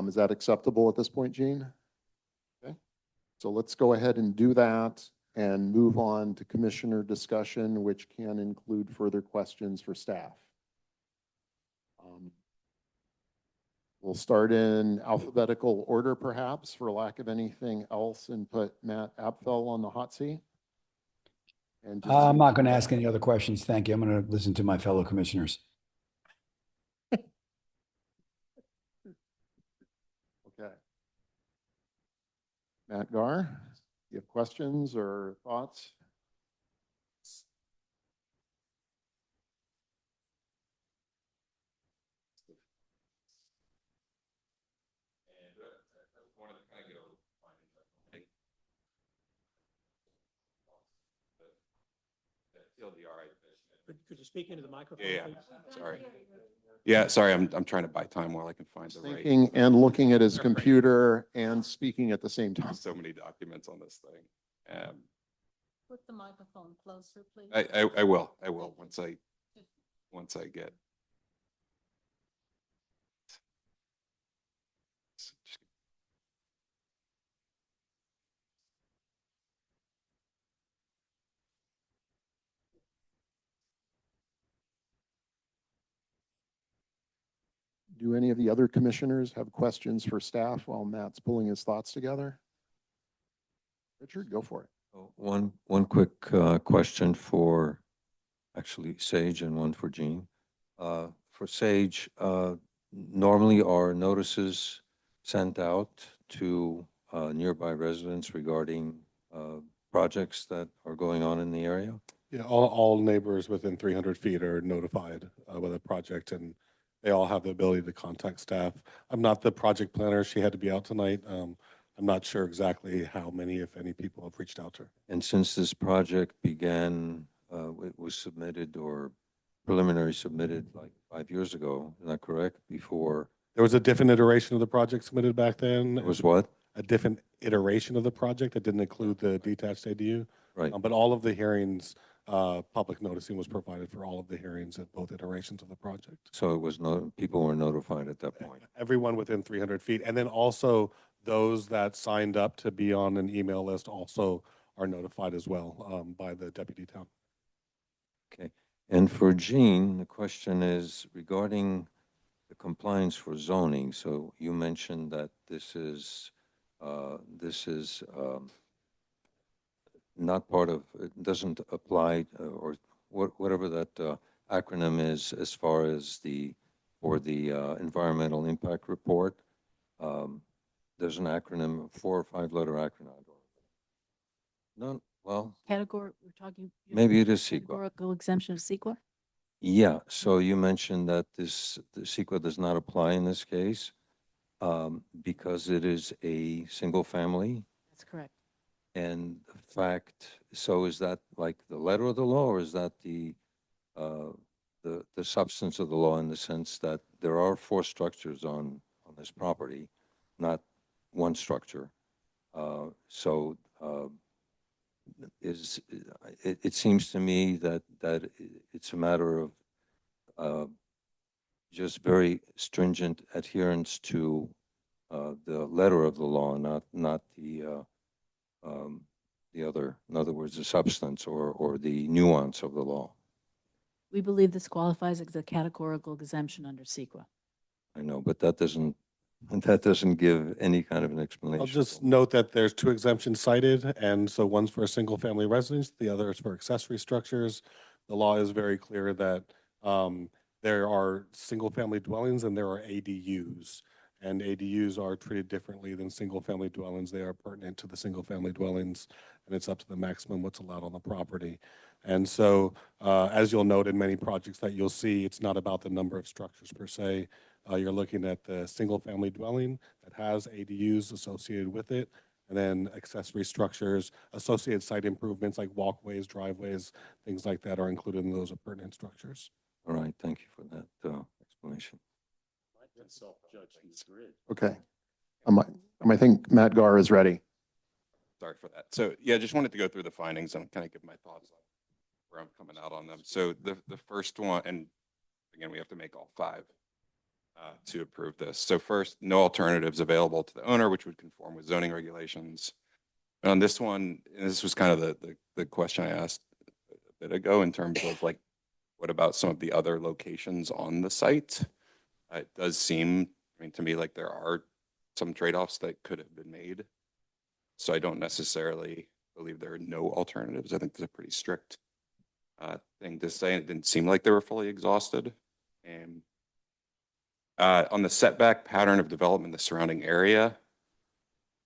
is that acceptable at this point, Jean? Okay. So let's go ahead and do that and move on to commissioner discussion, which can include further questions for staff. We'll start in alphabetical order, perhaps, for lack of anything else, and put Matt Apfel on the hot seat. And just I'm not going to ask any other questions. Thank you. I'm going to listen to my fellow commissioners. Okay. Matt Gar, you have questions or thoughts? Could you speak into the microphone? Yeah, please? sorry. Yeah, sorry, I'm trying to buy time while I can find the right. Thinking and looking at his computer and speaking at the same time. So many documents on this thing. Put the microphone closer, please. I will once I get. Do any of the other commissioners have questions for staff while Matt's pulling his thoughts together? Richard, go for it. One quick question for actually Sage and one for Jean. For Sage, normally are notices sent out to nearby residents regarding projects that are going on in the area? Yeah, all neighbors within 300 feet are notified with a project, and they all have the ability to contact staff. I'm not the project planner. She had to be out tonight. I'm not sure exactly how many, if any, people have reached out to her. And since this project began, it was submitted or preliminary submitted like 5 years ago, is that correct? Before, There was a different iteration of the project submitted back then. it was what? A different iteration of the project that didn't include the detached ADU. Right. But all of the hearings, public noticing was provided for all of the hearings at both iterations of the project. So it was people were notified at that point. Everyone within 300 feet. And then also those that signed up to be on an email list also are notified as well by the deputy town. Okay. And for Jean, the question is regarding the compliance for zoning. So you mentioned that this is not part of, it doesn't apply or whatever that acronym is as far as for the environmental impact report. There's an acronym, 4 or 5 letter acronym. No, well, Category, we're talking. you're maybe it talking is CEQA. Categorical exemption of CEQA? Yeah, so you mentioned that the CEQA does not apply in this case because it is a single family. That's correct. And the fact, so is that like the letter of the law, or is that the substance of the law, in the sense that there are 4 structures on this property, not one structure? So it seems to me that it's a matter of just very stringent adherence to the letter of the law, not the other, in other words, the substance or the nuance of the law. We believe this qualifies as a categorical exemption under CEQA. I know, but that doesn't give any kind of an explanation. I'll just note that there's 2 exemptions cited, and so one's for a single family residence, the other is for accessory structures. The law is very clear that there are single family dwellings and there are ADUs. And ADUs are treated differently than single family dwellings. They are pertinent to the single family dwellings, and it's up to the maximum what's allowed on the property. And so, as you'll note in many projects that you'll see, it's not about the number of structures per se. You're looking at the single family dwelling that has ADUs associated with it, and then accessory structures, associated site improvements like walkways, driveways, things like that are included in those pertinent structures. All right, thank you for that explanation. Okay. I think Matt Gar is ready. Sorry for that. So yeah, just wanted to go through the findings and kind of give my thoughts on where I'm coming out on them. So the first one, and again, we have to make all 5 to approve this. So first, no alternatives available to the owner, which would conform with zoning regulations. And on this one, and this was kind of the question I asked a bit ago in terms of like, what about some of the other locations on the site? It does seem, I mean, to me, like there are some trade-offs that could have been made. So I don't necessarily believe there are no alternatives. I think it's a pretty strict thing to say. It didn't seem like they were fully exhausted. And on the setback pattern of development in the surrounding area,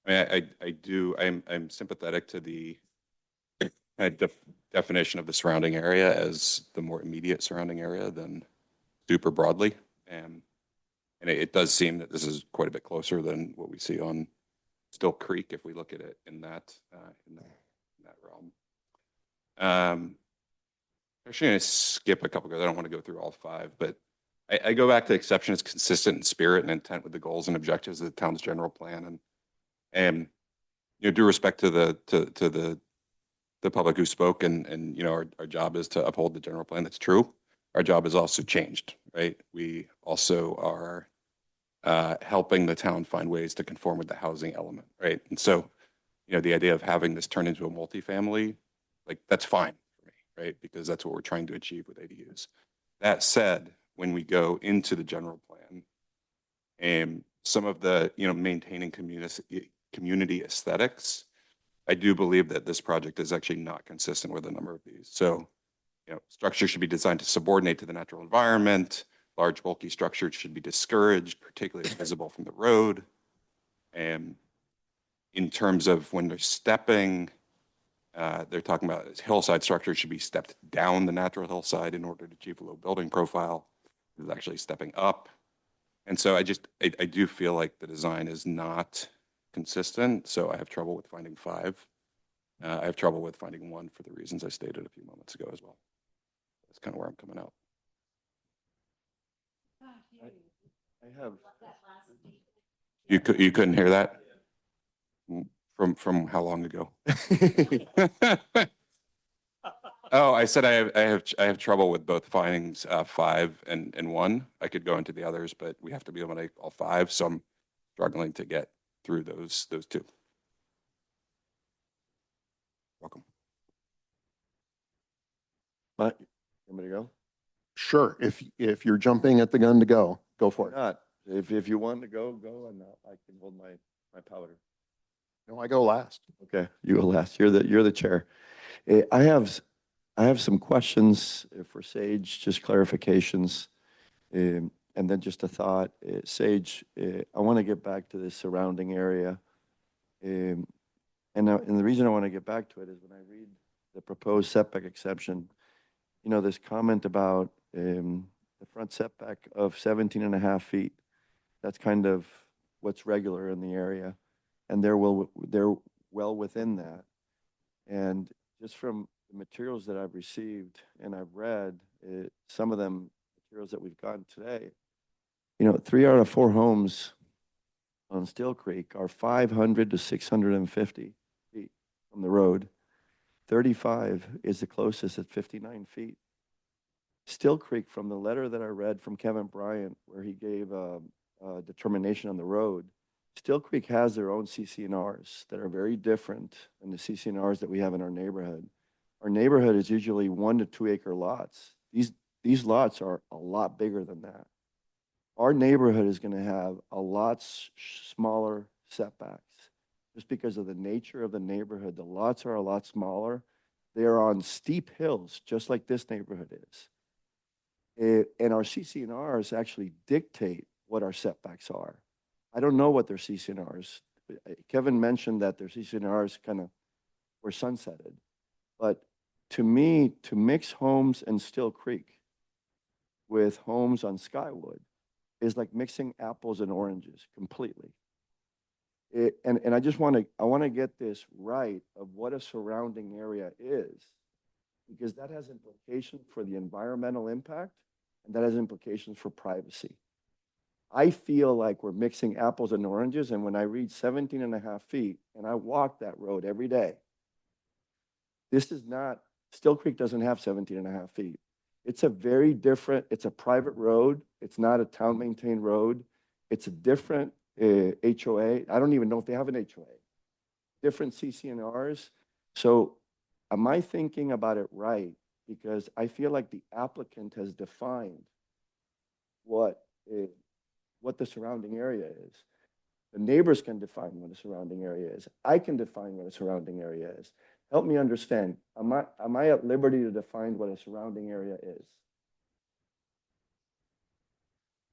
I mean, I'm sympathetic to the definition of the surrounding area as the more immediate surrounding area than super broadly. And it does seem that this is quite a bit closer than what we see on Still Creek if we look at it in that realm. I'm actually going to skip a couple because I don't want to go through all 5, but I go back to the exception is consistent in spirit and intent with the goals and objectives of the town's general plan, and you know, due respect to the public who spoke, and you know, our job is to uphold the general plan. That's true. Our job has also changed, right? We also are helping the town find ways to conform with the housing element, right? And so, you know, the idea of having this turn into a multifamily, like that's fine for me, right? Because that's what we're trying to achieve with ADUs. That said, when we go into the general plan and some of the, you know, maintaining community aesthetics, I do believe that this project is actually not consistent with a number of these. So, you know, structure should be designed to subordinate to the natural environment. Large bulky structures should be discouraged, particularly if visible from the road. And in terms of when they're stepping, they're talking about hillside structures should be stepped down the natural hillside in order to achieve a low building profile. It's actually stepping up. And so I do feel like the design is not consistent. So I have trouble with finding 5. I have trouble with finding 1 for the reasons I stated a few moments ago as well. That's kind of where I'm coming out. I have, You couldn't hear that? From how long ago? Oh, I said I have trouble with both findings 5 and 1. I could go into the others, but we have to be able to make all 5, so I'm struggling to get through those 2. Welcome. but, you want me to go? Sure, if you're jumping at the gun to go for it. Not, if you want to go, go, and I can hold my powder. No, I go last. Okay, you go last. You're the chair. I have some questions for Sage, just clarifications. And then just a thought, Sage, I want to get back to the surrounding area. And the reason I want to get back to it is when I read the proposed setback exception, you know, this comment about the front setback of 17.5 feet. That's kind of what's regular in the area. And they're well within that. And just from the materials that I've received and I've read, some of them materials that we've gotten today, you know, 3 out of 4 homes on Still Creek are 500 to 650 feet from the road. 35 is the closest at 59 feet. Still Creek, from the letter that I read from Kevin Bryant, where he gave a determination on the road, Still Creek has their own CC&Rs that are very different than the CC&Rs that we have in our neighborhood. Our neighborhood is usually 1 to 2 acre lots. These lots are a lot bigger than that. Our neighborhood is going to have a lot smaller setbacks just because of the nature of the neighborhood. The lots are a lot smaller. They are on steep hills, just like this neighborhood is. And our CC&Rs actually dictate what our setbacks are. I don't know what their CC&Rs. Kevin mentioned that their CC&Rs kind of were sunsetted. But to me, to mix homes in Still Creek with homes on Skywood is like mixing apples and oranges completely. And I just want to get this right of what a surrounding area is, because that has implications for the environmental impact and that has implications for privacy. I feel like we're mixing apples and oranges, and when I read 17.5 feet and I walk that road every day, this is not, Still Creek doesn't have 17.5 feet. It's a very different, it's a private road. It's not a town maintained road. It's a different HOA. I don't even know if they have an HOA. Different CC&Rs. So am I thinking about it right? Because I feel like the applicant has defined what the surrounding area is. The neighbors can define what a surrounding area is. I can define what a surrounding area is. Help me understand. Am I at liberty to define what a surrounding area is?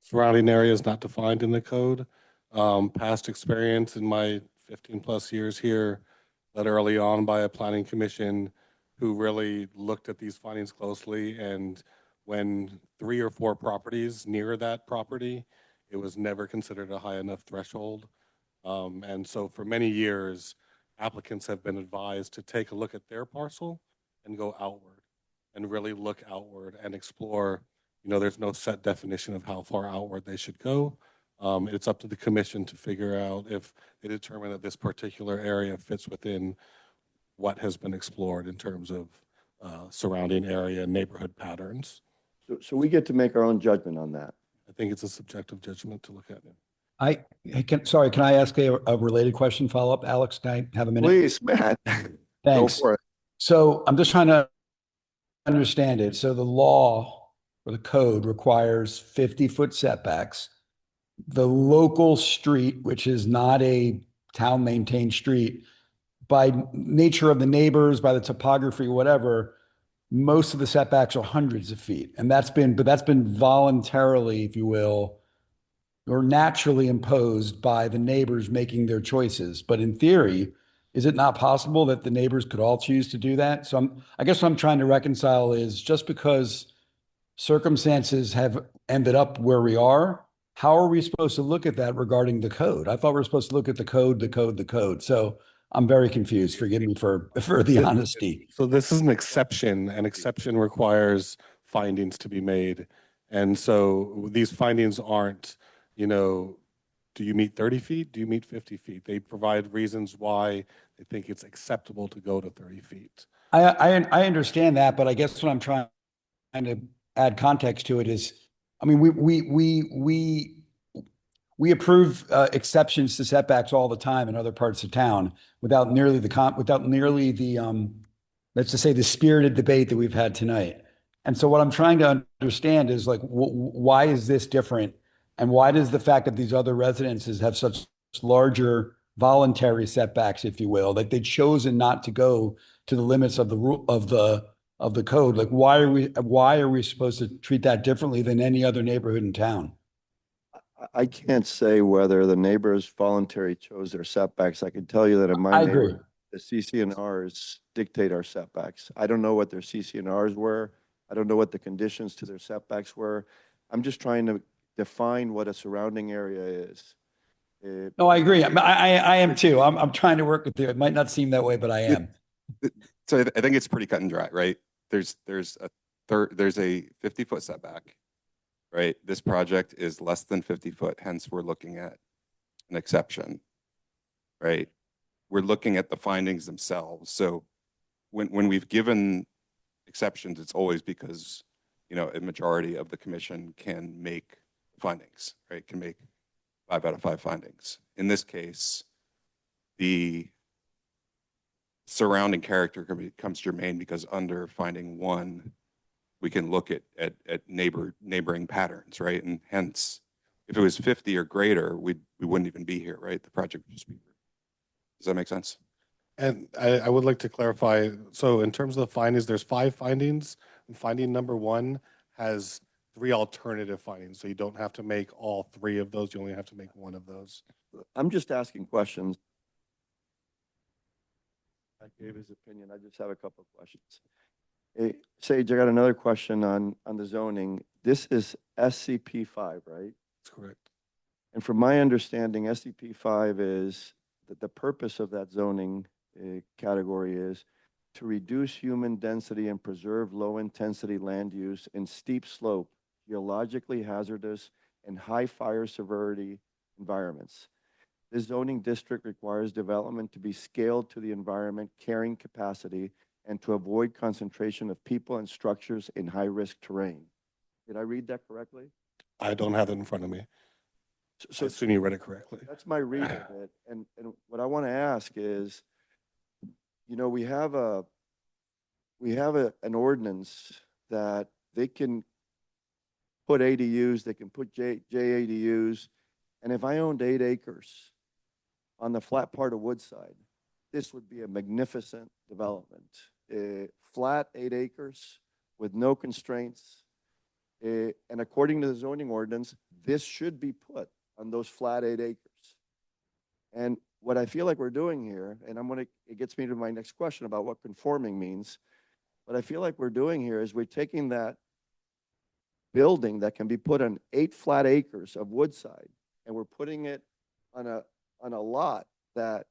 Surrounding area is not defined in the code. Past experience in my 15+ years here, led early on by a planning commission who really looked at these findings closely. And when 3 or 4 properties near that property, it was never considered a high enough threshold. And so for many years, applicants have been advised to take a look at their parcel and go outward and really look outward and explore. You know, there's no set definition of how far outward they should go. It's up to the commission to figure out if they determine that this particular area fits within what has been explored in terms of surrounding area and neighborhood patterns. So we get to make our own judgment on that. I think it's a subjective judgment to look at it. Sorry, can I ask a related question follow-up? Alex, can I have a minute? Please, Matt. Thanks. Go for it. So I'm just trying to understand it. So the law or the code requires 50-foot setbacks. The local street, which is not a town maintained street, by nature of the neighbors, by the topography, whatever, most of the setbacks are hundreds of feet. And that's been voluntarily, if you will, or naturally imposed by the neighbors making their choices. But in theory, is it not possible that the neighbors could all choose to do that? So I guess what I'm trying to reconcile is just because circumstances have ended up where we are, how are we supposed to look at that regarding the code? I thought we were supposed to look at the code. So I'm very confused. Forgive me for the honesty. So this is an exception. An exception requires findings to be made. And so these findings aren't, you know, do you meet 30 feet? Do you meet 50 feet? They provide reasons why they think it's acceptable to go to 30 feet. I understand that, but I guess what I'm trying to add context to it is, I mean, we approve exceptions to setbacks all the time in other parts of town without nearly the let's just say the spirited debate that we've had tonight. And so what I'm trying to understand is like, why is this different? And why does the fact that these other residences have such larger voluntary setbacks, if you will, like they've chosen not to go to the limits of the rule of the code? Like, why are we supposed to treat that differently than any other neighborhood in town? I can't say whether the neighbors voluntarily chose their setbacks. I can tell you that in my I agree. neighborhood, the CCNRs dictate our setbacks. I don't know what their CCNRs were. I don't know what the conditions to their setbacks were. I'm just trying to define what a surrounding area is. No, I agree. I am too. I'm trying to work with you. It might not seem that way, but I am. So I think it's pretty cut and dry, right? There's a 50-foot setback, right? This project is less than 50 foot, hence we're looking at an exception, right? We're looking at the findings themselves. So when we've given exceptions, it's always because, you know, a majority of the commission can make findings, right? Can make 5 out of 5 findings. In this case, the surrounding character becomes germane because under finding 1, we can look at neighboring patterns, right? And hence, if it was 50 or greater, we wouldn't even be here, right? The project would just be. Does that make sense? And I would like to clarify, so in terms of the findings, there's 5 findings, and finding number 1 has 3 alternative findings, so you don't have to make all 3 of those, you only have to make 1 of those. I'm just asking questions. I gave his opinion. I just have a couple of questions. Hey, Sage, I got another question on the zoning. This is SCP-5, right? That's correct. And from my understanding, SCP-5 is that the purpose of that zoning category is to reduce human density and preserve low-intensity land use in steep slope, geologically hazardous, and high fire severity environments. This zoning district requires development to be scaled to the environment carrying capacity and to avoid concentration of people and structures in high-risk terrain. Did I read that correctly? I don't have it in front of me. So I assume you read it correctly. that's my read of it. And what I want to ask is, you know, we have an ordinance that they can put ADUs, they can put JADUs. And if I owned 8 acres on the flat part of Woodside, this would be a magnificent development. Flat 8 acres with no constraints. And according to the zoning ordinance, this should be put on those flat 8 acres. And what I feel like we're doing here, and it gets me to my next question about what conforming means. What I feel like we're doing here is we're taking that building that can be put on 8 flat acres of Woodside, and we're putting it on a lot that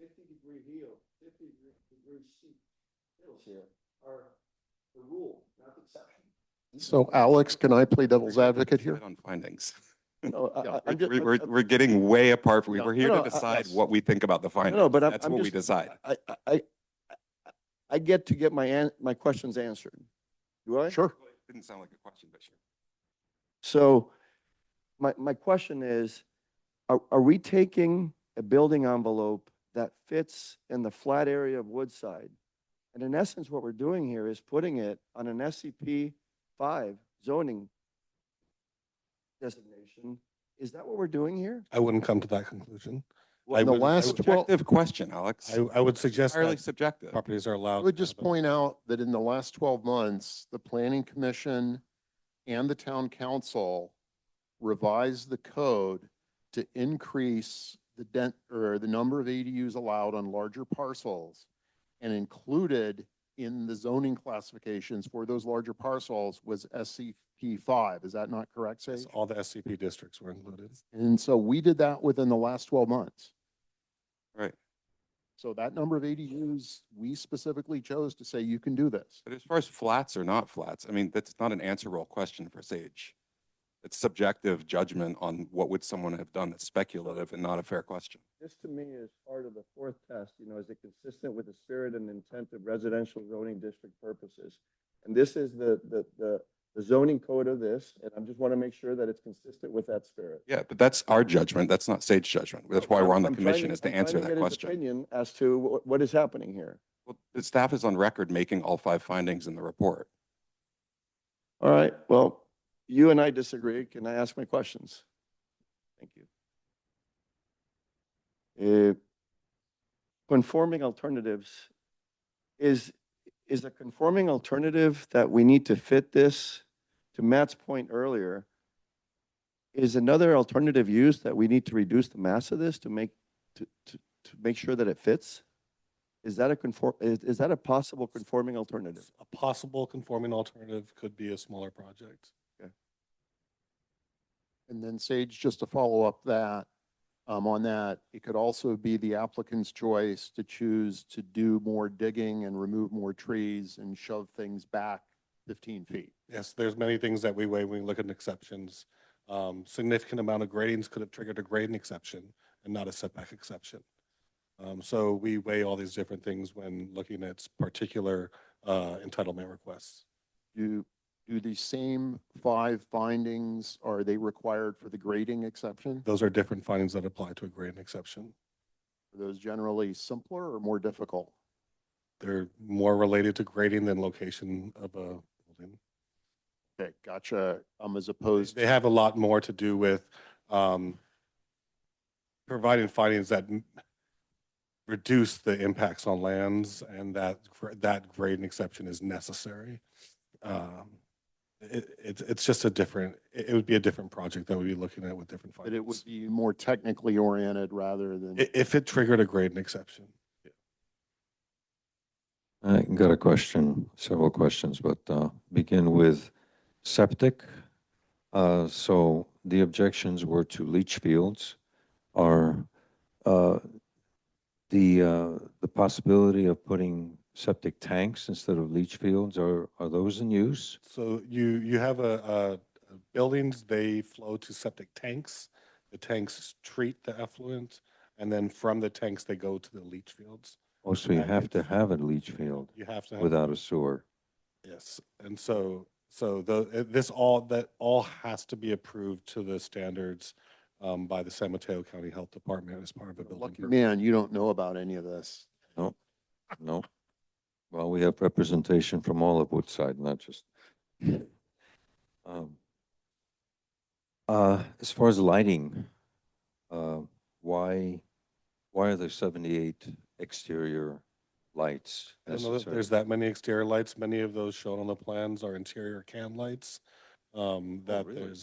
50-degree heel, 50-degree seat hills here are the rule, not the exception. So Alex, can I play devil's advocate here? On findings. No, We're getting way apart. We're here No, to decide yes. what we think about the findings. No, but That's I'm what we just- decide. I get to get my questions answered. Do I? Sure. Didn't sound like a question, but sure. So my question is, are we taking a building envelope that fits in the flat area of Woodside? And in essence, what we're doing here is putting it on an SCP-5 zoning designation. Is that what we're doing here? I wouldn't come to that conclusion. Well, I the would- I last would- 12 Subjective question, Alex. I would suggest Entirely that subjective. properties are allowed. I would to just have point out that in the last 12 months, the planning commission and the town council revised the code to increase the number of ADUs allowed on larger parcels, and included in the zoning classifications for those larger parcels was SCP-5. Is that not correct, Sage? all the SCP districts were included. And so we did that within the last 12 months. Right. So that number of ADUs, we specifically chose to say you can do this. But as far as flats or not flats, I mean, that's not an answerable question for Sage. It's subjective judgment on what would someone have done that's speculative and not a fair question. This to me is part of the fourth test, is it consistent with the spirit and intent of residential zoning district purposes? And this is the zoning code of this, and I just want to make sure that it's consistent with that spirit. Yeah, but that's our judgment. That's not Sage judgment. That's why we're on the commission, is to answer that Get his question. opinion as to what is happening here. Well, the staff is on record making all 5 findings in the report. All right, well, you and I disagree. Can I ask my questions? Thank you. Conforming alternatives, is a conforming alternative that we need to fit this, to Matt's point earlier, is another alternative used that we need to reduce the mass of this to make sure that it fits? Is that a possible conforming alternative? A possible conforming alternative could be a smaller project. And then Sage, just to follow up that, on that, it could also be the applicant's choice to choose to do more digging and remove more trees and shove things back 15 feet. Yes, there's many things that we weigh when we look at exceptions. Significant amount of gradings could have triggered a grading exception and not a setback exception. So we weigh all these different things when looking at particular entitlement requests. Do the same 5 findings, are they required for the grading exception? Those are different findings that apply to a grading exception. Are those generally simpler or more difficult? They're more related to grading than location of a building. Okay, gotcha. As opposed They have a lot more to do with providing findings that reduce the impacts on lands, and that grading exception is necessary. It's just it would be a different project that we'd be looking at with different findings. But it would be more technically oriented rather than. If it triggered a grading exception. I got a question, several questions, but begin with septic. So the objections were to leach fields. Are the possibility of putting septic tanks instead of leach fields, are those in use? So you have buildings, they flow to septic tanks. The tanks treat the effluent, and then from the tanks, they go to the leach fields. Oh, so you have to have a leach field You have to have. without a sewer. Yes, and this all has to be approved to the standards by the San Mateo County Health Department as part of a building Lucky permit. man, you don't know about any of this. No. Well, we have representation from all of Woodside, not just. As far as lighting, why are there 78 exterior lights I don't know that necessary? there's that many exterior lights. Many of those shown on the plans are interior can lights. Really?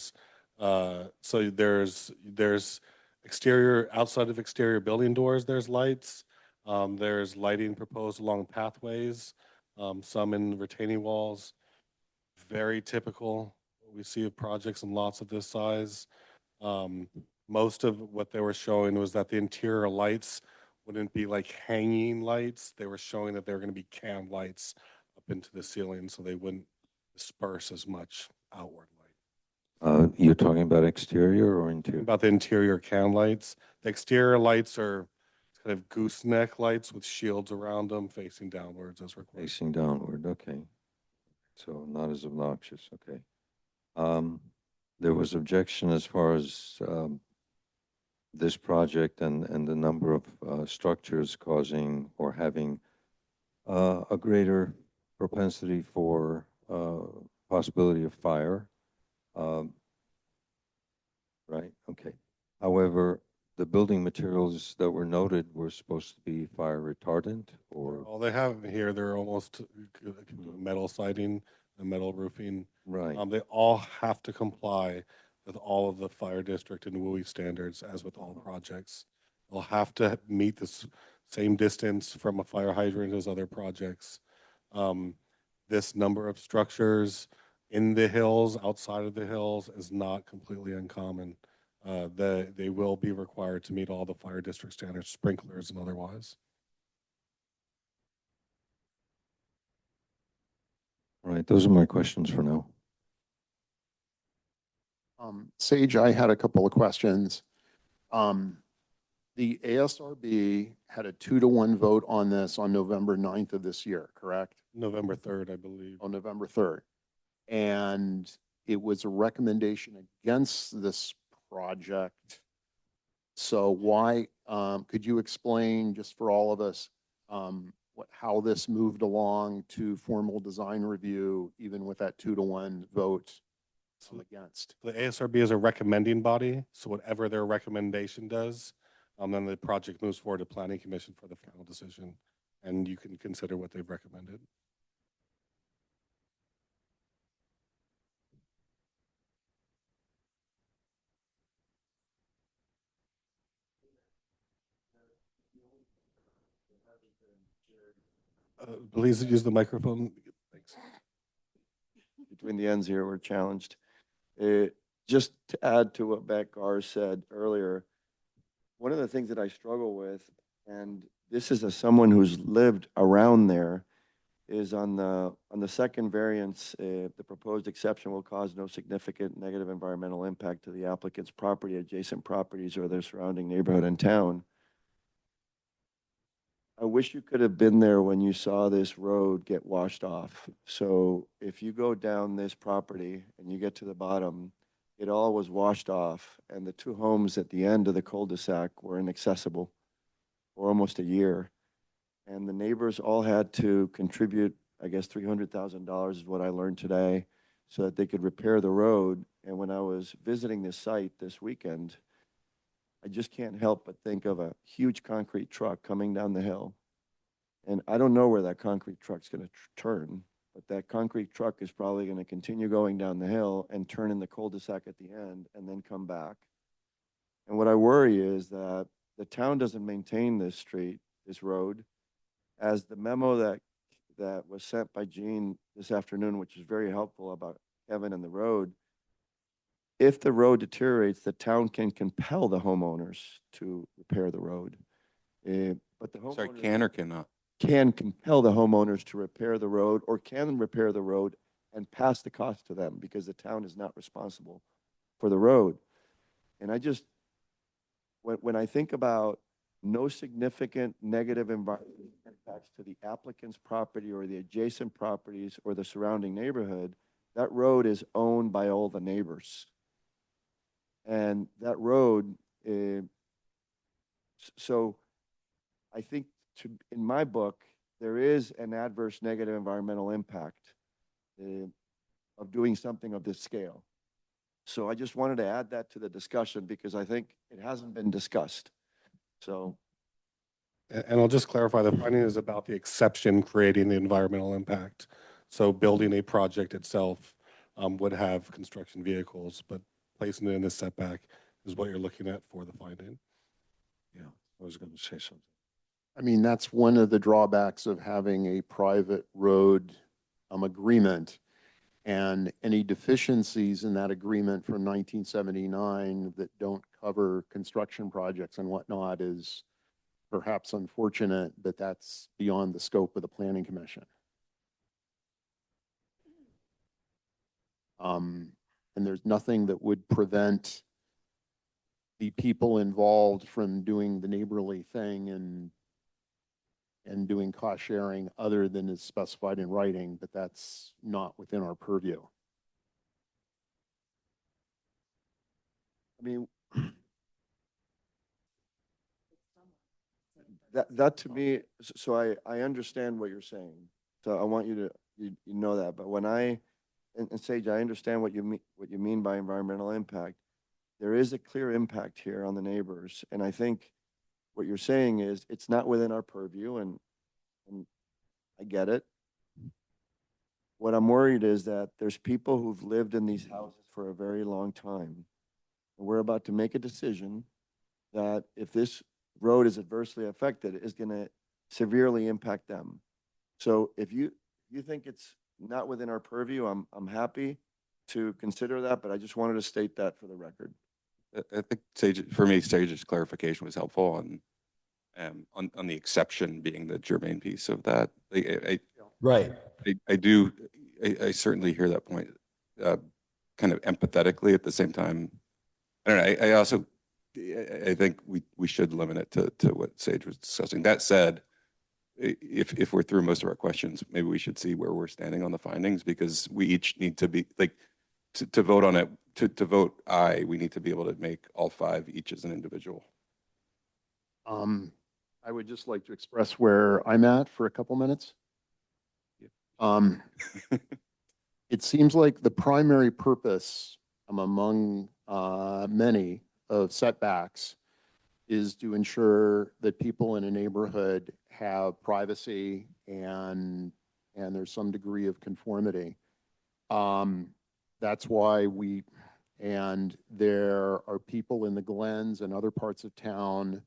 There's exterior, outside of exterior building doors, there's lights. There's lighting proposed along pathways, some in retaining walls. Very typical. We see projects in lots of this size. Most of what they were showing was that the interior lights wouldn't be like hanging lights. They were showing that they were going to be can lights up into the ceiling, so they wouldn't disperse as much outward light. You're talking about exterior or interior? About the interior can lights. The exterior lights are kind of gooseneck lights with shields around them facing downwards as required. Facing downward, okay. So not as obnoxious, okay. There was objection as far as this project and the number of structures causing or having a greater propensity for possibility of fire. Right, okay. However, the building materials that were noted were supposed to be fire retardant, or? All they have here, they're almost metal siding and metal roofing. Right. They all have to comply with all of the fire district and WUI standards, as with all projects. They'll have to meet the same distance from a fire hydrant as other projects. This number of structures in the hills, outside of the hills, is not completely uncommon. They will be required to meet all the fire district standards, sprinklers and otherwise. All right, those are my questions for now. Sage, I had a couple of questions. The ASRB had a 2-to-1 vote on this on November 9th of this year, correct? November 3rd, I believe. On November 3rd. And it was a recommendation against this project. So why, could you explain just for all of us, how this moved along to formal design review, even with that 2-to-1 vote against? The ASRB is a recommending body, so whatever their recommendation does, then the project moves forward to Planning Commission for the final decision, and you can consider what they've recommended. Please use the microphone. Thanks. Between the ends here, we're challenged. Just to add to what Beck Gar said earlier, one of the things that I struggle with, and this is as someone who's lived around there, is on the second variance, the proposed exception will cause no significant negative environmental impact to the applicant's property, adjacent properties, or their surrounding neighborhood and town. I wish you could have been there when you saw this road get washed off. So if you go down this property and you get to the bottom, it all was washed off, and the 2 homes at the end of the cul-de-sac were inaccessible for almost a year. And the neighbors all had to contribute, I guess, $300,000 is what I learned today, so that they could repair the road. And when I was visiting this site this weekend, I just can't help but think of a huge concrete truck coming down the hill. And I don't know where that concrete truck's going to turn, but that concrete truck is probably going to continue going down the hill and turn in the cul-de-sac at the end and then come back. And what I worry is that the town doesn't maintain this street, this road. As the memo that was sent by Gene this afternoon, which is very helpful about Kevin and the road, if the road deteriorates, the town can compel the homeowners to repair the road. But the homeowners Sorry, can or cannot? can compel the homeowners to repair the road, or can repair the road and pass the cost to them, because the town is not responsible for the road. And I just, when I think about no significant negative environmental impacts to the applicant's property or the adjacent properties or the surrounding neighborhood, that road is owned by all the neighbors. And that road, so I think in my book, there is an adverse negative environmental impact of doing something of this scale. So I just wanted to add that to the discussion, because I think it hasn't been discussed. So. And I'll just clarify, the finding is about the exception creating the environmental impact. So building a project itself would have construction vehicles, but placing it in the setback is what you're looking at for the finding. Yeah, I was going to say something. I mean, that's one of the drawbacks of having a private road agreement, and any deficiencies in that agreement from 1979 that don't cover construction projects and whatnot is perhaps unfortunate, but that's beyond the scope of the Planning Commission. And there's nothing that would prevent the people involved from doing the neighborly thing and doing cost sharing other than is specified in writing, but that's not within our purview. I mean, that to me, so I understand what you're saying. So I want you to you know that. But when and Sage, I understand what you mean by environmental impact. There is a clear impact here on the neighbors, and I think what you're saying is it's not within our purview, and I get it. What I'm worried is that there's people who've lived in these houses for a very long time. And we're about to make a decision that if this road is adversely affected, is going to severely impact them. So if you think it's not within our purview, I'm happy to consider that, but I just wanted to state that for the record. I think Sage's clarification was helpful on the exception being the germane piece of that. Right. I do I certainly hear that point, kind of empathetically. At the same time, I don't know, I also, I think we should limit it to what Sage was discussing. That said, if we're through most of our questions, maybe we should see where we're standing on the findings, because we each need to be, like, to vote on it, to vote aye, we need to be able to make all 5 each as an individual. I would just like to express where I'm at for a couple minutes. It seems like the primary purpose among many of setbacks is to ensure that people in a neighborhood have privacy and there's some degree of conformity. That's why and there are people in the Glens and other parts of town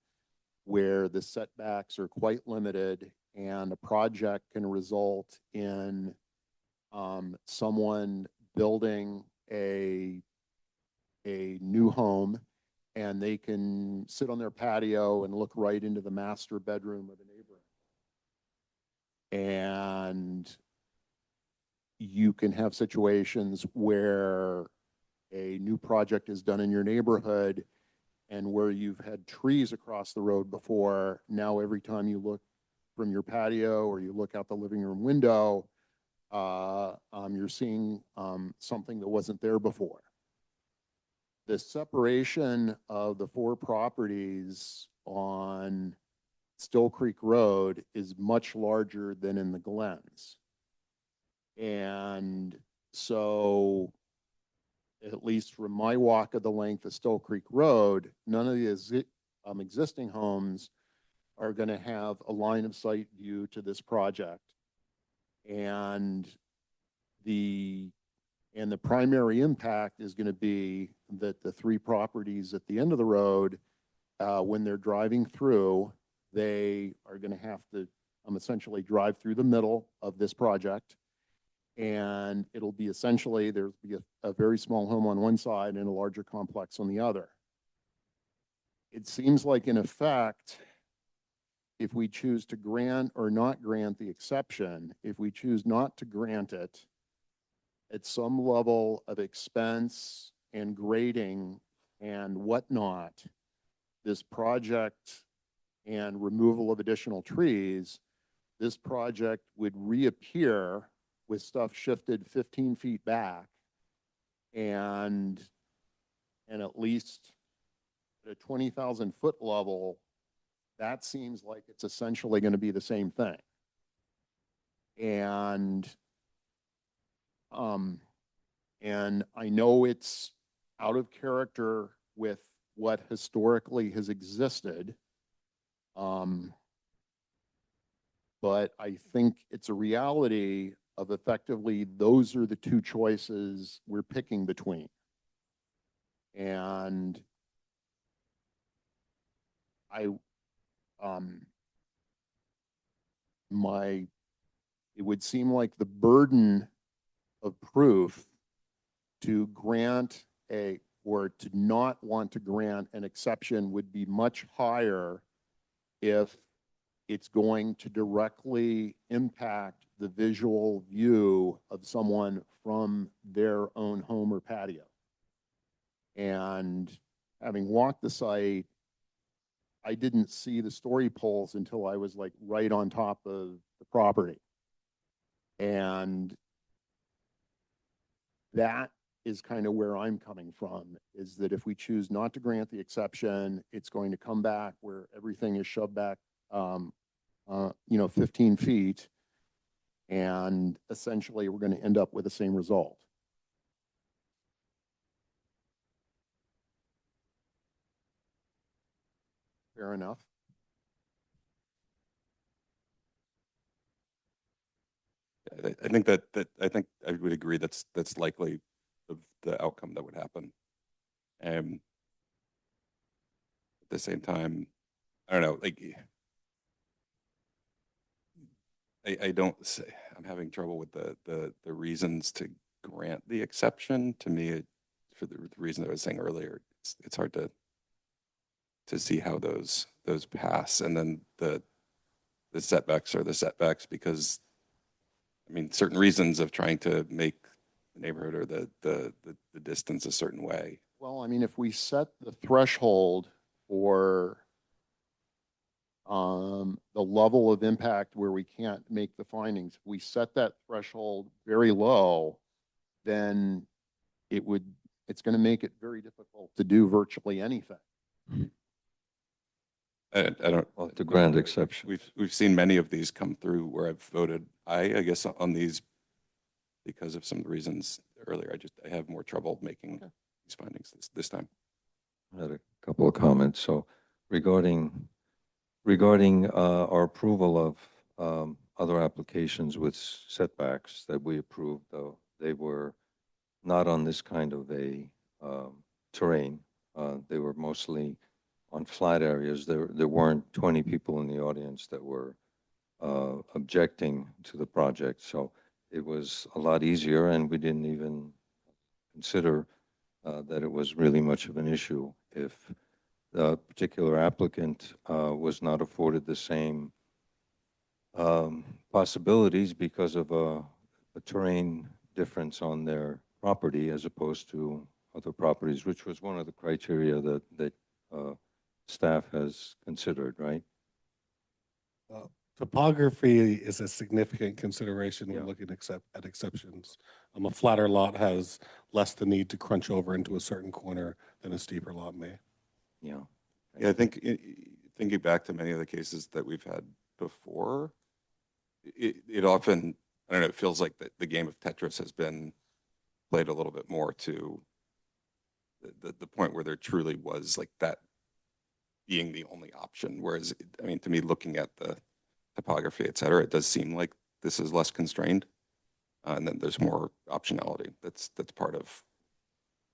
where the setbacks are quite limited, and a project can result in someone building a new home, and they can sit on their patio and look right into the master bedroom of the neighbor. And you can have situations where a new project is done in your neighborhood, and where you've had trees across the road before, now every time you look from your patio or you look out the living room window, you're seeing something that wasn't there before. The separation of the 4 properties on Still Creek Road is much larger than in the Glens. And so, at least from my walk of the length of Still Creek Road, none of the existing homes are going to have a line of sight view to this project. And the primary impact is going to be that the 3 properties at the end of the road, when they're driving through, they are going to have to essentially drive through the middle of this project. And it'll be essentially, there'll be a very small home on one side and a larger complex on the other. It seems like, in effect, if we choose to grant or not grant the exception, if we choose not to grant it, at some level of expense and grading and whatnot, this project and removal of additional trees, this project would reappear with stuff shifted 15 feet back, and at least at a 20,000 foot level, that seems like it's essentially going to be the same thing. And I know it's out of character with what historically has existed, but I think it's a reality of effectively those are the 2 choices we're picking between. And it would seem like the burden of proof to grant or to not want to grant an exception would be much higher if it's going to directly impact the visual view of someone from their own home or patio. And having walked the site, I didn't see the story poles until I was like right on top of the property. And that is kind of where I'm coming from, is that if we choose not to grant the exception, it's going to come back where everything is shoved back 15 feet, and essentially we're going to end up with the same result. Fair enough. I think I think I would agree that's likely the outcome that would happen. At the same time, I don't know, like, I don't say, I'm having trouble with the reasons to grant the exception. To me, for the reason I was saying earlier, it's hard to see how those pass. And then the setbacks are the setbacks, because I mean, certain reasons of trying to make the neighborhood or the distance a certain way. Well, I mean, if we set the threshold for the level of impact where we can't make the findings, if we set that threshold very low, then it's going to make it very difficult to do virtually anything. I don't. Well, the grand exception. We've seen many of these come through where I've voted I guess on these because of some of the reasons earlier. I have more trouble making these findings this time. I had a couple of comments. So regarding our approval of other applications with setbacks that we approved, though they were not on this kind of a terrain. They were mostly on flat areas. There weren't 20 people in the audience that were objecting to the project. So it was a lot easier, and we didn't even consider that it was really much of an issue if the particular applicant was not afforded the same possibilities because of a terrain difference on their property as opposed to other properties, which was one of the criteria that staff has considered, right? Topography is a significant consideration when looking at exceptions. A flatter lot has less the need to crunch over into a certain corner than a steeper lot may. Yeah. Yeah, I think thinking back to many of the cases that we've had before, it often, I don't know, it feels like the game of Tetris has been played a little bit more to the point where there truly was like that being the only option. Whereas, I mean, to me, looking at the topography, et cetera, it does seem like this is less constrained. And then there's more optionality. That's part of,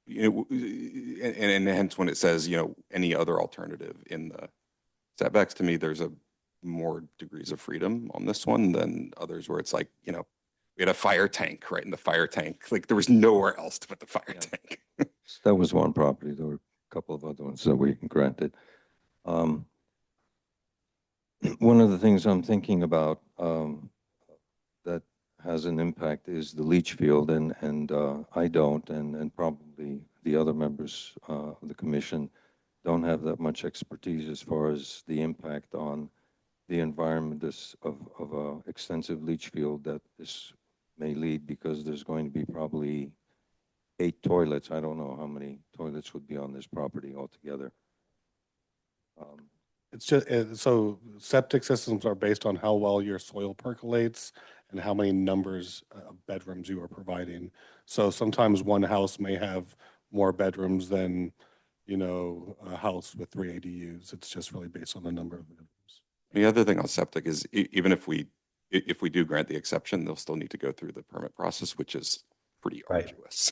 you know, and hence when it says, you know, any other alternative in the setbacks, to me, there's a more degrees of freedom on this one than others where it's like, you know, we had a fire tank, right? In the fire tank, like there was nowhere else to put the fire tank. That was one property. There were a couple of other ones that we granted. One of the things I'm thinking about that has an impact is the leach field, and I don't, and probably the other members of the commission don't have that much expertise as far as the impact on the environment of a extensive leach field that this may lead, because there's going to be probably 8 toilets. I don't know how many toilets would be on this property altogether. It's just, so septic systems are based on how well your soil percolates and how many numbers of bedrooms you are providing. So sometimes one house may have more bedrooms than, you know, a house with 3 ADUs. It's just really based on the number of bedrooms. The other thing on septic is even if we do grant the exception, they'll still need to go through the permit process, which is pretty arduous.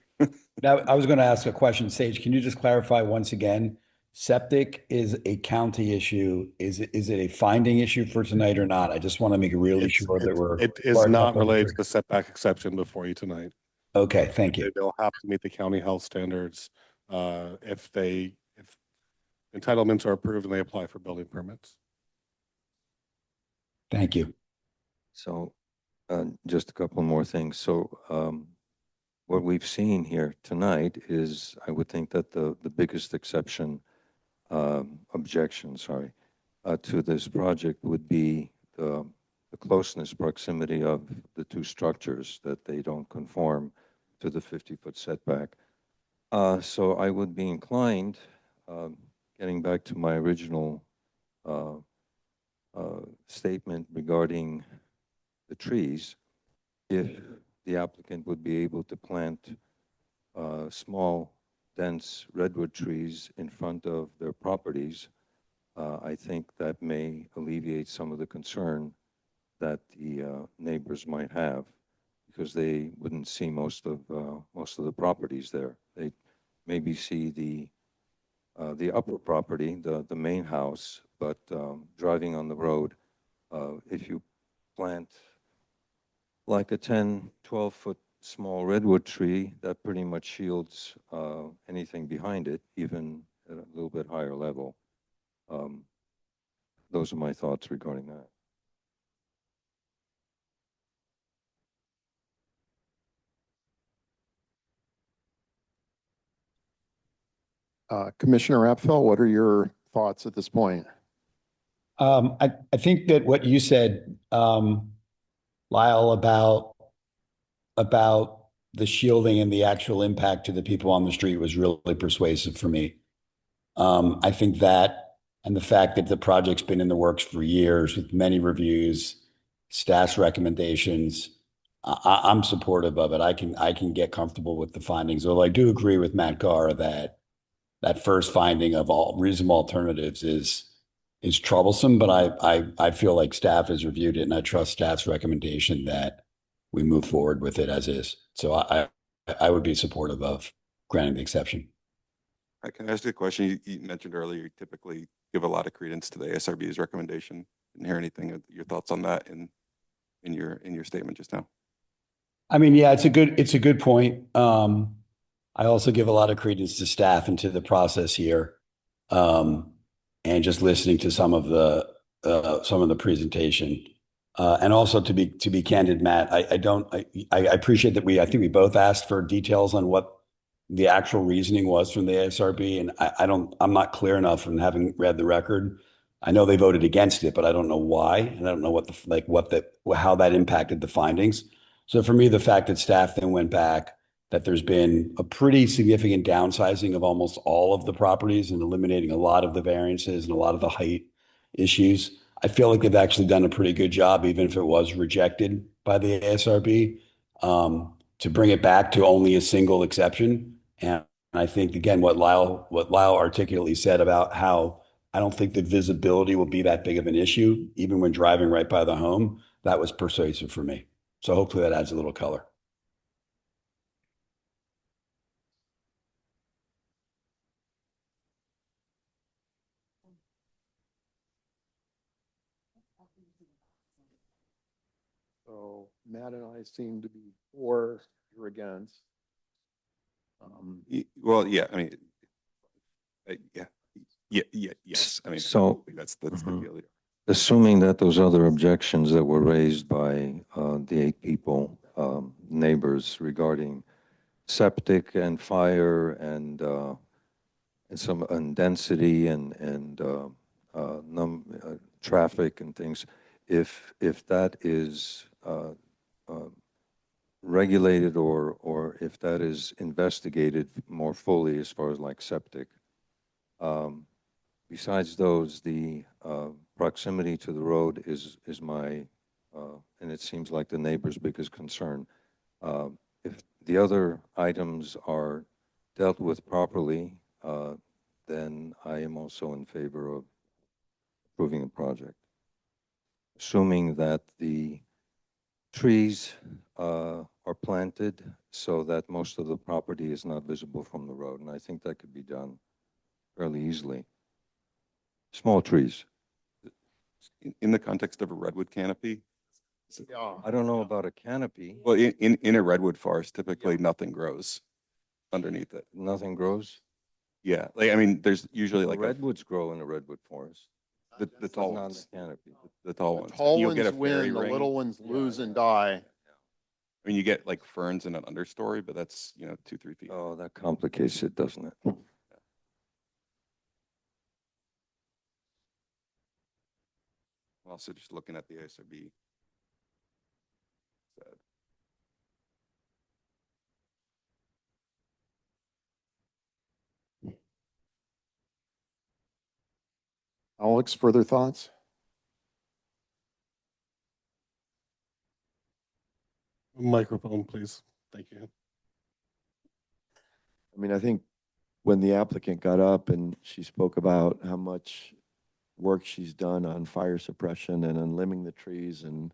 Now, I was going to ask a question, Sage. Can you just clarify once again? Septic is a county issue. Is it a finding issue for tonight or not? I just want to make it really sure that we're. It is not related to the setback exception before you tonight. Okay, thank you. They'll have to meet the county health standards if entitlements are approved and they apply for building permits. Thank you. So just a couple more things. So what we've seen here tonight is, I would think that the biggest objection to this project would be the closeness, proximity of the 2 structures, that they don't conform to the 50-foot setback. So I would be inclined, getting back to my original statement regarding the trees, if the applicant would be able to plant small, dense redwood trees in front of their properties, I think that may alleviate some of the concern that the neighbors might have, because they wouldn't see most of the properties there. They maybe see the upper property, the main house, but driving on the road, if you plant like a 10, 12-foot small redwood tree, that pretty much shields anything behind it, even at a little bit higher level. Those are my thoughts regarding that. Commissioner Apfel, what are your thoughts at this point? I think that what you said, Lyle, about the shielding and the actual impact to the people on the street was really persuasive for me. I think that, and the fact that the project's been in the works for years with many reviews, staff's recommendations, I'm supportive of it. I can get comfortable with the findings. Although I do agree with Matt Garr that that first finding of all reasonable alternatives is troublesome, but I feel like staff has reviewed it and I trust staff's recommendation that we move forward with it as is. So I would be supportive of granting the exception. Can I ask you a question? You mentioned earlier you typically give a lot of credence to the ASRB's recommendation. Didn't hear anything, your thoughts on that in your statement just now? I mean, yeah, it's a good point. I also give a lot of credence to staff and to the process here. And just listening to some of the presentation. And also to be candid, Matt, I appreciate that I think we both asked for details on what the actual reasoning was from the ASRB, and I'm not clear enough from having read the record. I know they voted against it, but I don't know why, and I don't know how that impacted the findings. So for me, the fact that staff then went back, that there's been a pretty significant downsizing of almost all of the properties and eliminating a lot of the variances and a lot of the height issues. I feel like they've actually done a pretty good job, even if it was rejected by the ASRB, to bring it back to only a single exception. And I think, again, what Lyle articulately said about how I don't think the visibility will be that big of an issue, even when driving right by the home, that was persuasive for me. So hopefully that adds a little color. So Matt and I seem to be for, you're against. Well, yeah, I mean, yes. I mean, So- that's the deal. Assuming that those other objections that were raised by the 8 people, neighbors regarding septic and fire and density and traffic and things, if that is regulated or if that is investigated more fully as far as like septic, besides those, the proximity to the road is my, and it seems like the neighbor's biggest concern. If the other items are dealt with properly, then I am also in favor of approving the project. Assuming that the trees are planted so that most of the property is not visible from the road, and I think that could be done fairly easily. Small trees. In the context of a redwood canopy? Yeah. I don't know about a canopy. Well, in a redwood forest, typically nothing grows underneath it. Nothing grows? Yeah, like, I mean, there's usually like redwoods grow in a redwood forest. the tall Not on ones, the canopy. the tall The ones. tall You'll get ones a fairy win, the ring. little ones lose and die. I mean, you get like ferns in an understory, but that's, 2-3 feet. Oh, that complicates it, doesn't it? Also, just looking at the ASRB. Alex, further thoughts? Microphone, please. Thank you. I mean, I think when the applicant got up and she spoke about how much work she's done on fire suppression and on limbing the trees and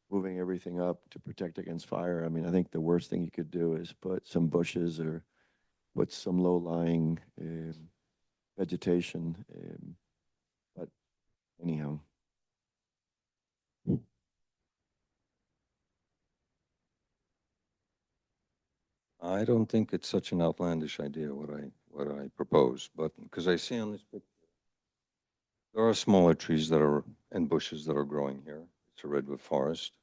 moving everything up to protect against fire, I mean, I think the worst thing you could do is put some bushes or put some low-lying vegetation. But anyhow. I don't think it's such an outlandish idea what I propose, but because I see on this picture, there are smaller trees that are and bushes that are growing here. It's a redwood forest.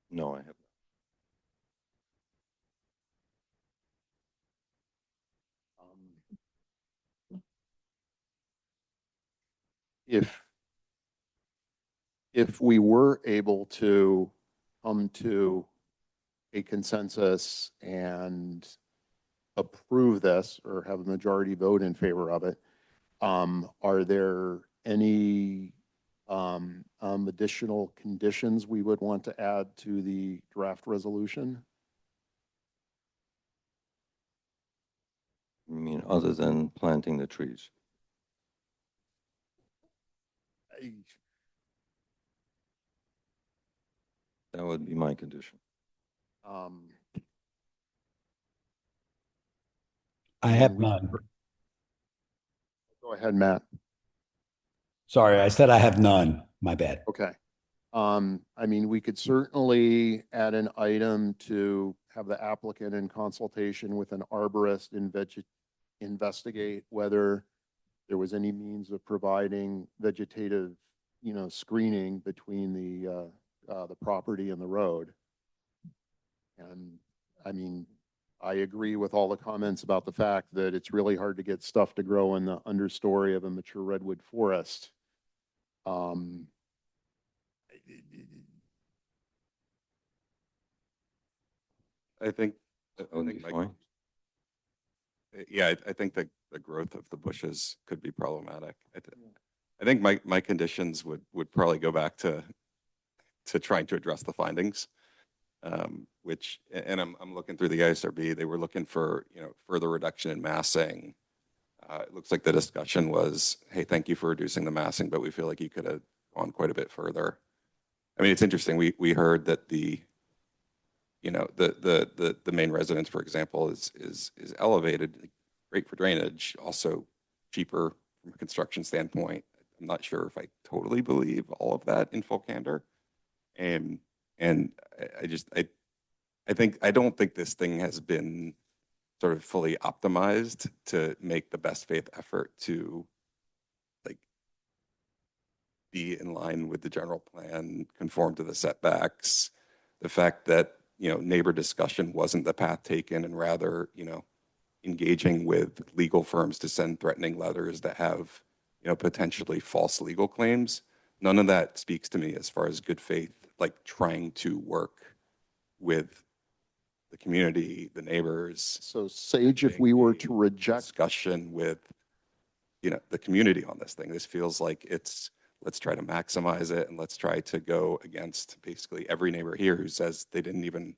No, I have if we were able to come to a consensus and approve this or have a majority vote in favor of it, are there any additional conditions we would want to add to the draft resolution? I mean, other than planting the trees? That would be my condition. I have none. Go ahead, Matt. Sorry, I said I have none. My bad. Okay. I mean, we could certainly add an item to have the applicant in consultation with an arborist investigate whether there was any means of providing vegetative, screening between the property and the road. And I mean, I agree with all the comments about the fact that it's really hard to get stuff to grow in the understory of a mature redwood forest. I think, That would be fine. yeah, I think that the growth of the bushes could be problematic. I think my conditions would probably go back to trying to address the findings, which, and I'm looking through the ISRB, they were looking for, further reduction in massing. It looks like the discussion was, hey, thank you for reducing the massing, but we feel like you could have gone quite a bit further. I mean, it's interesting. We heard that the main residence, for example, is elevated, great for drainage, also cheaper from a construction standpoint. I'm not sure if I totally believe all of that in full candor. And I don't think this thing has been sort of fully optimized to make the best faith effort to be in line with the general plan, conform to the setbacks. The fact that, neighbor discussion wasn't the path taken, and rather, engaging with legal firms to send threatening letters that have, potentially false legal claims. None of that speaks to me as far as good faith, like trying to work with the community, the neighbors. So Sage, if we were to reject discussion with, the community on this thing, this feels like let's try to maximize it, and let's try to go against basically every neighbor here who says they didn't even,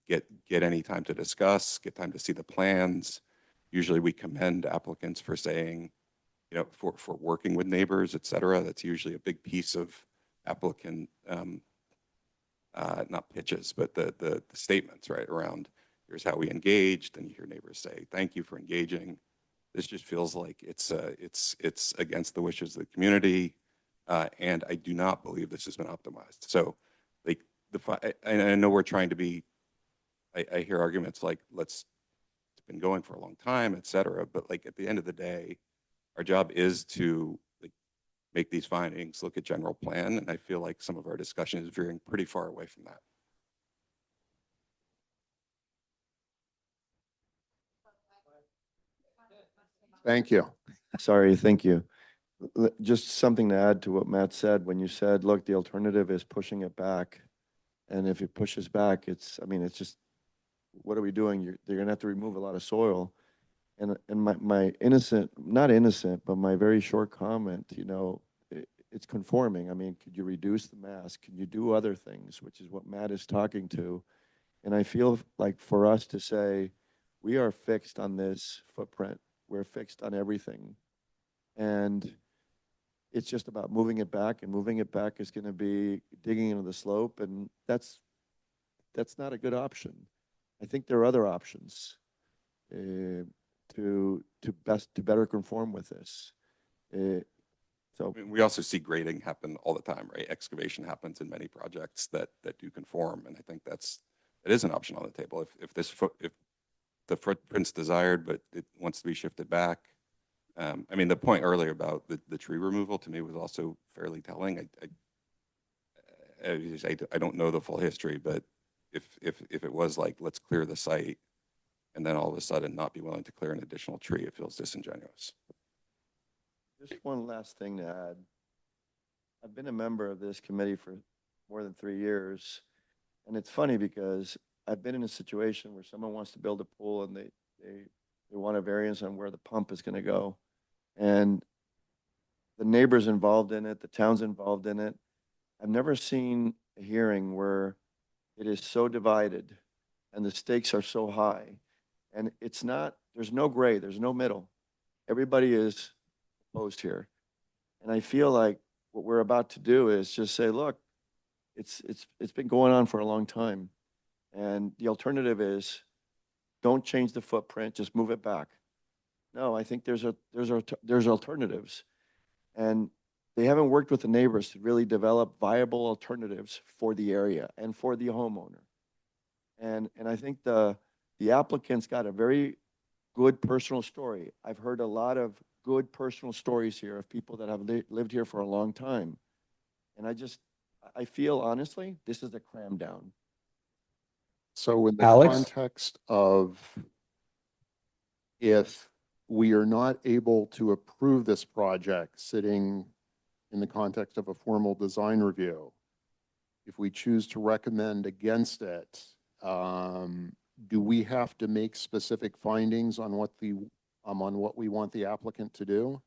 get any time to discuss, get time to see the plans. Usually we commend applicants for saying, for working with neighbors, et cetera. That's usually a big piece of applicant, not pitches, but the statements, right, around here's how we engaged, and you hear neighbors say, thank you for engaging. This just feels like it's against the wishes of the community, and I do not believe this has been optimized. So, I know we're trying to be. I hear arguments like, it's been going for a long time, et cetera. But at the end of the day, our job is to make these findings, look at general plan, and I feel like some of our discussion is veering pretty far away from that. Thank you. Sorry, thank you. Just something to add to what Matt said. When you said, look, the alternative is pushing it back. And if it pushes back, it's just, what are we doing? They're going to have to remove a lot of soil. And my innocent, not innocent, but my very short comment, it's conforming. I mean, could you reduce the mass? Can you do other things, which is what Matt is talking to? And I feel like for us to say, we are fixed on this footprint. We're fixed on everything. And it's just about moving it back, and moving it back is going to be digging into the slope. And that's not a good option. I think there are other options to better conform with this. So I mean, we also see grading happen all the time, right? Excavation happens in many projects that do conform, and I think that is an option on the table. If the footprint's desired, but it wants to be shifted back. I mean, the point earlier about the tree removal to me was also fairly telling. I don't know the full history, but if it was like, let's clear the site, and then all of a sudden not be willing to clear an additional tree, it feels disingenuous. Just one last thing to add. I've been a member of this committee for more than 3 years. And it's funny because I've been in a situation where someone wants to build a pool and they want a variance on where the pump is going to go. And the neighbors involved in it, the town's involved in it. I've never seen a hearing where it is so divided and the stakes are so high. And it's not, there's no gray, there's no middle. Everybody is opposed here. And I feel like what we're about to do is just say, look, it's been going on for a long time. And the alternative is don't change the footprint, just move it back. No, I think there's alternatives. And they haven't worked with the neighbors to really develop viable alternatives for the area and for the homeowner. And I think the applicant's got a very good personal story. I've heard a lot of good personal stories here of people that have lived here for a long time. And I feel honestly, this is a cram down. So in the Alex? context of if we are not able to approve this project sitting in the context of a formal design review, if we choose to recommend against it, do we have to make specific findings on what we want the applicant to do?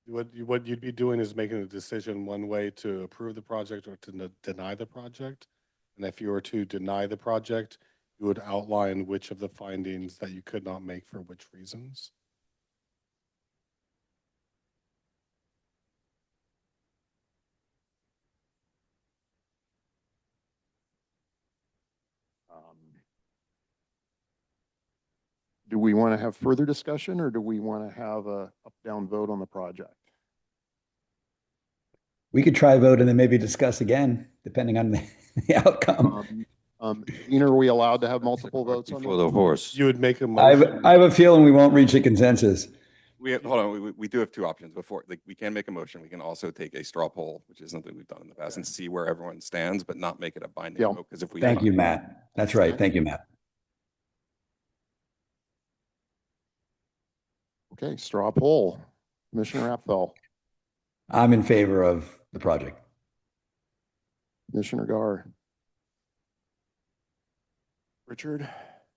What you'd be doing is making a decision one way to approve the project or to deny the project. And if you were to deny the project, you would outline which of the findings that you could not make for which reasons. Do we want to have further discussion or do we want to have a up-down vote on the project? We could try vote and then maybe discuss again, depending on the outcome. Dean, are we allowed to have multiple votes on Before this? the horse. You would make a I motion. have a feeling we won't reach a consensus. Hold on, we do have two options before, like, we can make a motion. We can also take a straw poll, which is something we've done in the past, and see where everyone stands, but not make it a binding Yeah. vote. Because if we. Thank you, Matt. That's right. Thank you, Matt. Okay, straw poll. Commissioner Apfel, I'm in favor of the project. Commissioner Gar. Richard,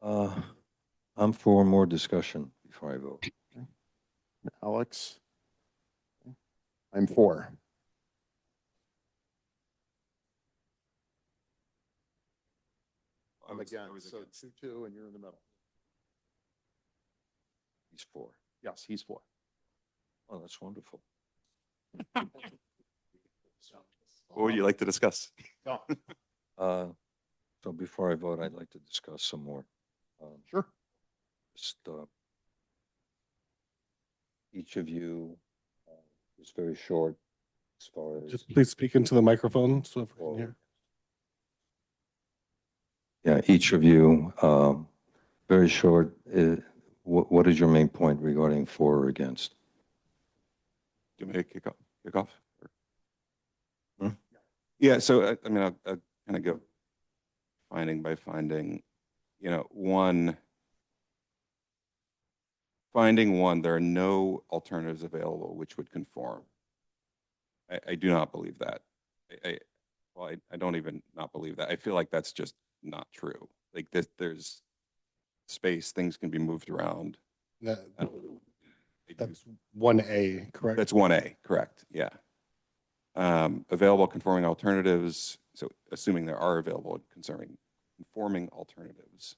I'm for more discussion before I vote. Alex. I'm for. I'm against, so 2-2 and you're in the middle. He's for. Yes, he's for. Oh, that's wonderful. What would you like to discuss? So before I vote, I'd like to discuss some more. Sure. Just, each of you is very short as far as. Just please speak into the microphone so everyone can hear. Yeah, each of you, very short. What is your main point regarding for or against? Do you want me to kick off? Yeah, so I mean, I'll kind of go finding by finding. Finding one, there are no alternatives available which would conform. I do not believe that. I don't even not believe that. I feel like that's just not true. Like there's space, things can be moved around. That's 1A, correct? That's 1A, correct, yeah. Available conforming alternatives, so assuming there are available conforming alternatives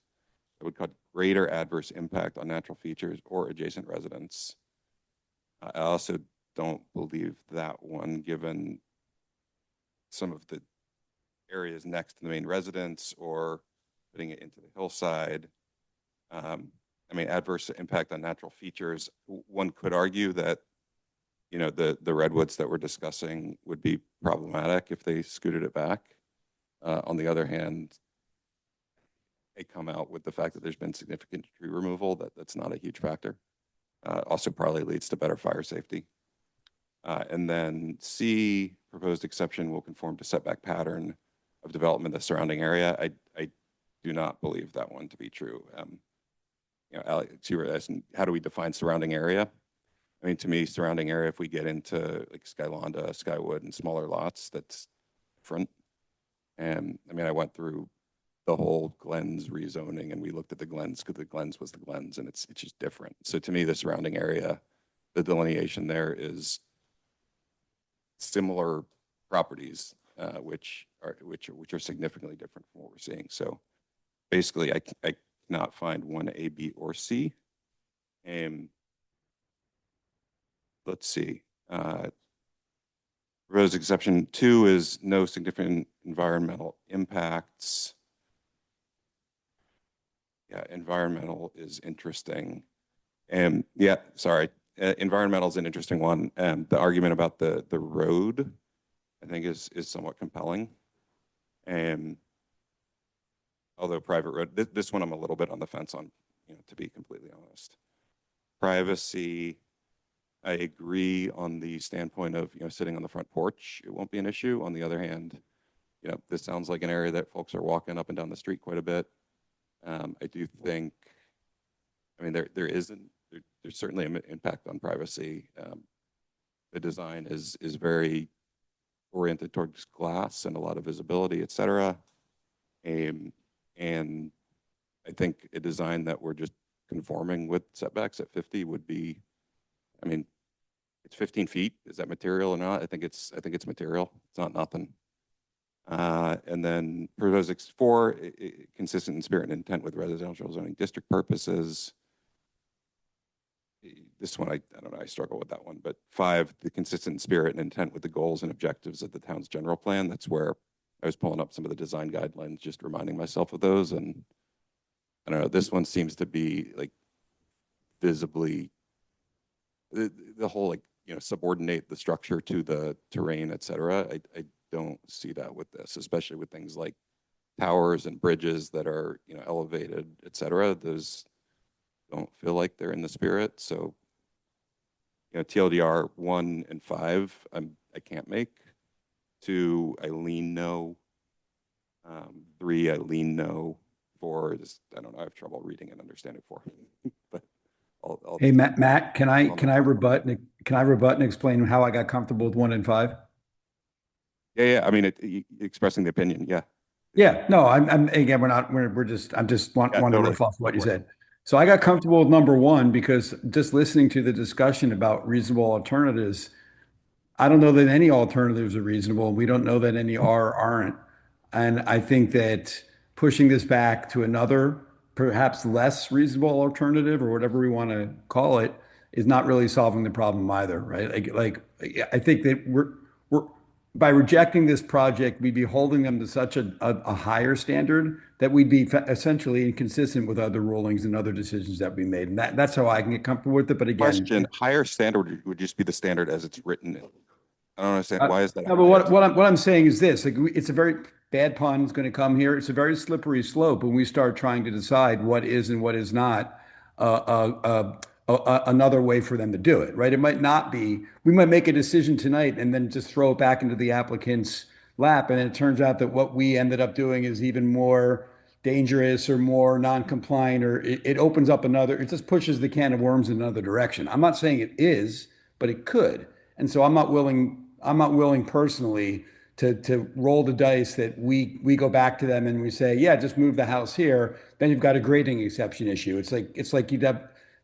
that would cause greater adverse impact on natural features or adjacent residents. I also don't believe that one, given some of the areas next to the main residence or putting it into the hillside. I mean, adverse impact on natural features. One could argue that, the redwoods that we're discussing would be problematic if they scooted it back. On the other hand, they come out with the fact that there's been significant tree removal, that's not a huge factor. Also probably leads to better fire safety. And then C, proposed exception will conform to setback pattern of development of the surrounding area. I do not believe that one to be true. Alex, you were asking, how do we define surrounding area? I mean, to me, surrounding area, if we get into like Skylonda, Skywood and smaller lots, that's different. And I mean, I went through the whole Glens rezoning and we looked at the Glens because the Glens was the Glens and it's just different. So to me, the surrounding area, the delineation there is similar properties, which are significantly different from what we're seeing. So basically, I cannot find one A, B, or C. Let's see. Proposed exception 2 is no significant environmental impacts. Yeah, environmental is interesting. Yeah, sorry. Environmental is an interesting one. The argument about the road, I think, is somewhat compelling. Although private road, this one I'm a little bit on the fence on, to be completely honest. Privacy, I agree on the standpoint of, sitting on the front porch, it won't be an issue. On the other hand, this sounds like an area that folks are walking up and down the street quite a bit. I do think, I mean, there's certainly an impact on privacy. The design is very oriented towards glass and a lot of visibility, et cetera. And I think a design that we're just conforming with setbacks at 50 would be, I mean, it's 15 feet. Is that material or not? I think it's material. It's not nothing. And then proposed 4, consistent in spirit and intent with residential zoning district purposes. This one, I don't know, I struggle with that one. But 5, the consistent spirit and intent with the goals and objectives of the town's general plan. That's where I was pulling up some of the design guidelines, just reminding myself of those. And I don't know, this one seems to be like visibly, the whole, like, subordinate the structure to the terrain, et cetera. I don't see that with this, especially with things like towers and bridges that are, elevated, et cetera. Those don't feel like they're in the spirit. So, TLDR 1 and 5, I can't make. 2, I lean no. 3, I lean no. 4, just, I don't know, I have trouble reading and understanding 4. But I'll Hey, Matt, can I rebut and explain how I got comfortable with 1 and 5? Yeah. I mean, expressing the opinion. Yeah. Yeah. No, I'm again, I'm just want to riff off what you said. So I got comfortable with number 1 because just listening to the discussion about reasonable alternatives, I don't know that any alternatives are reasonable. We don't know that any aren't. And I think that pushing this back to another, perhaps less reasonable alternative or whatever we want to call it is not really solving the problem either, right? Like I think that we're by rejecting this project, we'd be holding them to such a higher standard that we'd be essentially inconsistent with other rulings and other decisions that we made. And that's how I can get comfortable with it. But again, question, higher standard would just be the standard as it's written. I don't understand. Why is that? No, but what I'm saying is this, like, it's a very bad pun is going to come here. It's a very slippery slope when we start trying to decide what is and what is not another way for them to do it, right? It might not be, we might make a decision tonight and then just throw it back into the applicant's lap. And it turns out that what we ended up doing is even more dangerous or more non-compliant, or it opens up it just pushes the can of worms in another direction. I'm not saying it is, but it could. And so I'm not willing personally to roll the dice that we go back to them and we say, yeah, just move the house here. Then you've got a grading exception issue. It's like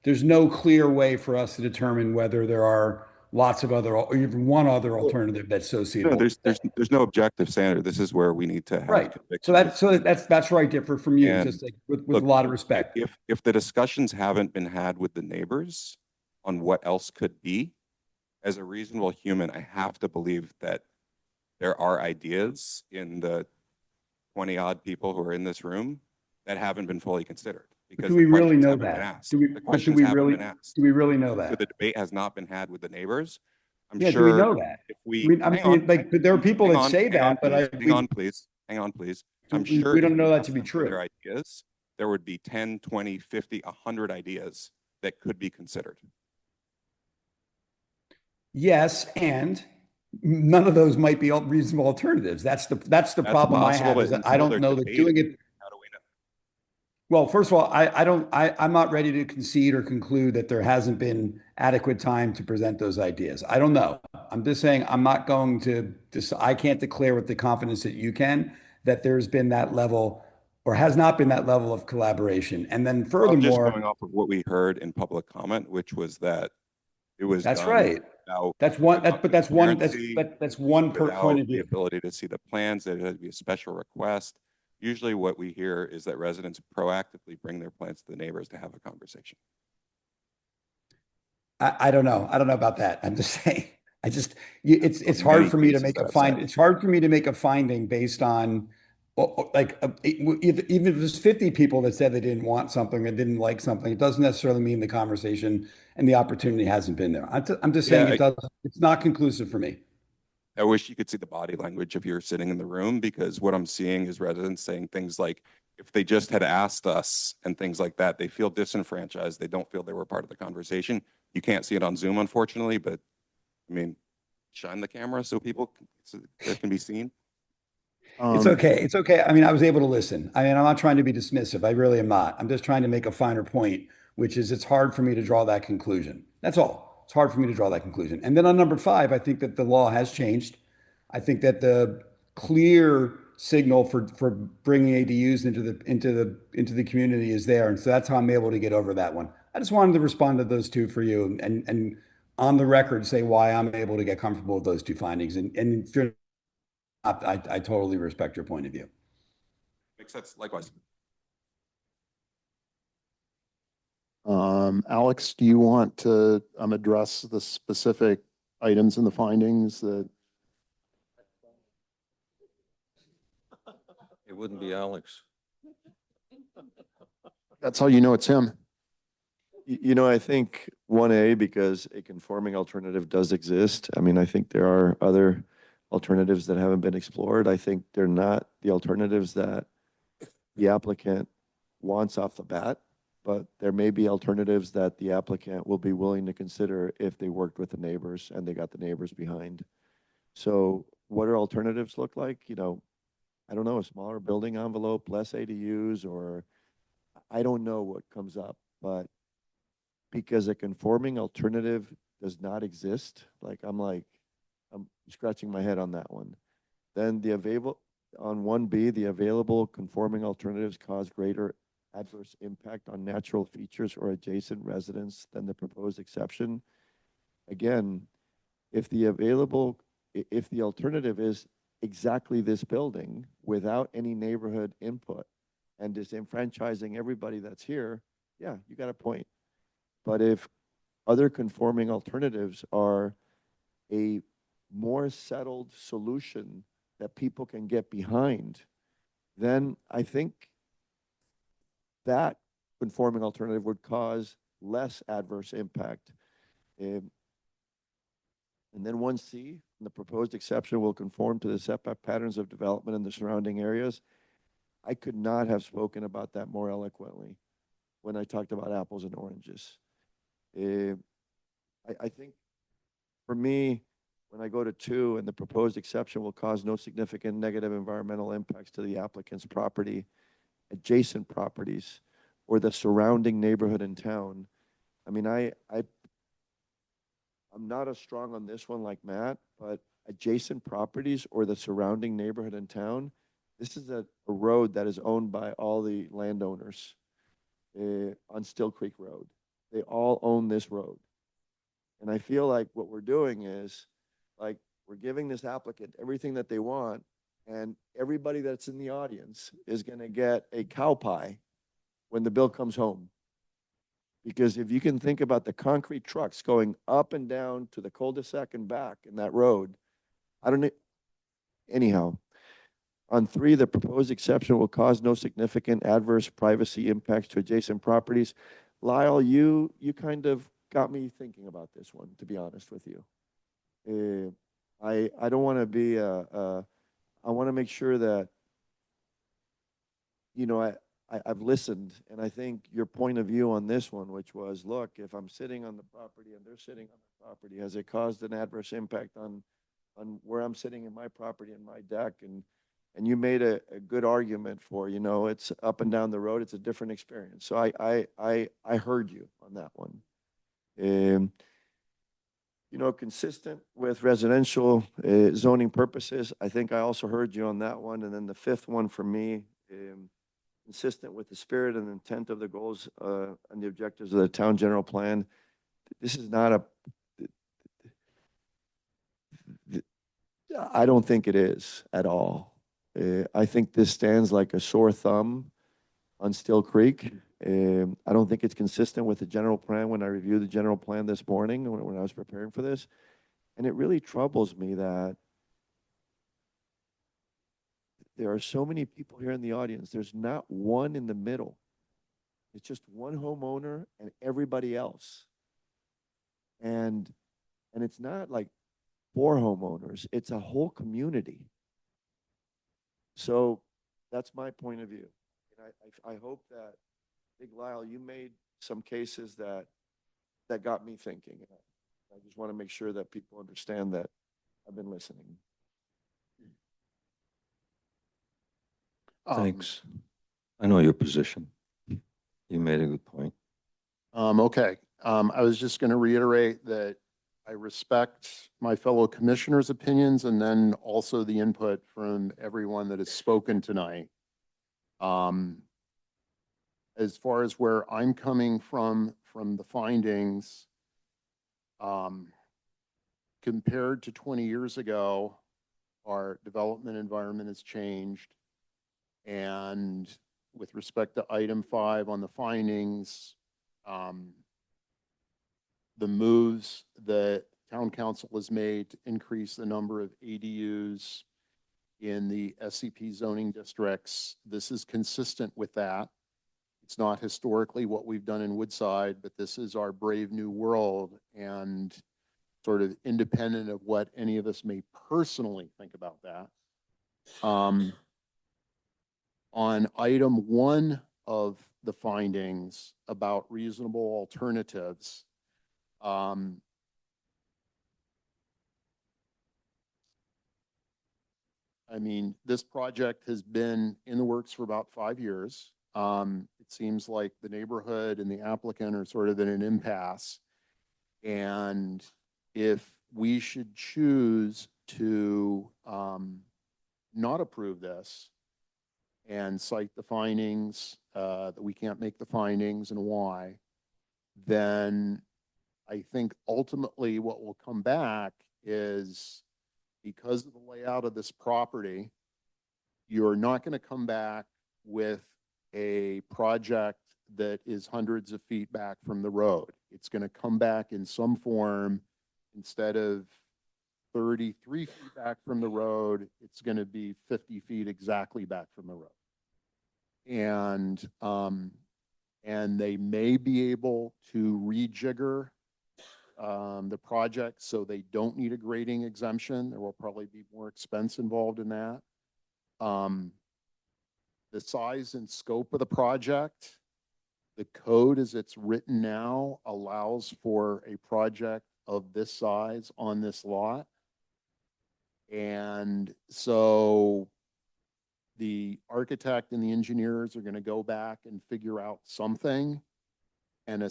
there's no clear way for us to determine whether there are lots of other, or even one other alternative that's associated. No, there's no objective standard. This is where we need to have right. So that's where I differ from you, just like with a lot of respect. If the discussions haven't been had with the neighbors on what else could be, as a reasonable human, I have to believe that there are ideas in the 20 odd people who are in this room that haven't been fully considered. Because do we really know that? Do we really know that? So the debate has not been had with the neighbors. I'm sure. Do we know that? If there are people that say that, but hang on, please. I'm sure we don't know that to be true. Their ideas, there would be 10, 20, 50, 100 ideas that could be considered. Yes, and none of those might be reasonable alternatives. That's the problem I have. Is that I don't know that doing it. Well, first of all, I'm not ready to concede or conclude that there hasn't been adequate time to present those ideas. I don't know. I'm just saying I'm not going to, I can't declare with the confidence that you can that there's been that level or has not been that level of collaboration. And then I'm just furthermore, going off of what we heard in public comment, which was that it was that's done right. without, That's one, without but that's one, transparency, that's one point without of the view. ability to see the plans, that it had to be a special request. Usually what we hear is that residents proactively bring their plans to the neighbors to have a conversation. I don't know. I don't know about that. I'm just saying. It's Many hard for me to cases make that a I've said. It's hard for me to make a finding based on even if there's 50 people that said they didn't want something or didn't like something, it doesn't necessarily mean the conversation and the opportunity hasn't been there. I'm just saying it's not conclusive for me. I wish you could see the body language if you're sitting in the room, because what I'm seeing is residents saying things like, if they just had asked us and things like that, they feel disenfranchised. They don't feel they were part of the conversation. You can't see it on Zoom, unfortunately, but I mean, shine the camera so people so it can be seen. It's okay. It's okay. I mean, I was able to listen. I mean, I'm not trying to be dismissive. I really am not. I'm just trying to make a finer point, which is it's hard for me to draw that conclusion. That's all. It's hard for me to draw that conclusion. And then on number 5, I think that the law has changed. I think that the clear signal for bringing ADUs into the community is there, and so that's how I'm able to get over that one. I just wanted to respond to those two for you, and on the record say why I'm able to get comfortable with those two findings. And if you're not, I totally respect your point of view. Makes sense. Likewise. Alex, do you want to address the specific items in the findings that? It wouldn't be Alex. That's how you know it's him. You know, I think 1A, because a conforming alternative does exist. I mean, I think there are other alternatives that haven't been explored. I think they're not the alternatives that the applicant wants off the bat, but there may be alternatives that the applicant will be willing to consider if they worked with the neighbors and they got the neighbors behind. So what do alternatives look like? You know, I don't know, a smaller building envelope, less ADUs, or I don't know what comes up, but because a conforming alternative does not exist, I'm scratching my head on that one. Then on 1B, the available conforming alternatives cause greater adverse impact on natural features or adjacent residents than the proposed exception. Again, if the alternative is exactly this building without any neighborhood input and disenfranchising everybody that's here, yeah, you got a point. But if other conforming alternatives are a more settled solution that people can get behind, then I think that conforming alternative would cause less adverse impact. And then 1C, the proposed exception will conform to the setback patterns of development in the surrounding areas. I could not have spoken about that more eloquently when I talked about apples and oranges. I think for me, when I go to 2, and the proposed exception will cause no significant negative environmental impacts to the applicant's property, adjacent properties, or the surrounding neighborhood in town. I mean, I'm not as strong on this one like Matt, but adjacent properties or the surrounding neighborhood in town, this is a road that is owned by all the landowners on Still Creek Road. They all own this road. And I feel like what we're doing is, like, we're giving this applicant everything that they want, and everybody that's in the audience is going to get a cow pie when the bill comes home. Because if you can think about the concrete trucks going up and down to the cul-de-sac and back in that road, I don't know. Anyhow, on 3, the proposed exception will cause no significant adverse privacy impacts to adjacent properties. Lyle, you kind of got me thinking about this one, to be honest with you. I don't want to be I want to make sure that, you know, I've listened, and I think your point of view on this one, which was, look, if I'm sitting on the property and they're sitting on the property, has it caused an adverse impact on where I'm sitting in my property and my deck? And And you made a good argument for, it's up and down the road, it's a different experience. So I heard you on that one. Consistent with residential zoning purposes, I think I also heard you on that one. And then the fifth one for me, consistent with the spirit and intent of the goals and the objectives of the town general plan. This is not I don't think it is at all. I think this stands like a sore thumb on Still Creek. I don't think it's consistent with the general plan when I reviewed the general plan this morning when I was preparing for this. And it really troubles me that there are so many people here in the audience. There's not one in the middle. It's just one homeowner and everybody else. And it's not like 4 homeowners. It's a whole community. So that's my point of view. And I hope that, Big Lyle, you made some cases that got me thinking. I just want to make sure that people understand that I've been listening. Thanks. I know your position. You made a good point. Okay. I was just going to reiterate that I respect my fellow commissioners' opinions and then also the input from everyone that has spoken tonight. As far as where I'm coming from the findings, compared to 20 years ago, our development environment has changed. And with respect to item 5 on the findings, the moves that town council has made to increase the number of ADUs in the SCP zoning districts, this is consistent with that. It's not historically what we've done in Woodside, but this is our brave new world and sort of independent of what any of us may personally think about that. On item 1 of the findings about reasonable alternatives, I mean, this project has been in the works for about 5 years. It seems like the neighborhood and the applicant are sort of in an impasse. And if we should choose to not approve this and cite the findings, that we can't make the findings and why, then I think ultimately what will come back is, because of the layout of this property, you're not going to come back with a project that is hundreds of feet back from the road. It's going to come back in some form. Instead of 33 feet back from the road, it's going to be 50 feet exactly back from the road. And they may be able to rejigger the project so they don't need a grading exemption. There will probably be more expense involved in that. The size and scope of the project, the code as it's written now allows for a project of this size on this lot. And so the architect and the engineers are going to go back and figure out something. And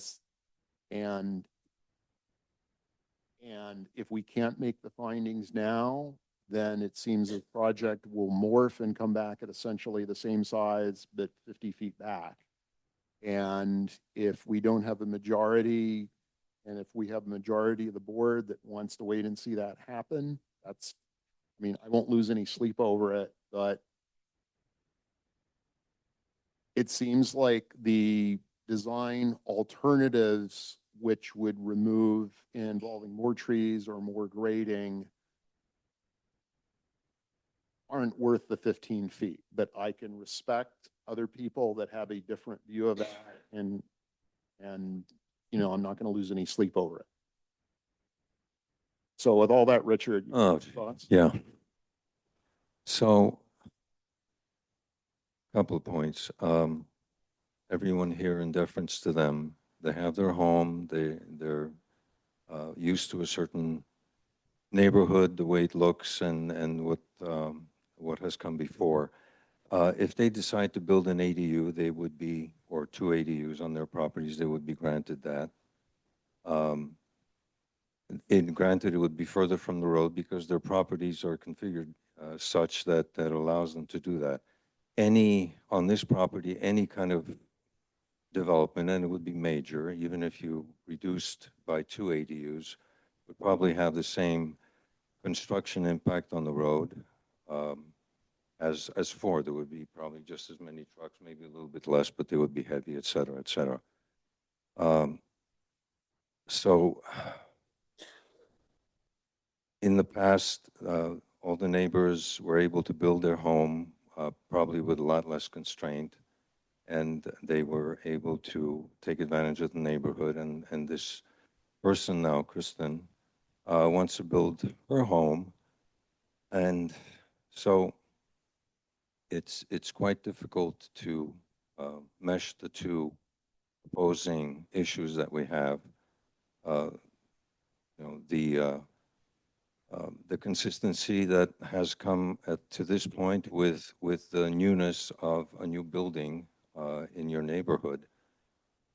if we can't make the findings now, then it seems the project will morph and come back at essentially the same size, but 50 feet back. And if we don't have a majority, and if we have a majority of the board that wants to wait and see that happen, I won't lose any sleep over it, but it seems like the design alternatives, which would remove involving more trees or more grading, aren't worth the 15 feet, but I can respect other people that have a different view of that, and I'm not going to lose any sleep over it. So with all that, Richard, thoughts? Yeah. So, a couple of points. Everyone here, in deference to them, they have their home, they're used to a certain neighborhood, the way it looks, and what what has come before. If they decide to build an ADU, they would be, or two ADUs on their properties, they would be granted that. Granted, it would be further from the road because their properties are configured such that allows them to do that. On this property, any kind of development, and it would be major, even if you reduced by two ADUs, would probably have the same construction impact on the road as four. There would be probably just as many trucks, maybe a little bit less, but they would be heavy, et cetera, et cetera. So in the past, all the neighbors were able to build their home probably with a lot less constraint, and they were able to take advantage of the neighborhood. And this person now, Kristen, wants to build her home. And so it's quite difficult to mesh the two opposing issues that we have. The consistency that has come to this point with the newness of a new building in your neighborhood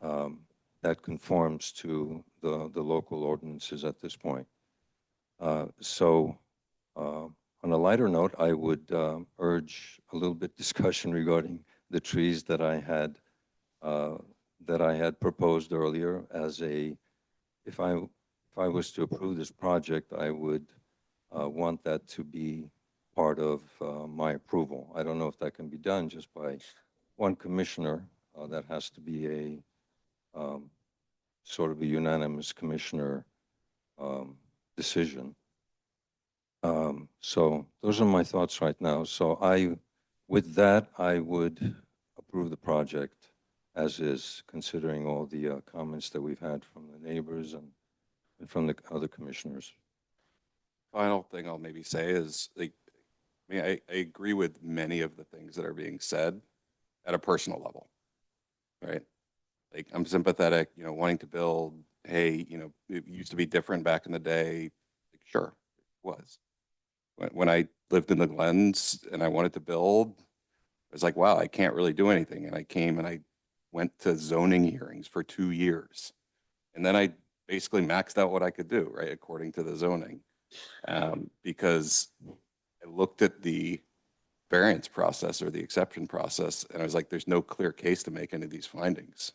that conforms to the local ordinances at this point. So on a lighter note, I would urge a little bit discussion regarding the trees that I had proposed earlier as if I was to approve this project, I would want that to be part of my approval. I don't know if that can be done just by one commissioner. That has to be a sort of a unanimous commissioner decision. So those are my thoughts right now. So with that, I would approve the project as is, considering all the comments that we've had from the neighbors and from the other commissioners. Final thing I'll maybe say is, like, I agree with many of the things that are being said at a personal level, right? Like, I'm sympathetic, wanting to build, hey, it used to be different back in the day. Like, sure, it was. When I lived in the Glens and I wanted to build, I was like, wow, I can't really do anything. And I came and I went to zoning hearings for 2 years. And then I basically maxed out what I could do, right, according to the zoning. Because I looked at the variance process or the exception process, and I was like, there's no clear case to make any of these findings.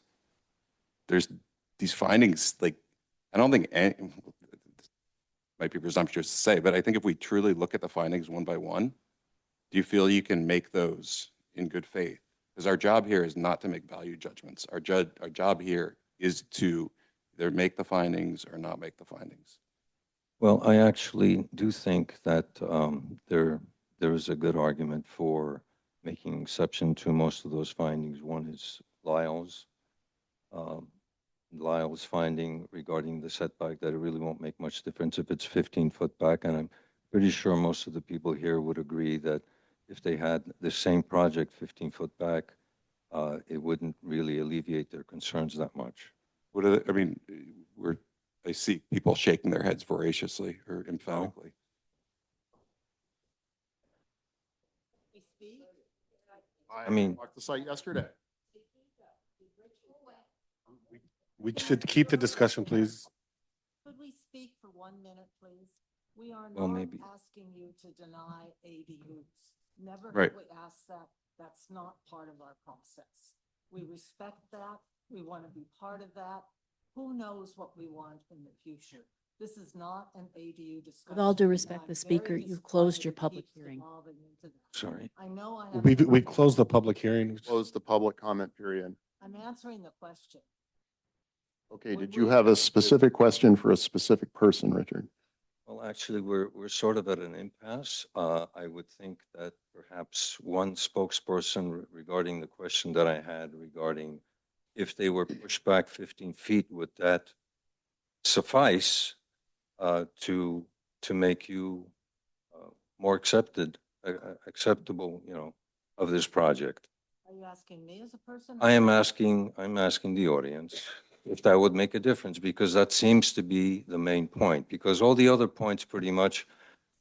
There's these findings, like, I don't think might be presumptuous to say, but I think if we truly look at the findings one by one, do you feel you can make those in good faith? Because our job here is not to make value judgments. Our job here is to either make the findings or not make the findings. Well, I actually do think that there is a good argument for making exception to most of those findings. One is Lyle's finding regarding the setback, that it really won't make much difference if it's 15 foot back. And I'm pretty sure most of the people here would agree that if they had the same project 15 foot back, it wouldn't really alleviate their concerns that much. I see people shaking their heads voraciously or emphatically. I mean, walked the site yesterday. We should keep the discussion, please. Could we speak for 1 minute, please? We are Well, not maybe. asking you to deny ADUs. Never Right. have we asked that. That's not part of our process. We respect that. We want to be part of that. Who knows what we want in the future? This is not an ADU discussion. With all due and respect, I'm the very speaker, you've closed your disappointed it public keeps hearing. devolving into that. Sorry. I know I have. We've closed the public hearing. Close the public comment period. I'm answering the question. Okay, Would did you we- have a specific question for a specific person, Richard? Well, actually, we're sort of at an impasse. I would think that perhaps one spokesperson regarding the question that I had regarding if they were pushed back 15 feet, would that suffice to make you more acceptable, of this project? Are you asking me as a person? I'm asking the audience if that would make a difference, because that seems to be the main point, because all the other points pretty much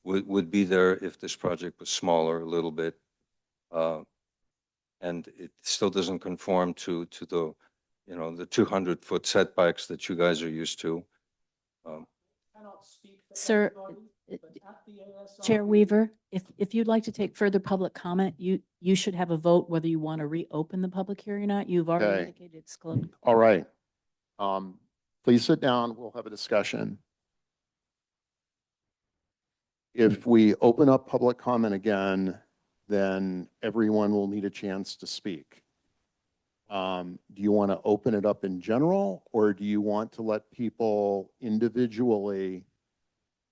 would be there if this project was smaller a little bit. And it still doesn't conform to the, you know, the 200-foot setbacks that you guys are used to. Sir, Chair Weaver, if you'd like to take further public comment, you should have a vote whether you want to reopen the public hearing or not. You've already Okay. indicated it's closed. All right. Please sit down. We'll have a discussion. If we open up public comment again, then everyone will need a chance to speak. Do you want to open it up in general, or do you want to let people individually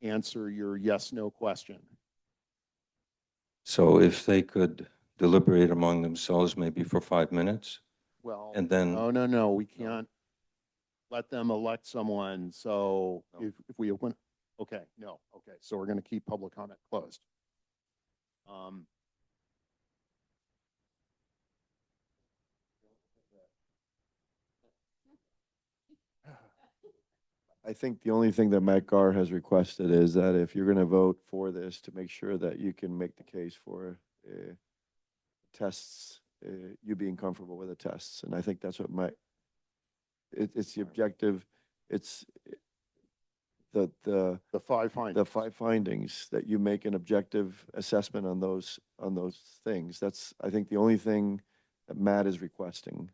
answer your yes, no question? So if they could deliberate among themselves maybe for 5 minutes, Well, and then, no, we can't let them elect someone. So if we open, okay, no, okay. So we're going to keep public comment closed. I think the only thing that Matt Gar has requested is that if you're going to vote for this, to make sure that you can make the case for tests, you being comfortable with the tests. And I think that's what it's the objective. It's the 5 findings. The 5 findings, that you make an objective assessment on those things. That's, I think, the only thing that Matt is requesting.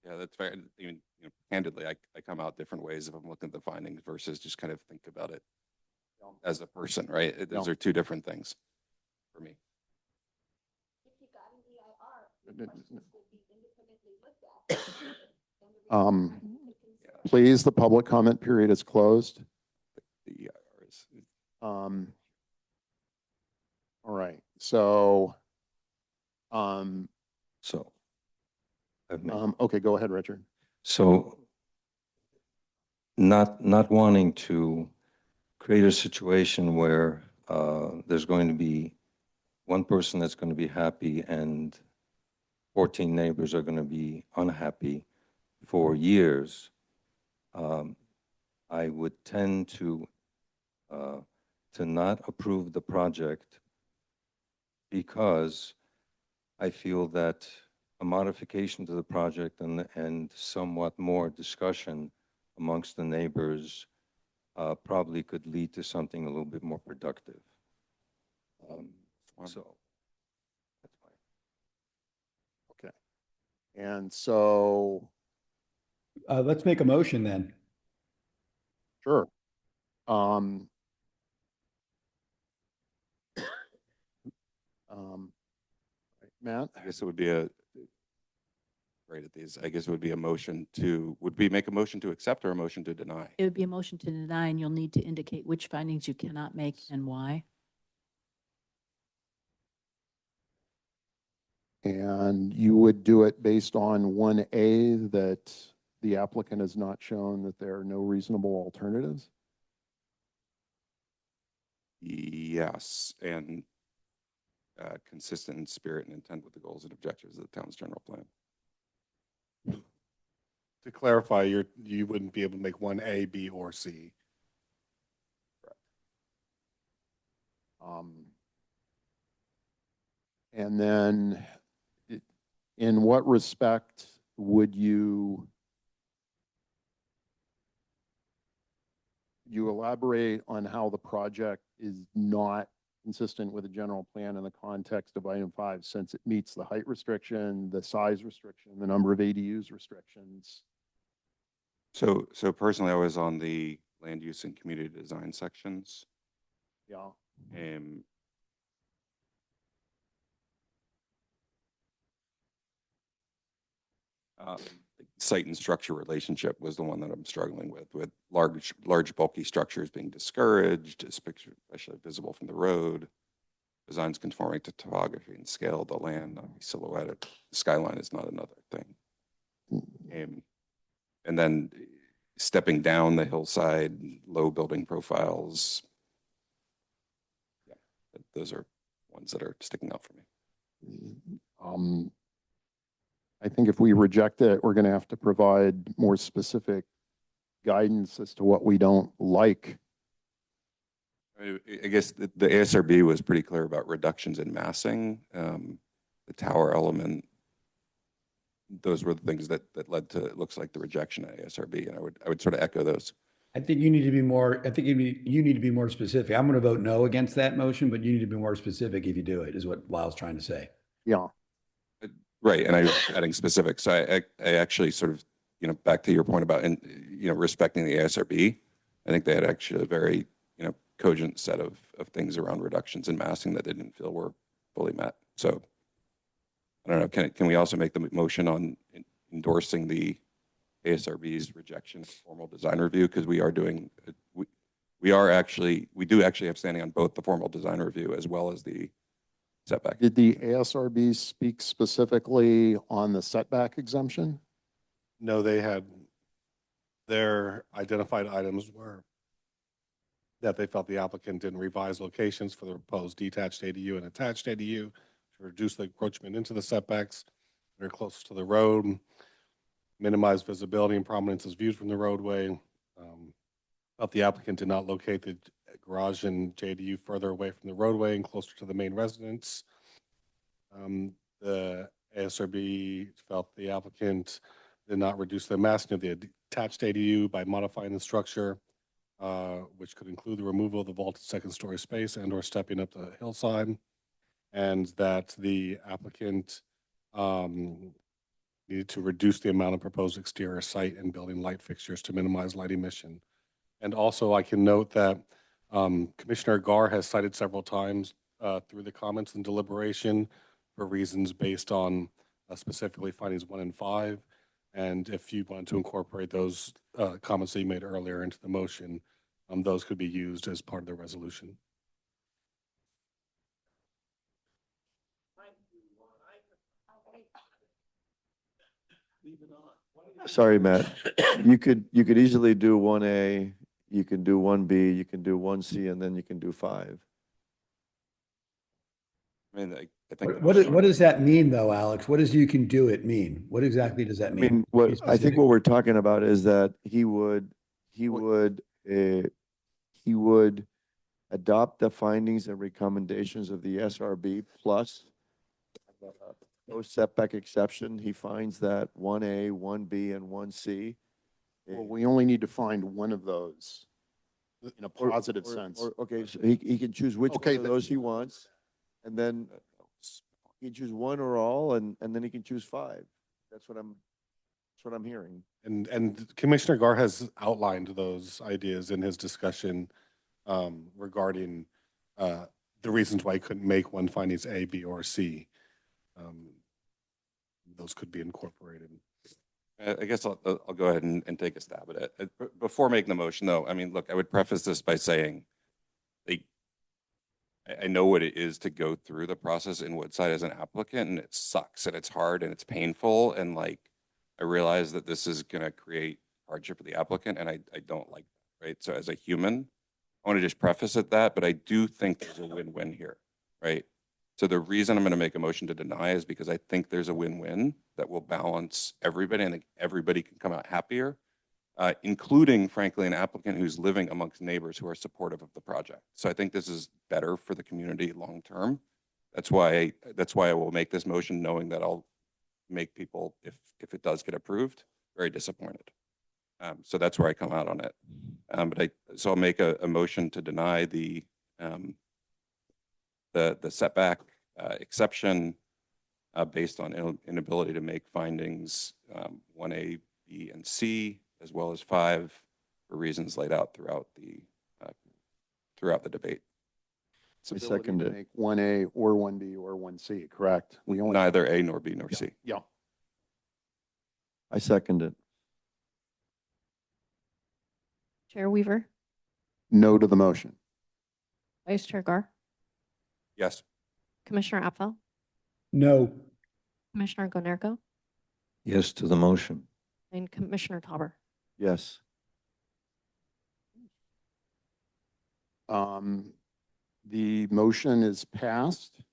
Yeah, that's fair. Even, you know, candidly, I come out different ways if I'm looking at the findings versus just kind of think about it as a person, right? Those are two different things for me. Please, the public comment period is closed. The EIRs. All right, so, okay, go ahead, Richard. so not wanting to create a situation where there's going to be one person that's going to be happy and 14 neighbors are going to be unhappy for years, I would tend to not approve the project, because I feel that a modification to the project and somewhat more discussion amongst the neighbors probably could lead to something a little bit more productive. So that's fine. Okay. And so, Let's make a motion then. sure. Matt? I guess it would be right at these, I guess it would be a motion to, would we make a motion to accept or a motion to deny? It would be a motion to deny, and you'll need to indicate which findings you cannot make and why. And you would do it based on 1A, that the applicant has not shown that there are no reasonable alternatives? Yes, and consistent in spirit and intent with the goals and objectives of the town's general plan. To clarify, you wouldn't be able to make 1A, B, or C. And then in what respect would you elaborate on how the project is not consistent with the general plan in the context of item 5, since it meets the height restriction, the size restriction, the number of ADUs restrictions? So personally, I was on the land use and community design sections. Yeah. Site and structure relationship was the one that I'm struggling with large bulky structures being discouraged, especially visible from the road, designs conforming to topography and scale of the land, not be silhouetted. The skyline is not another thing. And then stepping down the hillside, low building profiles. Yeah, those are ones that are sticking out for me. I think if we reject it, we're going to have to provide more specific guidance as to what we don't like I guess the ASRB was pretty clear about reductions in massing, the tower element. Those were the things that led to, it looks like, the rejection at ASRB, and I would sort of echo those. I think you need to be more, I think you need to be more specific. I'm going to vote no against that motion, but you need to be more specific if you do it, is what Lyle's trying to say. Yeah. Right, and I was adding specifics. So I actually sort of, back to your point about, respecting the ASRB, I think they had actually a very, cogent set of things around reductions in massing that they didn't feel were fully met. So I don't know, can we also make the motion on endorsing the ASRB's rejection of formal design review? Because we are doing, we do actually have standing on both the formal design review as well as the setback. Did the ASRB speak specifically on the setback exemption? No, they had, their identified items were that they felt the applicant didn't revise locations for the proposed detached ADU and attached ADU to reduce the encroachment into the setbacks. They're close to the road, minimize visibility and prominence as viewed from the roadway. Felt the applicant did not locate the garage and JDU further away from the roadway and closer to the main residence. The ASRB felt the applicant did not reduce the massing of the attached ADU by modifying the structure, which could include the removal of the vaulted second-story space and/or stepping up the hillside, and that the applicant needed to reduce the amount of proposed exterior site and building light fixtures to minimize light emission. And also, I can note that Commissioner Gar has cited several times through the comments and deliberation for reasons based on specifically findings 1 and 5. And if you want to incorporate those comments that you made earlier into the motion, those could be used as part of the resolution. Sorry, Matt. You could easily do 1A, you can do 1B, you can do 1C, and then you can do 5. I mean, I think. What does that mean, though, Alex? What does "you can do it" mean? What exactly does that I mean? mean, I think what we're talking about is that he would adopt the findings and recommendations of the SRB plus no setback exception. He finds that 1A, 1B, and 1C. Well, we only need to find one of those in a positive sense. Okay, so he can choose which Okay, one of those he wants, and then he can choose one or all, and then he can choose 5. That's what I'm hearing. And Commissioner Gar has outlined those ideas in his discussion regarding the reasons why he couldn't make one findings A, B, or C. Those could be incorporated. I guess I'll go ahead and take a stab at it. Before making the motion, though, I mean, look, I would preface this by saying, I know what it is to go through the process in Woodside as an applicant, and it sucks, and it's hard, and it's painful, and I realize that this is going to create hardship for the applicant, and I don't like that, right? So as a human, I want to just preface it that, but I do think there's a win-win here, right? So the reason I'm going to make a motion to deny is because I think there's a win-win that will balance everybody. I think everybody can come out happier, including, frankly, an applicant who's living amongst neighbors who are supportive of the project. So I think this is better for the community long-term. That's why I will make this motion, knowing that I'll make people, if it does get approved, very disappointed. So that's where I come out on it. So I'll make a motion to deny the setback exception based on inability to make findings 1A, B, and C, as well as 5, for reasons laid out throughout the debate. I second it. Make 1A or 1B or 1C, correct? We only Neither A nor B nor C. Yeah. I second it. Chair Weaver, No to the motion. Vice Chair Gar, Yes. Commissioner Apfel, No. Commissioner Gonerko, Yes to the motion. and Commissioner Tauber. Yes. The motion is passed,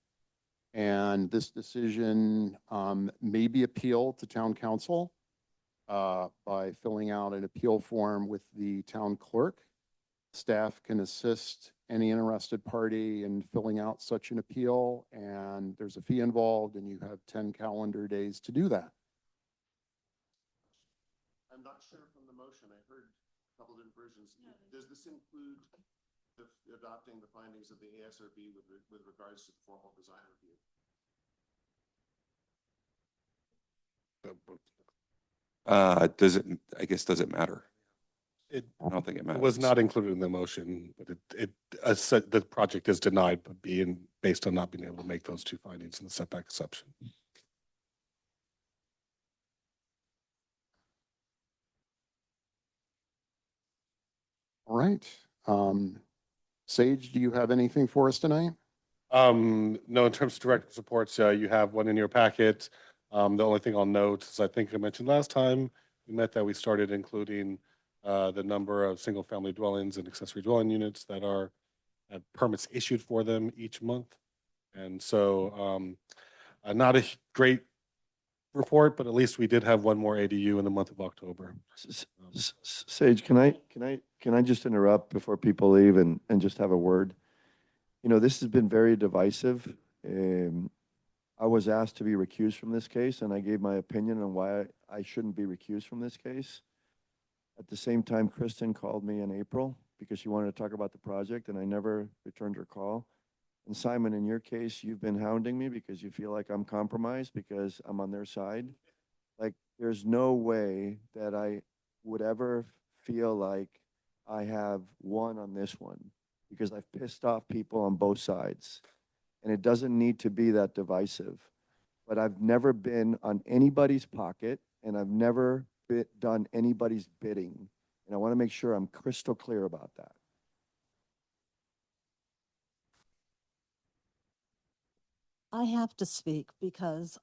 and this decision may be appealed to town council by filling out an appeal form with the town clerk. Staff can assist any interested party in filling out such an appeal, and there's a fee involved, and you have 10 calendar days to do that. I'm not sure from the motion. I heard a couple different versions. Does this include adopting the findings of the ASRB with regards to the formal design review? Does it, I guess, does it matter? It I don't think it matters. was not included in the motion, but the project is denied, but based on not being able to make those two findings in the setback exception. All right. Sage, do you have anything for us tonight? No, in terms of director's reports, you have one in your packet. The only thing I'll note is I think I mentioned last time we met that we started including the number of single-family dwellings and accessory dwelling units that have permits issued for them each month. And so not a great report, but at least we did have one more ADU in the month of October. Sage, can I just interrupt before people leave and just have a word? You know, this has been very divisive. I was asked to be recused from this case, and I gave my opinion on why I shouldn't be recused from this case. At the same time, Kristen called me in April because she wanted to talk about the project, and I never returned her call. And Simon, in your case, you've been hounding me because you feel like I'm compromised because I'm on their side. Like, there's no way that I would ever feel like I have won on this one because I've pissed off people on both sides. And it doesn't need to be that divisive. But I've never been on anybody's pocket, and I've never done anybody's bidding. And I want to make sure I'm crystal clear about that. I have to speak because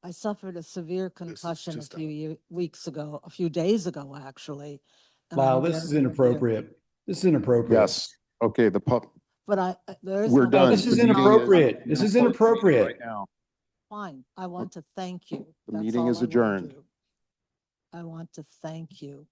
I suffered a severe concussion a few days ago, actually. and Wow, I'm this very is inappropriate. This is inappropriate. Yes. Okay, But there's. We're no- done. This is The meeting inappropriate. This is inappropriate. Right now. Fine, I want to thank you. The That's meeting all is I wanna adjourned. do. I want to thank you